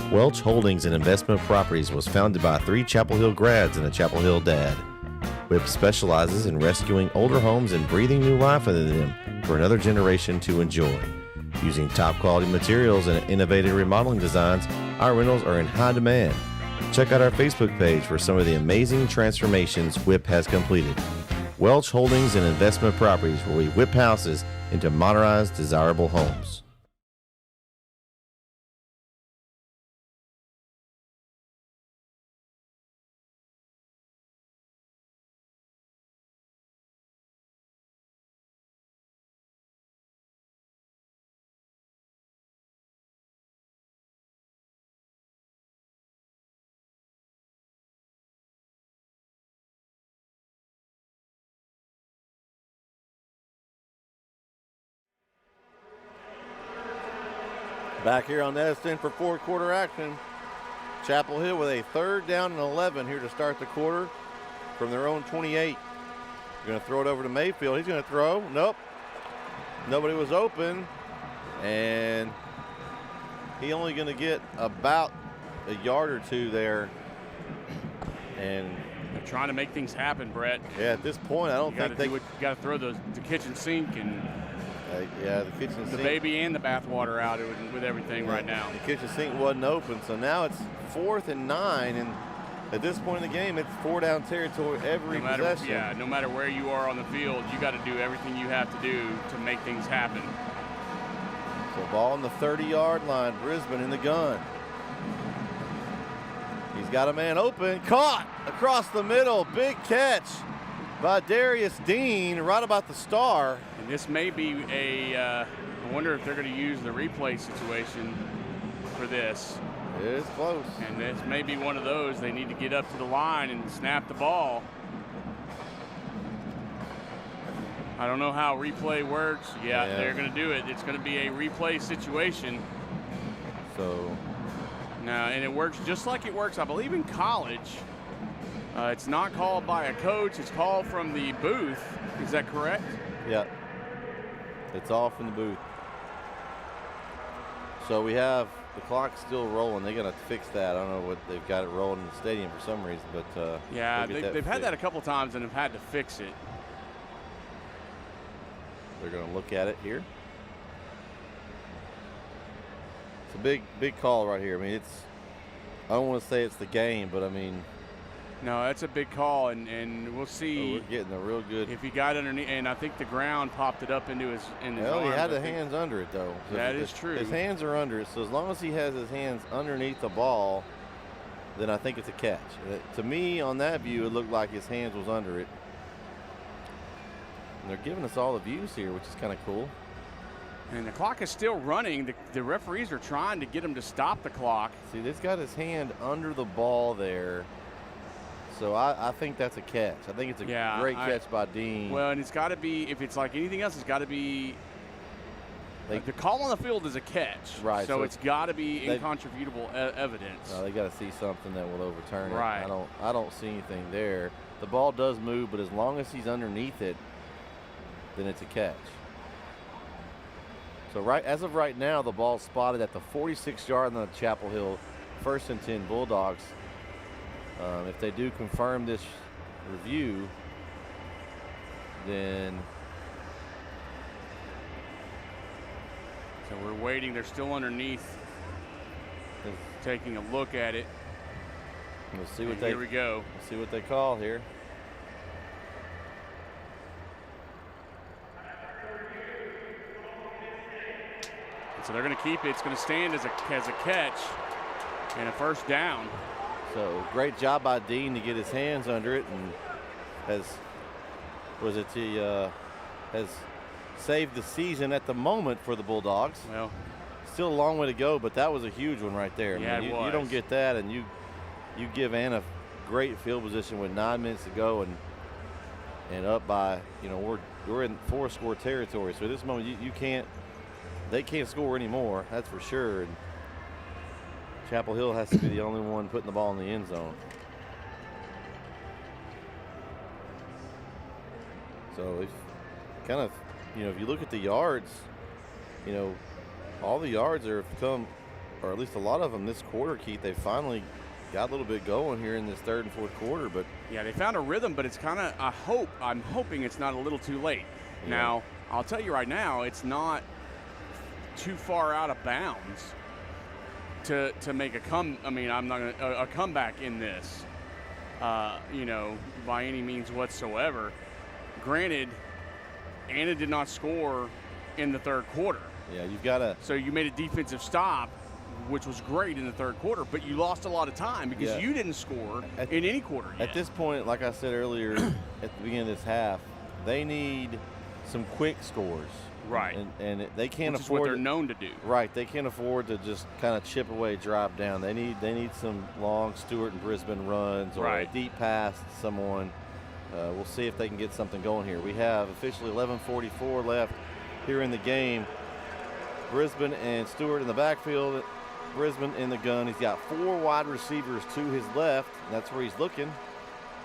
[SPEAKER 5] Welch Holdings and Investment Properties was founded by 3 Chapel Hill grads and a Chapel Hill dad. WIP specializes in rescuing older homes and breathing new life into them for another generation to enjoy. Using top quality materials and innovative remodeling designs, our rentals are in high demand. Check out our Facebook page for some of the amazing transformations WIP has completed. Welch Holdings and Investment Properties, where we whip houses into modernized, desirable homes.
[SPEAKER 1] Back here on NSN for fourth quarter action. Chapel Hill with a 3rd down and 11 here to start the quarter from their own 28. Going to throw it over to Mayfield. He's going to throw. Nope. Nobody was open. And he only going to get about a yard or two there. And
[SPEAKER 2] they're trying to make things happen, Brett.
[SPEAKER 1] yeah, at this point, I don't think they
[SPEAKER 2] you got to throw the kitchen sink and
[SPEAKER 1] yeah, the kitchen
[SPEAKER 2] the
[SPEAKER 1] sink.
[SPEAKER 2] baby and the bathwater out with everything right now.
[SPEAKER 1] The kitchen sink wasn't open, so now it's 4th and 9, and at this point in the game, it's 4-down territory every possession.
[SPEAKER 2] Yeah, no matter where you are on the field, you got to do everything you have to do to make things happen.
[SPEAKER 1] So ball on the 30-yard line. Brisbane in the gun. He's got a man open. Caught across the middle. Big catch by Darius Dean right about the star.
[SPEAKER 2] And this may be I wonder if they're going to use the replay situation for this.
[SPEAKER 1] It is close.
[SPEAKER 2] And this may be one of those. They need to get up to the line and snap the ball. I don't know how replay works. Yeah. They're going to do it. It's going to be a replay situation.
[SPEAKER 1] So
[SPEAKER 2] now, and it works just like it works, I believe, in college. It's not called by a coach. It's called from the booth. Is that correct?
[SPEAKER 1] yeah, it's all from the booth. So we have the clock still rolling. They're going to fix that. I don't know what they've got it rolling in the stadium for some reason, but
[SPEAKER 2] yeah,
[SPEAKER 1] they'll
[SPEAKER 2] they've had that a couple times and have had to fix it.
[SPEAKER 1] They're going to look at it here. It's a big call right here. I mean, I don't want to say it's the game, but I mean.
[SPEAKER 2] No, that's a big call, and we'll see.
[SPEAKER 1] We're getting a real good.
[SPEAKER 2] If he got underneath, and I think the ground popped it up into his
[SPEAKER 1] Well, he
[SPEAKER 2] arms,
[SPEAKER 1] had the hands under it, though.
[SPEAKER 2] That is true.
[SPEAKER 1] His hands are under it, so as long as he has his hands underneath the ball, then I think it's a catch. To me, on that view, it looked like his hands was under it. And they're giving us all the views here, which is kind of cool.
[SPEAKER 2] And the clock is still running. The referees are trying to get him to stop the clock.
[SPEAKER 1] See, this got his hand under the ball there. So I think that's a catch. I think it's a great catch by Dean.
[SPEAKER 2] Well, and it's got to be, if it's like anything else, it's got to be, the call on the field is a catch.
[SPEAKER 1] Right.
[SPEAKER 2] So it's got to be incontrovertible evidence.
[SPEAKER 1] No, they got to see something that will overturn
[SPEAKER 2] right.
[SPEAKER 1] it. I don't see anything there. The ball does move, but as long as he's underneath it, then it's a catch. So as of right now, the ball's spotted at the 46-yard line of Chapel Hill, 1st and 10 Bulldogs. If they do confirm this review, then.
[SPEAKER 2] So we're waiting. They're still underneath, taking a look at it.
[SPEAKER 1] We'll see what
[SPEAKER 2] here we go.
[SPEAKER 1] We'll see what they call here.
[SPEAKER 2] So they're going to keep it. It's going to stand as a catch and a 1st down.
[SPEAKER 1] So great job by Dean to get his hands under it, and has saved the season at the moment for the Bulldogs.
[SPEAKER 2] Well,
[SPEAKER 1] still a long way to go, but that was a huge one right there.
[SPEAKER 2] Yeah,
[SPEAKER 1] I mean,
[SPEAKER 2] it was.
[SPEAKER 1] You don't get that, and you give Anna great field position with 9 minutes to go, and up by, we're in 4-score territory. So at this moment they can't score anymore. That's for sure. And Chapel Hill has to be the only one putting the ball in the end zone. So it's kind of, if you look at the yards, all the yards are come, or at least a lot of them this quarter, Keith, they finally got a little bit going here in this 3rd and 4th quarter. But
[SPEAKER 2] yeah, they found a rhythm, but it's kind of, I'm hoping it's not a little too late. Yeah. Now, I'll tell you right now, it's not too far out of bounds to make a comeback in this, by any means whatsoever. Granted, Anna did not score in the 3rd quarter.
[SPEAKER 1] Yeah, you've got to.
[SPEAKER 2] So you made a defensive stop, which was great in the 3rd quarter, but you lost a lot of time because you didn't score in any quarter yet.
[SPEAKER 1] At this point, like I said earlier, at the beginning of this half, they need some quick scores.
[SPEAKER 2] Right.
[SPEAKER 1] And they can't
[SPEAKER 2] Which
[SPEAKER 1] afford
[SPEAKER 2] is what they're known to do.
[SPEAKER 1] Right. They can't afford to just kind of chip away, drive down. They need some long Stewart and Brisbane runs or a deep pass to someone. We'll see if they can get something going here. We have officially 11:44 left here in the game. Brisbane and Stewart in the backfield. Brisbane in the gun. He's got 4 wide receivers to his left. And that's where he's looking.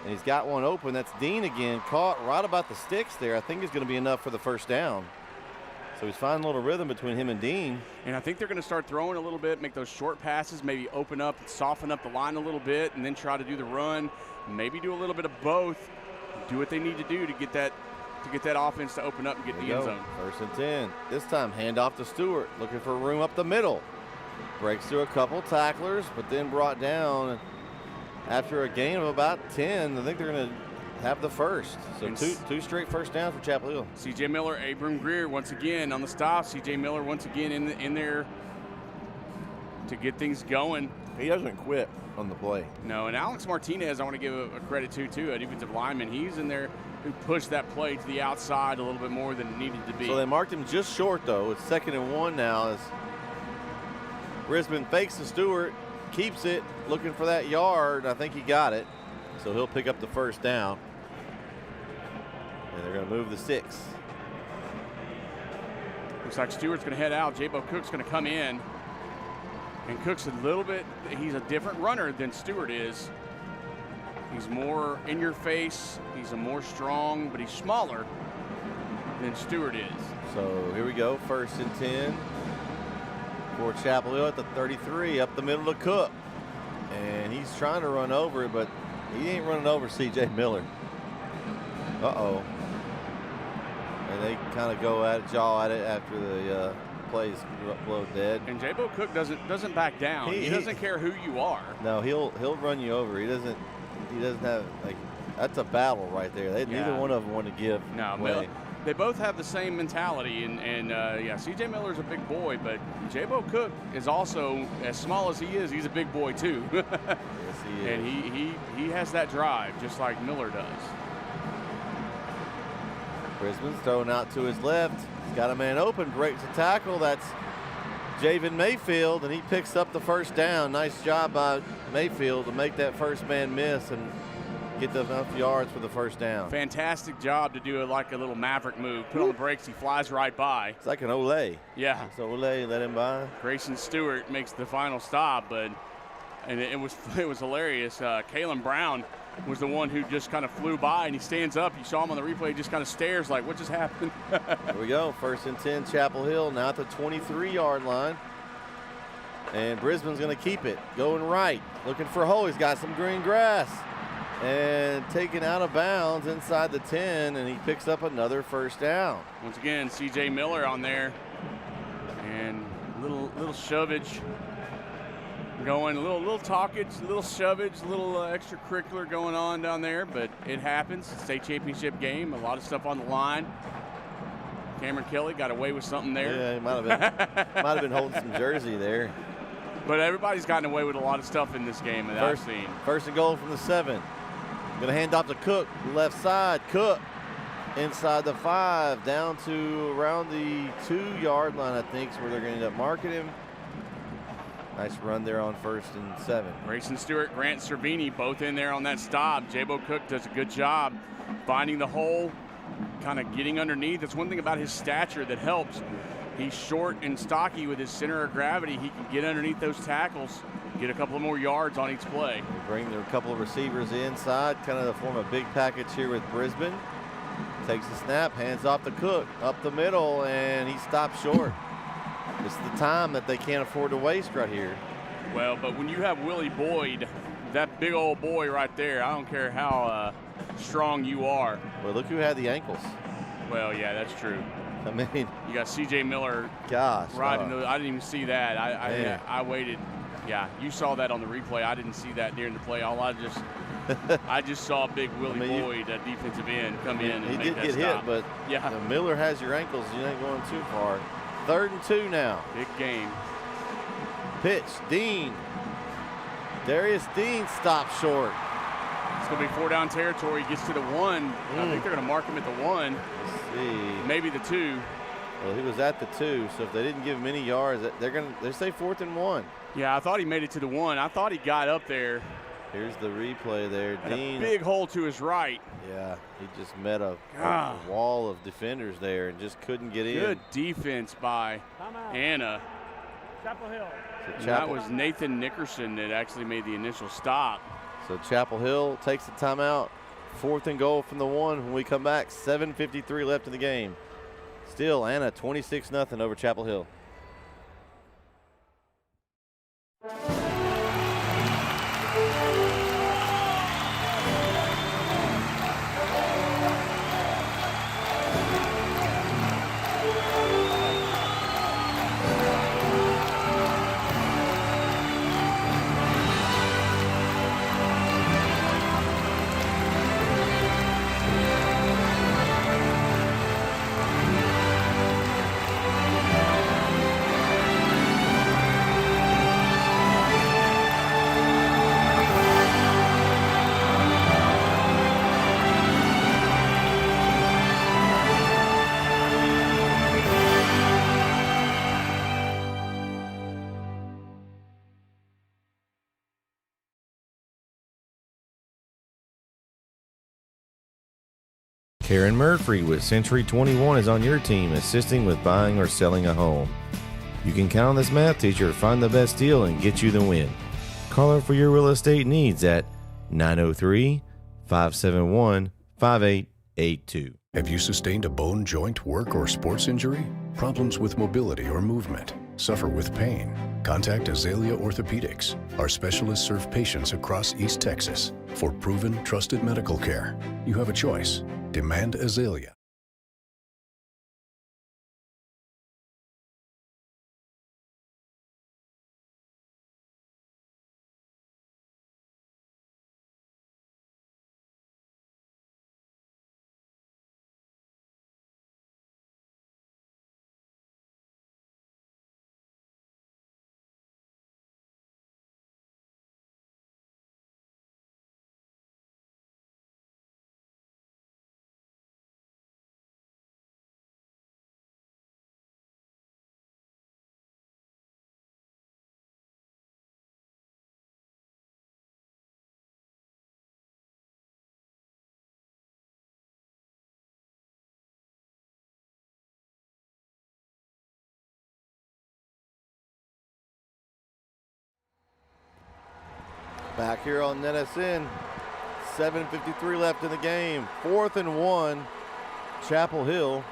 [SPEAKER 1] And he's got one open. That's Dean again, caught right about the sticks there. I think it's going to be enough for the first down. So he's finding a little rhythm between him and Dean.
[SPEAKER 2] And I think they're going to start throwing a little bit, make those short passes, maybe open up and soften up the line a little bit, and then try to do the run. Maybe do a little bit of both. Do what they need to do to get that offense to open up and get the end zone.
[SPEAKER 1] First and 10. This time, handoff to Stewart, looking for room up the middle. Breaks through a couple tacklers, but then brought down after a gain of about 10. I think they're going to have the first. So two straight first downs for Chapel Hill.
[SPEAKER 2] C.J. Miller, Abram Greer once again on the stop. C.J. Miller once again in there to get things going.
[SPEAKER 1] He doesn't quit on the play.
[SPEAKER 2] No, and Alex Martinez, I want to give a credit to, too, a defensive lineman. He's in there who pushed that play to the outside a little bit more than it needed to be.
[SPEAKER 1] So they marked him just short, though. It's 2nd and 1 now as Brisbane fakes to Stewart, keeps it, looking for that yard. I think he got it. So he'll pick up the first down. And they're going to move the 6.
[SPEAKER 2] Looks like Stewart's going to head out. J-Bo Cook's going to come in. And Cook's a little bit, he's a different runner than Stewart is. He's more in your face. He's a more strong, but he's smaller than Stewart is.
[SPEAKER 1] So here we go, 1st and 10 for Chapel Hill at the 33, up the middle to Cook. And he's trying to run over it, but he ain't running over C.J. Miller. Uh-oh. And they kind of go at it, jaw at it after the plays blow dead.
[SPEAKER 2] And J-Bo Cook doesn't back down. He doesn't care who you are.
[SPEAKER 1] No, he'll run you over. He doesn't have, like, that's a battle right there. Neither one of them want to give away.
[SPEAKER 2] They both have the same mentality, and yeah, C.J. Miller's a big boy, but J-Bo Cook is also, as small as he is, he's a big boy too.
[SPEAKER 1] Yes, he is.
[SPEAKER 2] And he has that drive just like Miller does.
[SPEAKER 1] Brisbane's throwing out to his left. He's got a man open, breaks a tackle. That's Javen Mayfield, and he picks up the first down. Nice job by Mayfield to make that first man miss and get enough yards for the first down.
[SPEAKER 2] Fantastic job to do like a little maverick move. Put on the brakes, he flies right by.
[SPEAKER 1] It's like an Olay.
[SPEAKER 2] Yeah.
[SPEAKER 1] So Olay let him by.
[SPEAKER 2] Grayson Stewart makes the final stop, and it was hilarious. Kalen Brown was the one who just kind of flew by, and he stands up. You saw him on the replay, he just kind of stares like, what just happened?
[SPEAKER 1] Here we go, 1st and 10, Chapel Hill, now at the 23-yard line. And Brisbane's going to keep it, going right, looking for Ho. He's got some green grass. And taken out of bounds inside the 10, and he picks up another first down.
[SPEAKER 2] Once again, C.J. Miller on there. And little shovage going, a little talkage, a little shovage, a little extracurricular going on down there, but it happens. State championship game, a lot of stuff on the line. Cameron Kelly got away with something there.
[SPEAKER 1] Yeah, he might have been holding some jersey there.
[SPEAKER 2] But everybody's gotten away with a lot of stuff in this game that I've seen.
[SPEAKER 1] 1st and goal from the 7. Going to hand off to Cook, left side. Cook inside the 5, down to around the 2-yard line, I think, is where they're going to end up marking him. Nice run there on 1st and 7.
[SPEAKER 2] Grayson Stewart, Grant Cervini, both in there on that stop. J-Bo Cook does a good job finding the hole, kind of getting underneath. That's one thing about his stature that helps. He's short and stocky with his center of gravity. He can get underneath those tackles, get a couple of more yards on each play.
[SPEAKER 1] They bring their couple of receivers inside, kind of to form a big package here with Brisbane. Takes the snap, hands off to Cook, up the middle, and he stops short. It's the time that they can't afford to waste right here.
[SPEAKER 2] Well, but when you have Willie Boyd, that big old boy right there, I don't care how strong you are.
[SPEAKER 1] Well, look who had the ankles.
[SPEAKER 2] Well, yeah, that's true.
[SPEAKER 1] I mean,
[SPEAKER 2] you got C.J. Miller.
[SPEAKER 1] Gosh,
[SPEAKER 2] right into, I didn't even see that. I waited. Yeah, you saw that on the replay. I didn't see that during the play. I just saw big Willie Boyd, a defensive end, come in and
[SPEAKER 1] he
[SPEAKER 2] make
[SPEAKER 1] did
[SPEAKER 2] that
[SPEAKER 1] get
[SPEAKER 2] stop.
[SPEAKER 1] hit, but
[SPEAKER 2] yeah,
[SPEAKER 1] Miller has your ankles. You ain't going too far. 3rd and 2 now.
[SPEAKER 2] Big game.
[SPEAKER 1] Pitch, Dean. Darius Dean stops short.
[SPEAKER 2] It's going to be 4-down territory. He gets to the 1. I think they're going to mark him at the 1.
[SPEAKER 1] Let's see.
[SPEAKER 2] Maybe the 2.
[SPEAKER 1] Well, he was at the 2, so if they didn't give him any yards, they say 4th and 1.
[SPEAKER 2] Yeah, I thought he made it to the 1. I thought he got up there.
[SPEAKER 1] Here's the replay there. Dean.
[SPEAKER 2] A big hole to his right.
[SPEAKER 1] Yeah, he just met a wall of defenders there and just couldn't get in.
[SPEAKER 2] Good defense by Anna.
[SPEAKER 3] Chapel Hill.
[SPEAKER 2] That was Nathan Nickerson that actually made the initial stop.
[SPEAKER 1] So So Chapel Hill takes the timeout. 4th and goal from the 1. When we come back, 7:53 left in the game. Still, Anna 26-0 over Chapel Hill.
[SPEAKER 5] Karen Murphy with Century 21 is on your team, assisting with buying or selling a home. You can count on this math teacher to find the best deal and get you the win. Call her for your real estate needs at 903-571-5882.
[SPEAKER 4] Have you sustained a bone, joint, work, or sports injury? Problems with mobility or movement? Suffer with pain? Contact Azalea Orthopedics. Our specialists serve patients across East Texas. For proven, trusted medical care, you have a choice. Demand Azalea.
[SPEAKER 1] Back here on NSN, 7:53 left in the game. 4th and 1, Chapel Hill.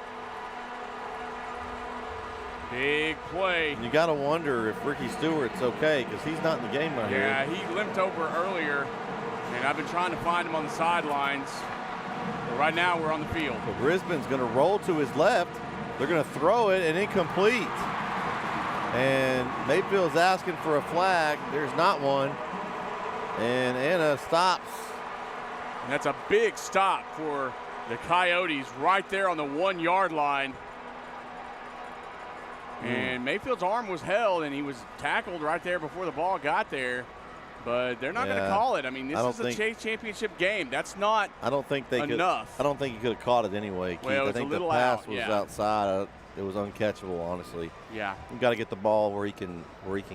[SPEAKER 2] Big play.
[SPEAKER 1] You got to wonder if Ricky Stewart's okay, because he's not in the game right here.
[SPEAKER 2] Yeah, he limped over earlier, and I've been trying to find him on the sidelines. But right now, we're on the field.
[SPEAKER 1] So Brisbane's going to roll to his left. They're going to throw it, and incomplete. And Mayfield's asking for a flag. There's not one. And Anna stops.
[SPEAKER 2] And that's a big stop for the Coyotes right there on the 1-yard line. And Mayfield's arm was held, and he was tackled right there before the ball got there. But they're not going to call it. I mean, this is a Chase Championship game. That's not
[SPEAKER 1] I don't think they
[SPEAKER 2] enough.
[SPEAKER 1] I don't think he could have caught it anyway, Keith.
[SPEAKER 2] Well,
[SPEAKER 1] I think the pass was outside. It was uncatchable, honestly.
[SPEAKER 2] Yeah.
[SPEAKER 1] You've got to get the ball where he can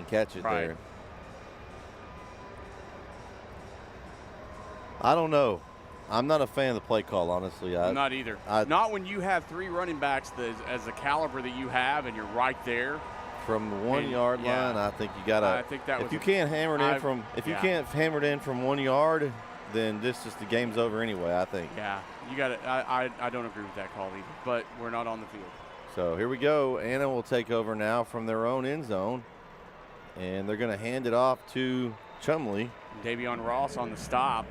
[SPEAKER 1] catch it
[SPEAKER 2] Right.
[SPEAKER 1] there. I don't know. I'm not a fan of the play call, honestly.
[SPEAKER 2] I'm not either. Not when you have 3 running backs as the caliber that you have, and you're right there.
[SPEAKER 1] From the 1-yard line, I think you got to.
[SPEAKER 2] I think that
[SPEAKER 1] if you can't hammer it in from you can't hammer it in from 1 yard, then the game's over anyway, I think.
[SPEAKER 2] Yeah, you got it. I don't agree with that call either. But we're not on the field.
[SPEAKER 1] So here we go. Anna will take over now from their own end zone, and they're going to hand it off to Chumley.
[SPEAKER 2] Davion Ross on the stop.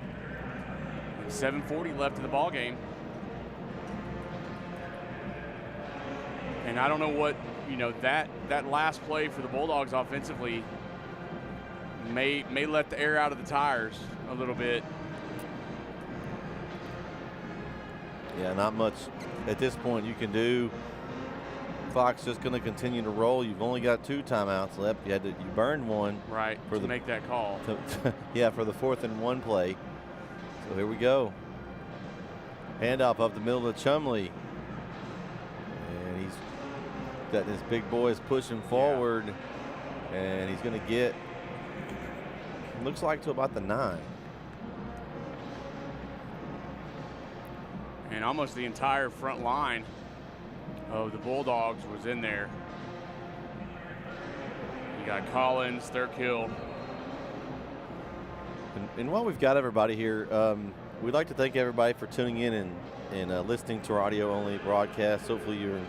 [SPEAKER 2] 7:40 left in the ball game. And I don't know what, that last play for the Bulldogs offensively may let the air out of the tires a little bit.
[SPEAKER 1] Yeah, not much at this point you can do. Clock's just going to continue to roll. You've only got 2 timeouts left. You burned one.
[SPEAKER 2] Right, to make that call.
[SPEAKER 1] Yeah, for the 4th and 1 play. So here we go. Handoff up the middle of Chumley. And he's got his big boys pushing forward. Yeah. And he's going to get, looks like to about the 9.
[SPEAKER 2] And almost the entire front line of the Bulldogs was in there. You got Collins, Thurkill,
[SPEAKER 1] And while we've got everybody here, we'd like to thank everybody for tuning in and listening to our audio-only broadcast. Hopefully you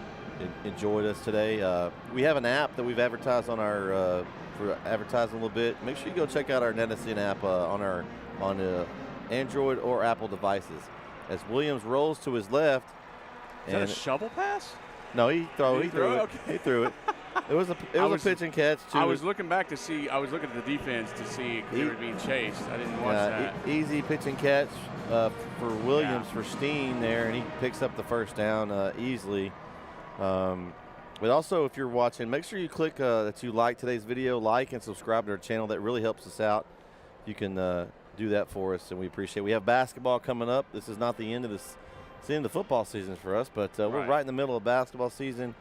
[SPEAKER 1] enjoyed us today. We have an app that we've advertised on our for advertising a little bit. Make sure you go check out our NetSN app on Android or Apple devices. As Williams rolls to his left,
[SPEAKER 2] Is that a shovel pass?
[SPEAKER 1] No, he threw it.
[SPEAKER 2] Okay.
[SPEAKER 1] He threw it. It was a pitch and catch too.
[SPEAKER 2] I was looking back to see. I was looking at the defense to see because they were being chased. I didn't watch that.
[SPEAKER 1] Easy pitch and catch for Williams for Steen there, and he picks up the first down easily. But also, if you're watching, make sure you click that you like today's video, like and subscribe to our channel. That really helps us out. You can do that for us, and we appreciate it. We have basketball coming up. This is not the end of this. It's the end of football season for us, but we're right in the middle of basketball season.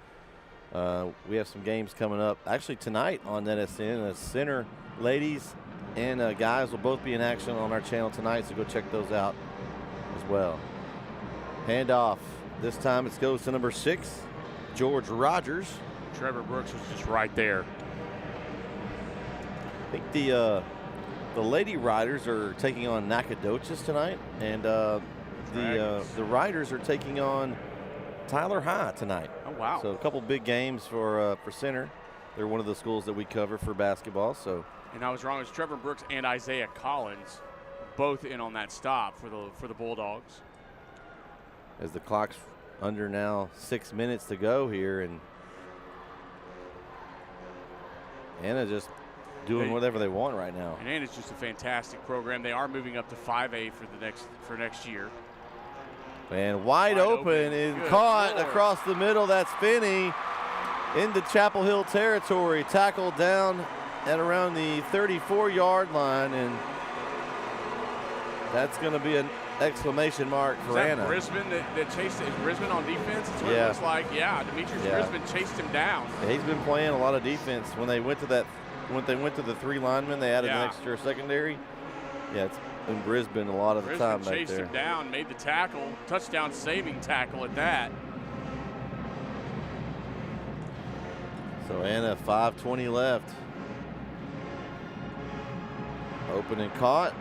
[SPEAKER 1] We have some games coming up. Actually, tonight on NetSN, the center ladies and guys will both be in action on our channel tonight, so go check those out as well. Handoff. This time it goes to number 6, George Rogers.
[SPEAKER 2] Trevor Brooks was just right there.
[SPEAKER 1] I think the Lady Riders are taking on Nacogdoches tonight, and the Riders are taking on Tyler High tonight.
[SPEAKER 2] Oh, wow.
[SPEAKER 1] So a couple big games for center. They're one of the schools that we cover for basketball. So.
[SPEAKER 2] And I was wrong. It was Trevor Brooks and Isaiah Collins both in on that stop for the Bulldogs.
[SPEAKER 1] As the clock's under now 6 minutes to go here, and Anna just doing whatever they want right now.
[SPEAKER 2] And Anna's just a fantastic program. They are moving up to 5A for next year.
[SPEAKER 1] And wide open is caught across the middle. That's Finney into Chapel Hill territory. Tackled down at around the 34-yard line, and that's going to be an exclamation mark for Anna.
[SPEAKER 2] Brisbane that chased it. Brisbane on defense. That's what it looks like. Yeah, Demetrius Brisbane chased him down.
[SPEAKER 1] Yeah, he's been playing a lot of defense. When they went to the 3 linemen, they added an extra secondary. Yeah, it's in Brisbane a lot of the time back there.
[SPEAKER 2] Chased him down, made the tackle, touchdown saving tackle at that.
[SPEAKER 1] So Anna, 5:20 left. Open and caught.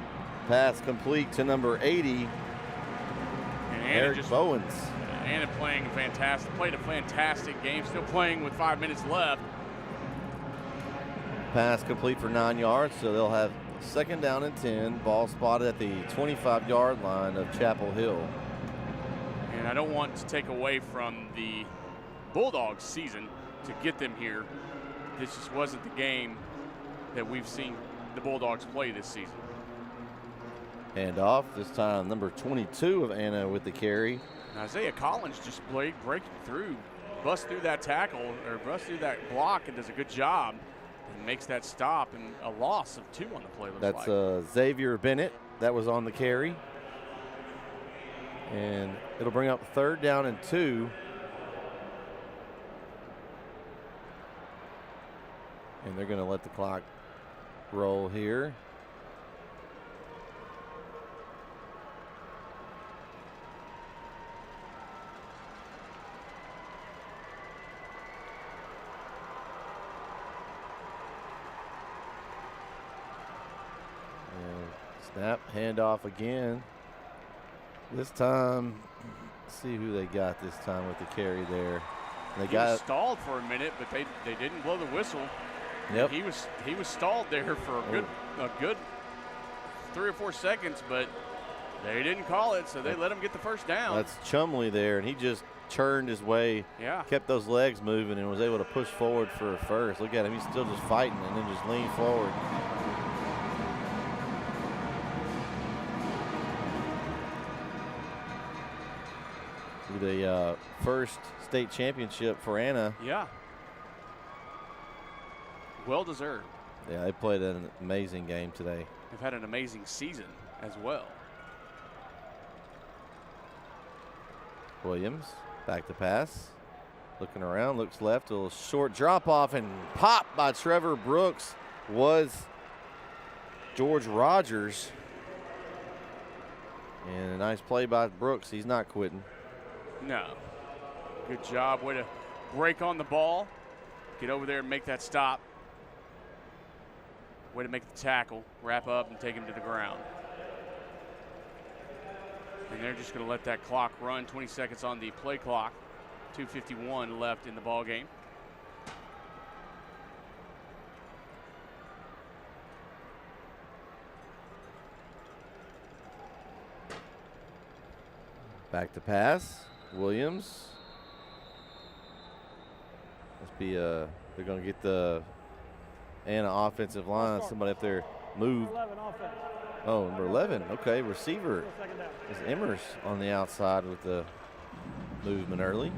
[SPEAKER 1] Pass complete to number 80, Eric Bowens.
[SPEAKER 2] Anna played a fantastic game, still playing with 5 minutes left.
[SPEAKER 1] Pass complete for 9 yards, so they'll have second down and 10. Ball spotted at the 25-yard line of Chapel Hill.
[SPEAKER 2] And I don't want to take away from the Bulldogs season to get them here. This just wasn't the game that we've seen the Bulldogs play this season.
[SPEAKER 1] And off this time, number 22 of Anna with the carry.
[SPEAKER 2] And Isaiah Collins just breaking through, busts through that tackle, or busts through that block, and does a good job. And makes that stop, and a loss of 2 on the play.
[SPEAKER 1] That's Xavier Bennett. That was on the carry. And it'll bring up 3rd down and 2. And they're going to let the clock roll here. Snap, handoff again. This time, let's see who they got this time with the carry there. They
[SPEAKER 2] got stalled for a minute, but they didn't blow the whistle.
[SPEAKER 1] Yep.
[SPEAKER 2] He was stalled there for a good 3 or 4 seconds, but they didn't call it, so they let him get the first down.
[SPEAKER 1] That's Chumley there, and he just churned his way, kept those legs moving, and was able to push forward for a first. Look at him, he's still just fighting and then just lean forward. The first state championship for Anna.
[SPEAKER 2] Yeah. Well deserved.
[SPEAKER 1] Yeah, they played an amazing game today.
[SPEAKER 2] They've had an amazing season as well.
[SPEAKER 1] Williams, back to pass. Looking around, looks left, a little short drop off, and popped by Trevor Brooks was George Rogers. And a nice play by Brooks. He's not quitting.
[SPEAKER 2] No. Good job. Way to break on the ball. Get over there and make that stop. Way to make the tackle, wrap up, and take him to the ground. And they're just going to let that clock run. 20 seconds on the play clock. 2:51 left in the ball game.
[SPEAKER 1] Back to pass. Williams. Must be they're going to get the Anna offensive line. Somebody up there moved.
[SPEAKER 3] 11 offense.
[SPEAKER 1] Oh, number 11. Okay, receiver is Emmers on the outside with the movement early.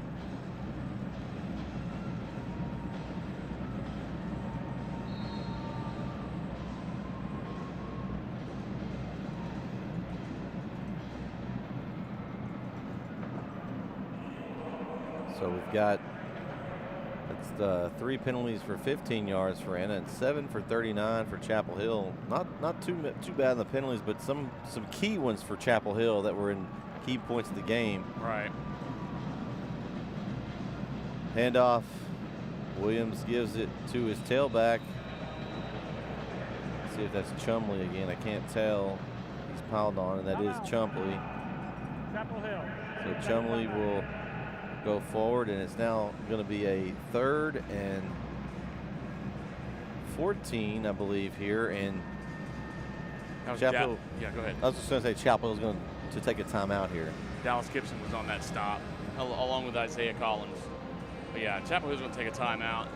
[SPEAKER 1] So we've got that's 3 penalties for 15 yards for Anna and 7 for 39 for Chapel Hill. Not too bad in the penalties, but some key ones for Chapel Hill that were in key points of the game.
[SPEAKER 2] Right.
[SPEAKER 1] Handoff. Williams gives it to his tailback. Let's see if that's Chumley again. I can't tell. He's piled on, and that is Chumley.
[SPEAKER 3] Chapel Hill.
[SPEAKER 1] So Chumley will go forward, and it's now going to be a 3rd and 14, I believe, here. And Chapel.
[SPEAKER 2] Yeah, go ahead.
[SPEAKER 1] I was just going to say Chapel is going to take a timeout here.
[SPEAKER 2] Dallas Gibson was on that stop, along with Isaiah Collins. But yeah, Chapel Hill's going to take a timeout.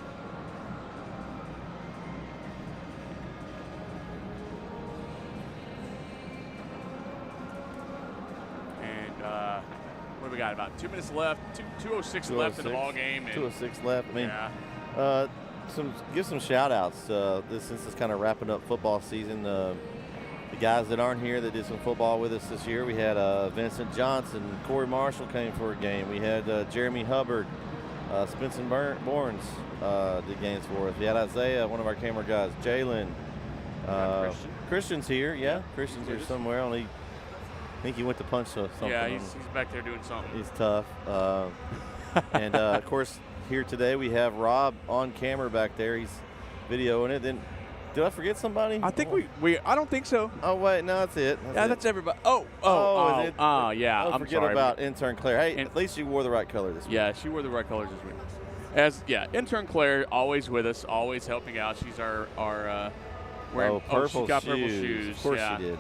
[SPEAKER 2] And what do we got? About 2 minutes left. 2:06 left in the ball game.
[SPEAKER 1] 2:06 left. I mean,
[SPEAKER 2] yeah.
[SPEAKER 1] Give some shout outs. Since it's kind of wrapping up football season. The guys that aren't here that did some football with us this year. We had Vincent Johnson, Corey Marshall came for a game. We had Jeremy Hubbard, Spencer Borns did games for us. We had Isaiah, one of our camera guys, Jalen. Christian's here, yeah. Christian's here somewhere. I think he went to punch something.
[SPEAKER 2] Yeah, he's back there doing something.
[SPEAKER 1] He's tough. And, of course, here today we have Rob on camera back there. He's videoing it. Then, did I forget somebody?
[SPEAKER 2] I think I don't think so.
[SPEAKER 1] Oh, wait, no, that's it.
[SPEAKER 2] That's everybody. Oh, yeah.
[SPEAKER 1] Oh,
[SPEAKER 2] I'm
[SPEAKER 1] forget
[SPEAKER 2] sorry.
[SPEAKER 1] about intern Claire. Hey, at least you wore the right color this week.
[SPEAKER 2] Yeah, she wore the right colors this week. Intern Claire, always with us, always helping out. She's our wearing
[SPEAKER 1] purple
[SPEAKER 2] she's got
[SPEAKER 1] shoes.
[SPEAKER 2] purple shoes.
[SPEAKER 1] Of course
[SPEAKER 2] yeah.
[SPEAKER 1] she did.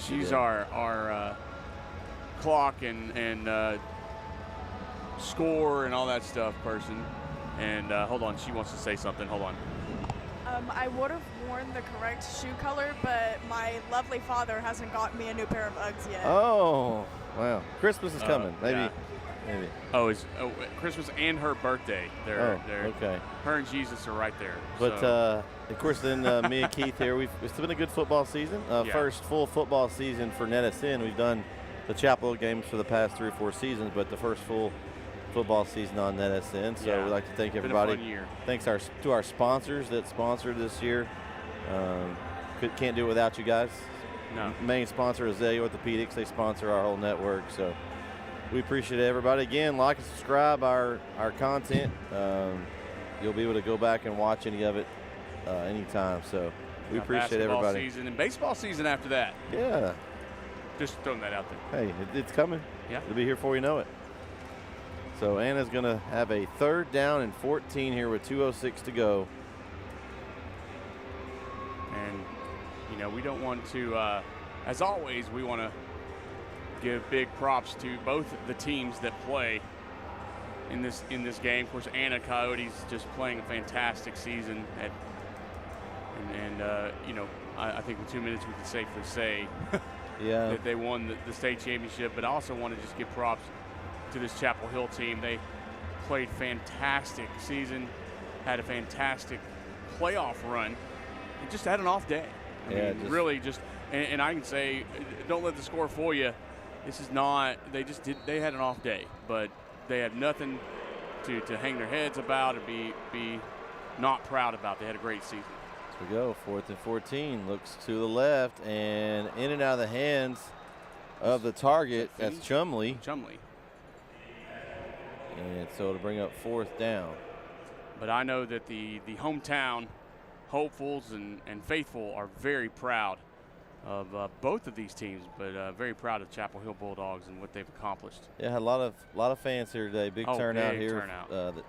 [SPEAKER 2] She's our clock and score and all that stuff person. And hold on, she wants to say something. Hold on.
[SPEAKER 8] I would have worn the correct shoe color, but my lovely father hasn't gotten me a new pair of Uggs yet.
[SPEAKER 1] Oh, wow. Christmas is coming. Maybe.
[SPEAKER 2] Yeah.
[SPEAKER 1] Maybe.
[SPEAKER 2] Oh, it's Christmas and her birthday. They're
[SPEAKER 1] okay.
[SPEAKER 2] Her and Jesus are right there.
[SPEAKER 1] But,
[SPEAKER 2] so.
[SPEAKER 1] of course, then me and Keith here, it's been a good football season. First full football season for NetSN. We've done the Chapel games for the past 3 or 4 seasons, but the first full football season on NetSN. So we'd like to thank everybody.
[SPEAKER 2] Been a fun year.
[SPEAKER 1] Thanks to our sponsors that sponsored this year. Can't do it without you guys.
[SPEAKER 2] No.
[SPEAKER 1] Main sponsor is Azalea Orthopedics. They sponsor our whole network. So we appreciate everybody. Again, like and subscribe our content. You'll be able to go back and watch any of it anytime. So we appreciate everybody.
[SPEAKER 2] Basketball season and baseball season after that.
[SPEAKER 1] Yeah.
[SPEAKER 2] Just throwing that out there.
[SPEAKER 1] Hey, it's coming.
[SPEAKER 2] Yeah.
[SPEAKER 1] It'll be here before you know it. So Anna's going to have a 3rd down and 14 here with 2:06 to go.
[SPEAKER 2] And, we don't want to, as always, we want to give big props to both the teams that play in this game. Of course, Anna Coyotes just playing a fantastic season. I think in 2 minutes we can safely say that they won the state championship. But I also want to just give props to this Chapel Hill team. They played fantastic season, had a fantastic playoff run, and just had an off day. I mean, really just, and I can say, don't let the score fool you. This is not, they had an off day, but they had nothing to hang their heads about or be not proud about. They had a great season.
[SPEAKER 1] Here we go, 4th and 14, looks to the left and in and out of the hands of the target. That's Chumley. And so to bring up 4th down.
[SPEAKER 2] But I know that the hometown hopefuls and faithful are very proud of both of these teams, but very proud of Chapel Hill Bulldogs and what they've accomplished.
[SPEAKER 1] Yeah, a lot of fans here today. Big turnout
[SPEAKER 2] big
[SPEAKER 1] here.
[SPEAKER 2] Turnout.
[SPEAKER 1] That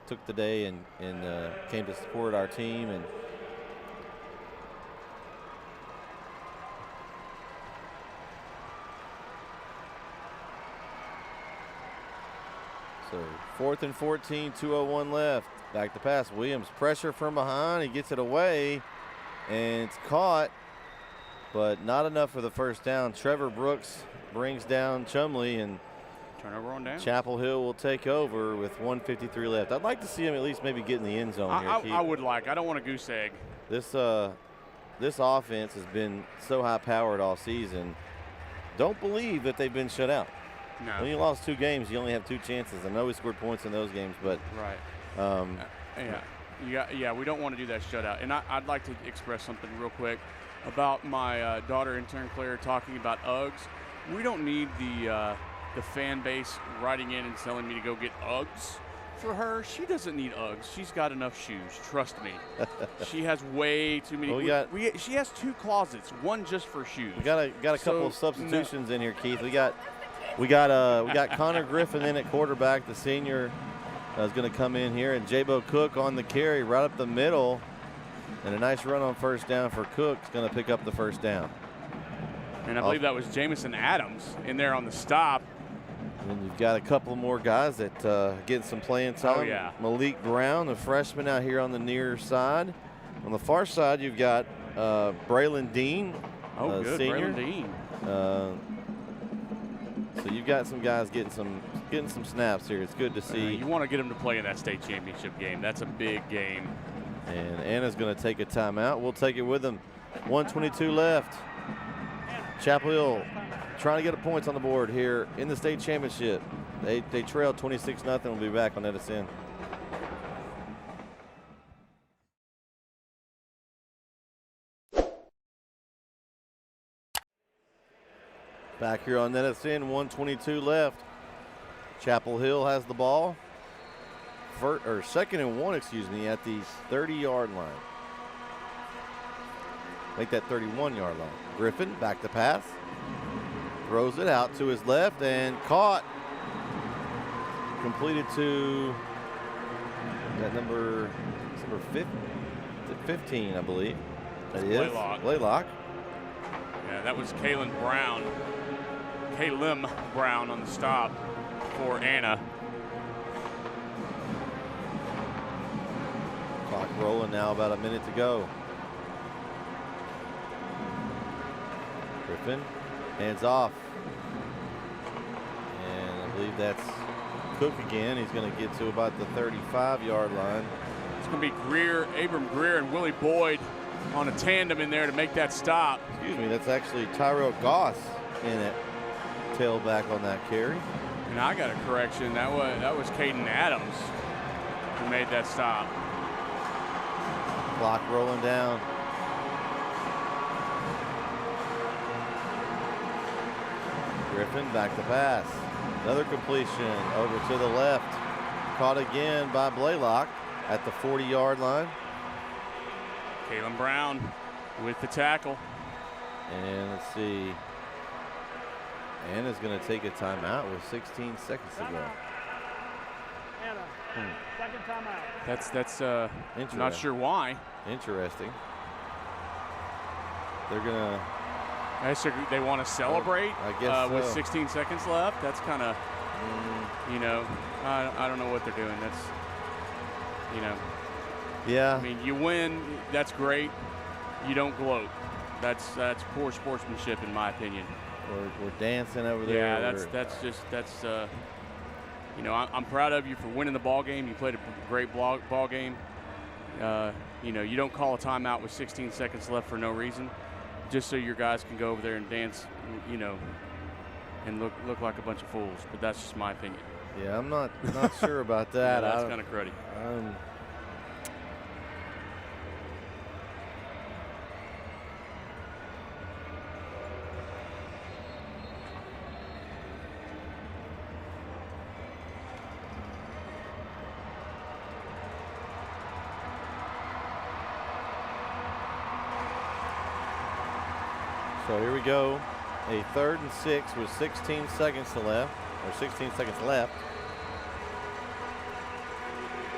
[SPEAKER 1] took the day and came to support our team. And so 4th and 14, 2:01 left. Back to pass. Williams pressure from behind. He gets it away, and it's caught, but not enough for the first down. Trevor Brooks brings down Chumley, and
[SPEAKER 2] Turnover on down.
[SPEAKER 1] Chapel Hill will take over with 1:53 left. I'd like to see him at least maybe get in the end zone here, Keith.
[SPEAKER 2] I would like. I don't want a goose egg.
[SPEAKER 1] This offense has been so high-powered all season. Don't believe that they've been shut out.
[SPEAKER 2] No.
[SPEAKER 1] When you lost 2 games, you only have 2 chances. I know we scored points in those games, but
[SPEAKER 2] Right.
[SPEAKER 1] yeah.
[SPEAKER 2] Yeah, we don't want to do that shutout. And I'd like to express something real quick about my daughter, intern Claire, talking about Uggs. We don't need the fan base writing in and telling me to go get Uggs for her. She doesn't need Uggs. She's got enough shoes. Trust me. She has way too many.
[SPEAKER 1] Well,
[SPEAKER 2] she has 2 closets, one just for shoes.
[SPEAKER 1] We got a couple of substitutions in here, Keith. We got Connor Griffin in at quarterback. The senior is going to come in here, and Jabo Cook on the carry right up the middle, and a nice run on first down for Cook. Is going to pick up the first down.
[SPEAKER 2] And I believe that was Jamison Adams in there on the stop.
[SPEAKER 1] And you've got a couple more guys that getting some playing time.
[SPEAKER 2] Oh, yeah.
[SPEAKER 1] Malik Brown, the freshman, out here on the near side. On the far side, you've got Braylon Dean,
[SPEAKER 2] Good,
[SPEAKER 1] senior.
[SPEAKER 2] Braylon Dean.
[SPEAKER 1] So you've got some guys getting some snaps here. It's good to see.
[SPEAKER 2] You want to get them to play in that state championship game. That's a big game.
[SPEAKER 1] And Anna's going to take a timeout. We'll take it with them. 1:22 left. Chapel Hill trying to get points on the board here in the state championship. They trail 26-0. We'll be back on Edison. Back here on Edison, 1:22 left. Chapel Hill has the ball. Second and 1, excuse me, at the 30-yard line. Make that 31-yard line. Griffin back to pass. Throws it out to his left and caught. Completed to that number 15, I believe. That is Blaylock.
[SPEAKER 2] Yeah, that was Kaylin Brown on the stop for Anna.
[SPEAKER 1] Clock rolling now, about a minute to go. Griffin hands off. And I believe that's Cook again. He's going to get to about the 35-yard line.
[SPEAKER 2] It's going to be Abram Greer and Willie Boyd on a tandem in there to make that stop.
[SPEAKER 1] Excuse me, that's actually Tyrell Goss in it. Tailback on that carry.
[SPEAKER 2] And I got a correction. That was Caden Adams who made that stop.
[SPEAKER 1] Clock rolling down. Griffin back to pass. Another completion over to the left. Caught again by Blaylock at the 40-yard line.
[SPEAKER 2] Kaylin Brown with the tackle.
[SPEAKER 1] And let's see. Anna's going to take a timeout with 16 seconds to go.
[SPEAKER 3] Anna, second timeout.
[SPEAKER 2] That's not sure why.
[SPEAKER 1] Interesting. They're going to.
[SPEAKER 2] They want to celebrate
[SPEAKER 1] I guess
[SPEAKER 2] with
[SPEAKER 1] so.
[SPEAKER 2] 16 seconds left. That's kind of, I don't know what they're doing. That's,
[SPEAKER 1] Yeah.
[SPEAKER 2] I mean, you win, that's great. You don't gloat. That's poor sportsmanship, in my opinion.
[SPEAKER 1] We're dancing over there.
[SPEAKER 2] Yeah, I'm proud of you for winning the ball game. You played a great ball game. You don't call a timeout with 16 seconds left for no reason, just so your guys can go over there and dance, and look like a bunch of fools. But that's just my opinion.
[SPEAKER 1] Yeah, I'm not sure about that.
[SPEAKER 2] Yeah, that's kind of cruddy.
[SPEAKER 1] So here we go. A 3rd and 6 with 16 seconds left.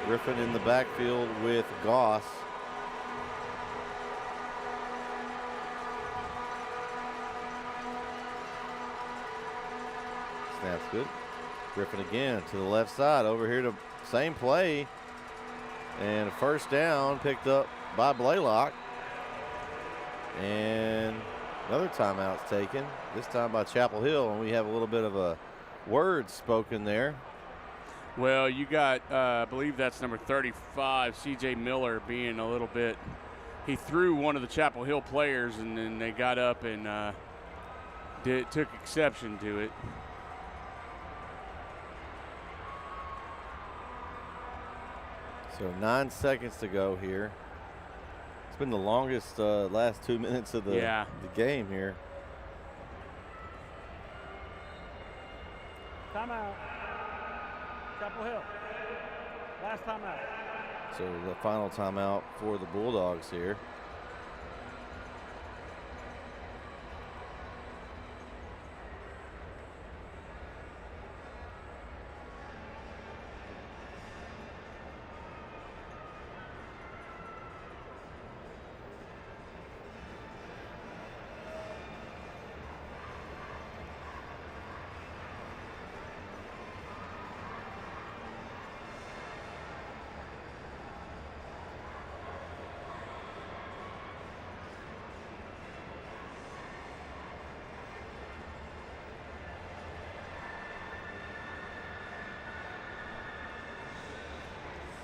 [SPEAKER 1] Griffin in the backfield with Goss. Snap's good. Griffin again to the left side. Over here to same play. And a first down picked up by Blaylock. And another timeout's taken, this time by Chapel Hill, and we have a little bit of a word spoken there.
[SPEAKER 2] Well, you got, I believe that's number 35, C.J. Miller, being a little bit, he threw one of the Chapel Hill players, and then they got up and took exception to it.
[SPEAKER 1] So 9 seconds to go here. It's been the longest last 2 minutes of the game here.
[SPEAKER 3] Timeout. Chapel Hill. Last timeout.
[SPEAKER 1] So the final timeout for the Bulldogs here.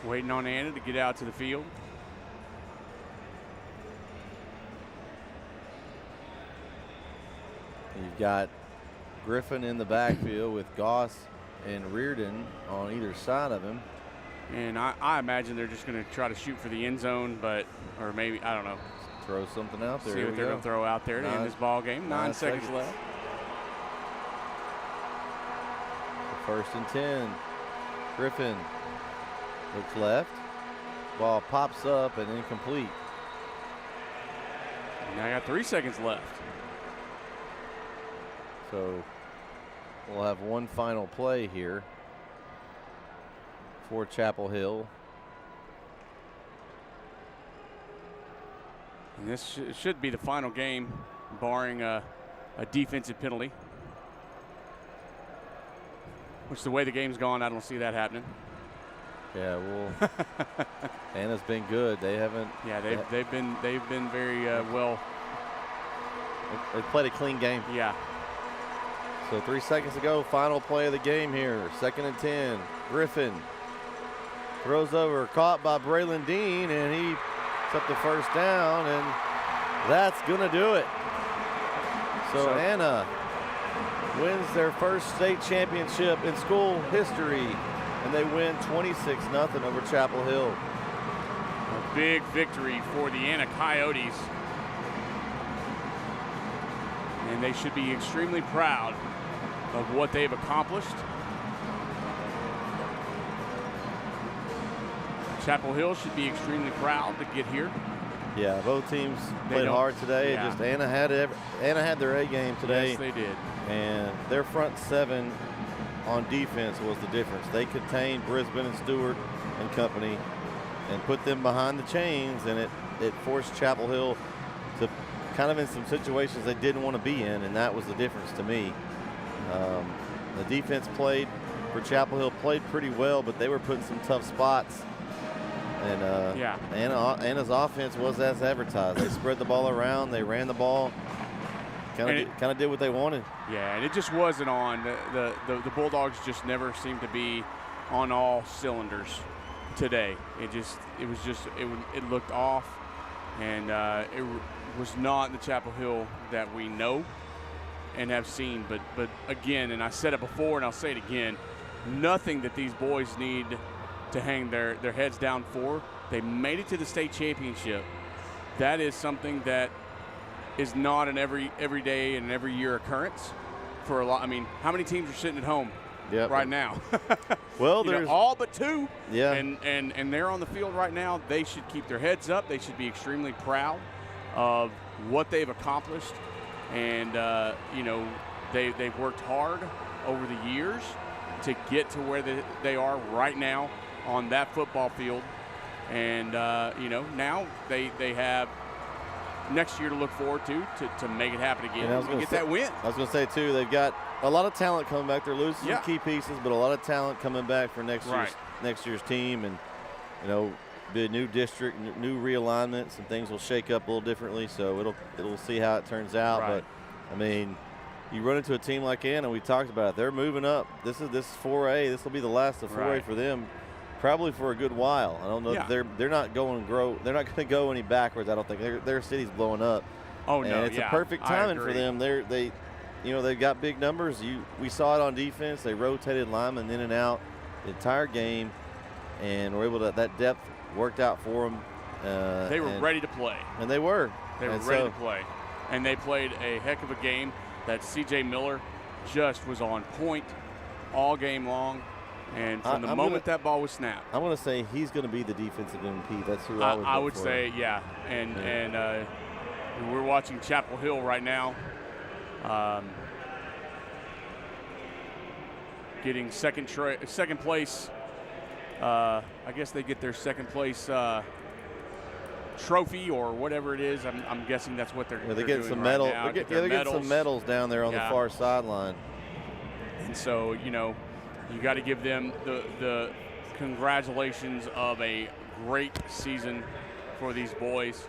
[SPEAKER 2] Waiting on Anna to get out to the field.
[SPEAKER 1] You've got Griffin in the backfield with Goss and Reardon on either side of him.
[SPEAKER 2] And I imagine they're just going to try to shoot for the end zone, or maybe, I don't know.
[SPEAKER 1] Throw something out there.
[SPEAKER 2] See what they're going to throw out there to end this ball game. 9 seconds left.
[SPEAKER 1] 1st and 10. Griffin looks left. Ball pops up and incomplete.
[SPEAKER 2] Now I got 3 seconds left.
[SPEAKER 1] So we'll have one final play here for Chapel Hill.
[SPEAKER 2] And this should be the final game, barring a defensive penalty. Which, the way the game's gone, I don't see that happening.
[SPEAKER 1] Yeah, well, Anna's been good. They haven't.
[SPEAKER 2] Yeah, they've been very well.
[SPEAKER 1] They've played a clean game.
[SPEAKER 2] Yeah.
[SPEAKER 1] So 3 seconds to go. Final play of the game here. 2nd and 10. Griffin throws over, caught by Braylon Dean, and he up the first down, and that's gonna do it. So Anna wins their first state championship in school history, and they win 26-0 over Chapel Hill.
[SPEAKER 2] A big victory for the Anna Coyotes, and they should be extremely proud of what they've accomplished. Chapel Hill should be extremely proud to get here.
[SPEAKER 1] Yeah, both teams played hard today.
[SPEAKER 2] Yeah.
[SPEAKER 1] Just Anna had their A game today.
[SPEAKER 2] Yes, they did.
[SPEAKER 1] And their front seven on defense was the difference. They contained Brisbane and Stewart and company and put them behind the chains, and it forced Chapel Hill to kind of in some situations they didn't want to be in, and that was the difference to me. The defense played for Chapel Hill played pretty well, but they were put in some tough spots. And Anna's offense was as advertised. They spread the ball around. They ran the ball. Kind of did what they wanted.
[SPEAKER 2] Yeah, and it just wasn't on. The Bulldogs just never seemed to be on all cylinders today. It looked off, and it was not the Chapel Hill that we know and have seen. But again, and I said it before and I'll say it again, nothing that these boys need to hang their heads down for. They made it to the state championship. That is something that is not an every day and every year occurrence for a lot. I mean, how many teams are sitting at home right now?
[SPEAKER 1] Well, there's
[SPEAKER 2] all but two.
[SPEAKER 1] Yeah.
[SPEAKER 2] And they're on the field right now. They should keep their heads up. They should be extremely proud of what they've accomplished. And, you know, they've worked hard over the years to get to where they are right now on that football field. And, you know, now they have next year to look forward to make it happen again and get that win.
[SPEAKER 1] I was going to say, too, they've got a lot of talent coming back. They're losing some key pieces, but a lot of talent coming back for next year's team. And, you know, be a new district, new realignment. Some things will shake up a little differently, so it'll see how it turns out. But, I mean, you run into a team like Anna, we talked about it. They're moving up. This is 4A. This will be the last of 4A for them, probably for a good while. I don't know. They're not going to grow. They're not going to go any backwards. I don't think their city's blowing up.
[SPEAKER 2] Oh no!
[SPEAKER 1] And it's a perfect timing for them. They, you know, they've got big numbers. We saw it on defense. They rotated linemen in and out the entire game, and were able to. That depth worked out for them.
[SPEAKER 2] They were ready to play.
[SPEAKER 1] And they were.
[SPEAKER 2] They were ready to play, and they played a heck of a game. That C.J. Miller just was on point all game long, and from the moment that ball was snapped.
[SPEAKER 1] I'm going to say he's going to be the defensive MVP. That's who
[SPEAKER 2] I would say, And we're watching Chapel Hill right now, getting second place. I guess they get their second place trophy or whatever it is. I'm guessing that's what they're
[SPEAKER 1] getting some medals. They're getting some medals down there on the far sideline.
[SPEAKER 2] And so, you know, you got to give them the congratulations of a great season for these boys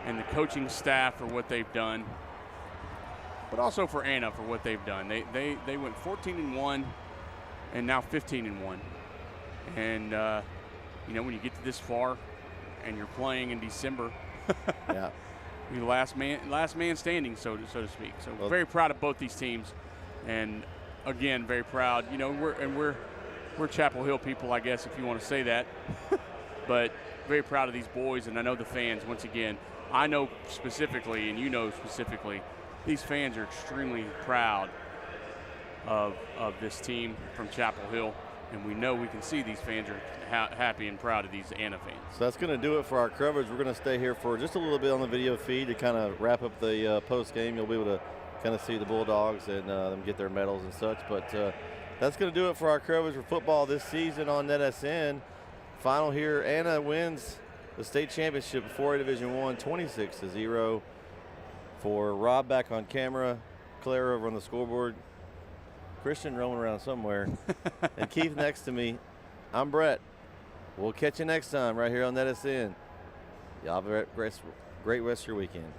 [SPEAKER 2] and the coaching staff for what they've done, but also for Anna for what they've done. They went 14-1 and now 15-1. And you know, when you get to this far and you're playing in December, you're last man standing, so to speak. So very proud of both these teams, and again, very proud. You know, we're Chapel Hill people, I guess, if you want to say that. But very proud of these boys, and I know the fans. Once again, I know specifically, and you know specifically, these fans are extremely proud of this team from Chapel Hill. And we know we can see these fans are happy and proud of these Anna fans.
[SPEAKER 1] So that's going to do it for our coverage. We're going to stay here for just a little bit on the video feed to kind of wrap up the post game. You'll be able to kind of see the Bulldogs and them get their medals and such. But that's going to do it for our coverage for football this season on NetSN. Final here, Anna wins the state championship 4A Division I, 26-0. For Rob back on camera, Claire over on the scoreboard, Christian roaming around somewhere, and Keith next to me. I'm Brett. We'll catch you next time right here on NetSN. Y'all have a great rest of your weekend.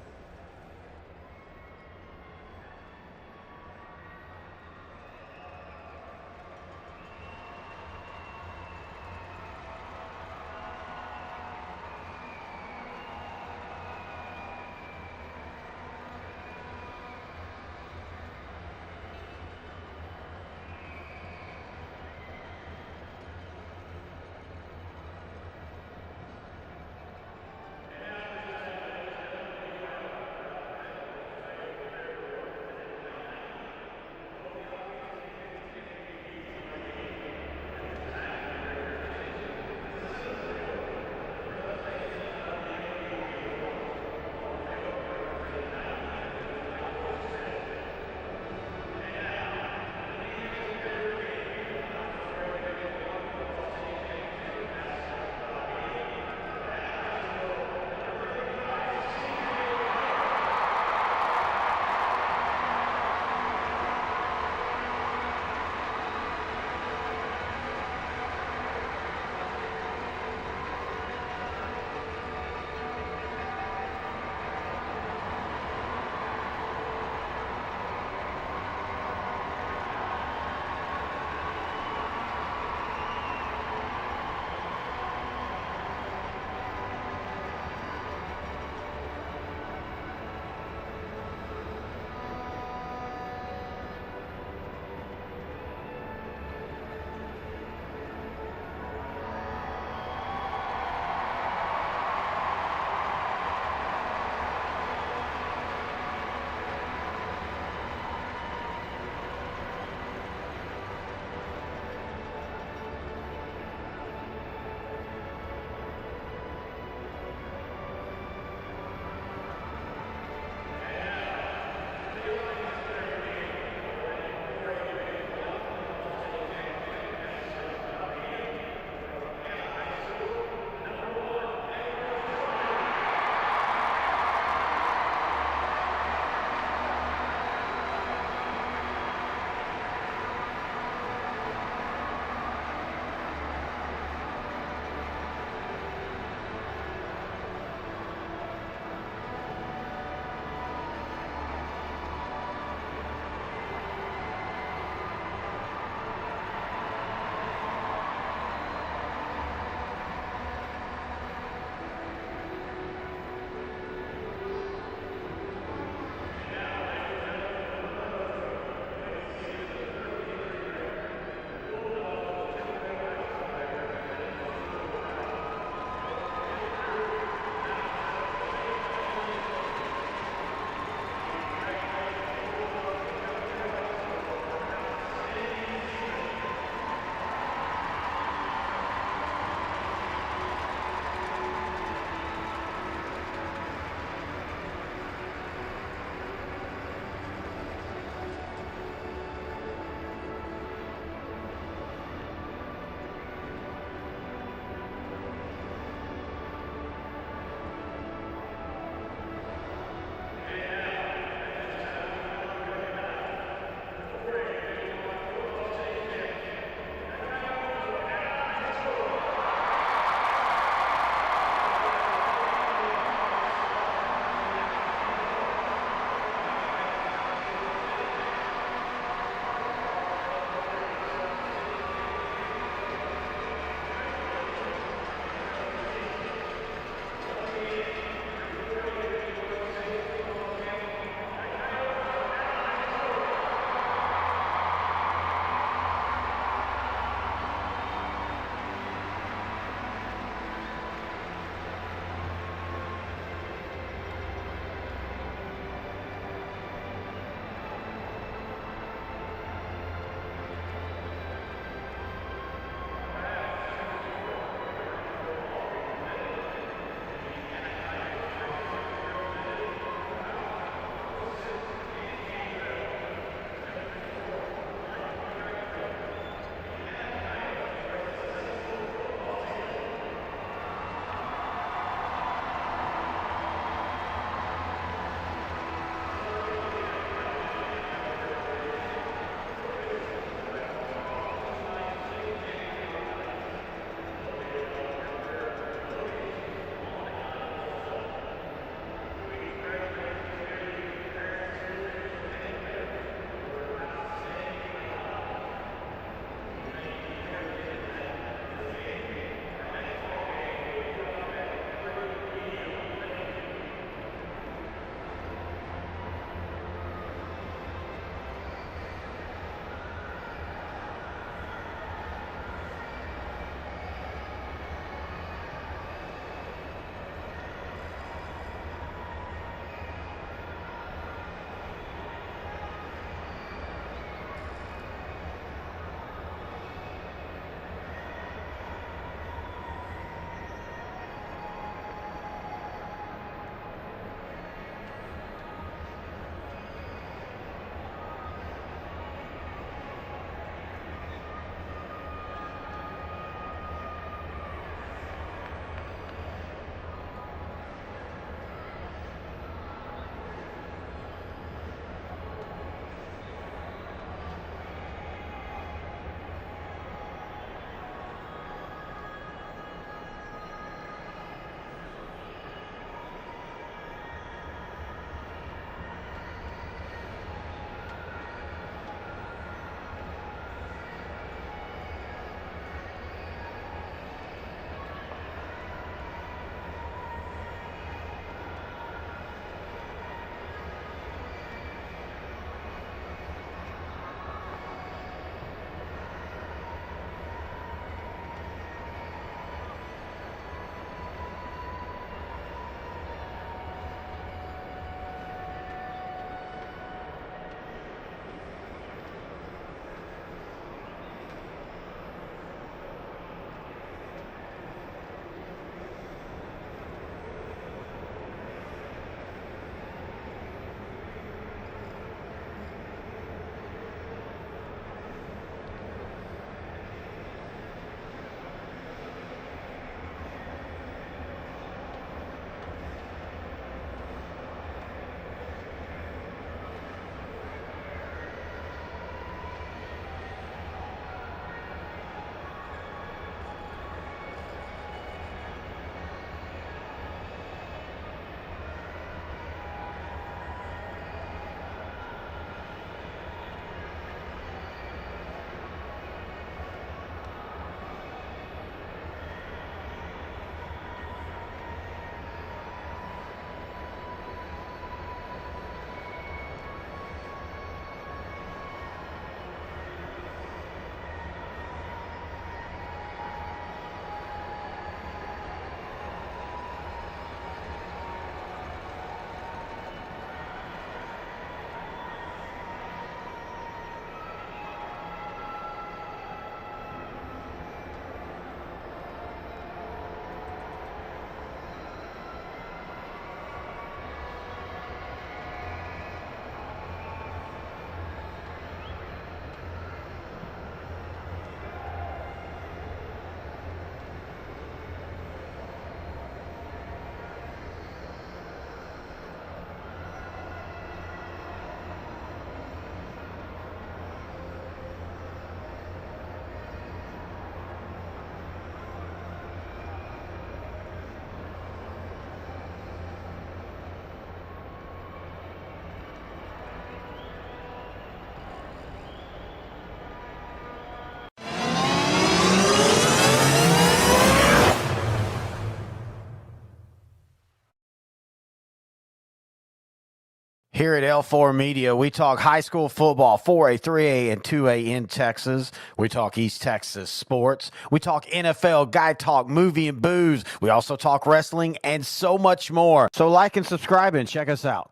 [SPEAKER 9] Here at L4 Media, we talk high school football, 4A, 3A, and 2A in Texas. We talk East Texas sports. We talk NFL, guy talk, movie and booze. We also talk wrestling and so much more. So like and subscribe and check us out.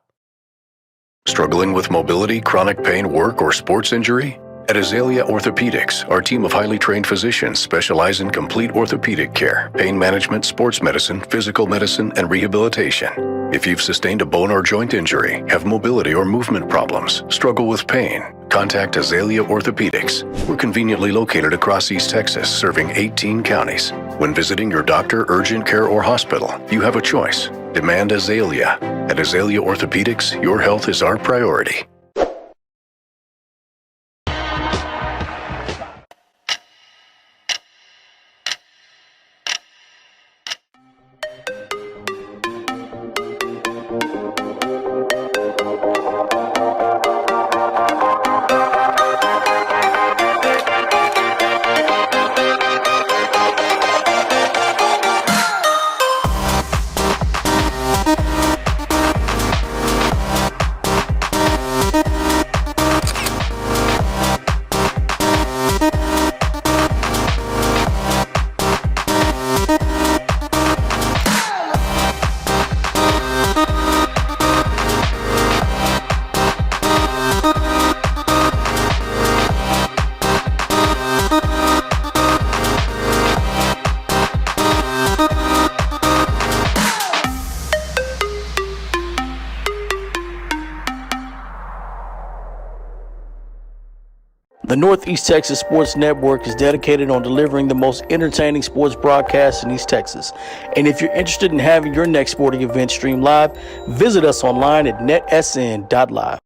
[SPEAKER 4] Struggling with mobility, chronic pain, work, or sports injury? At Azalea Orthopedics, our team of highly trained physicians specialize in complete orthopedic care, pain management, sports medicine, physical medicine, and rehabilitation. If you've sustained a bone or joint injury, have mobility or movement problems, struggle with pain, contact Azalea Orthopedics. We're conveniently located across East Texas, serving 18 counties. When visiting your doctor, urgent care, or hospital, you have a choice. Demand Azalea. At Azalea Orthopedics, your health is our priority.
[SPEAKER 10] The Northeast Texas Sports Network is dedicated on delivering the most entertaining sports broadcasts in East Texas. And if you're interested in having your next sporting event streamed live, visit us online at netsn.live.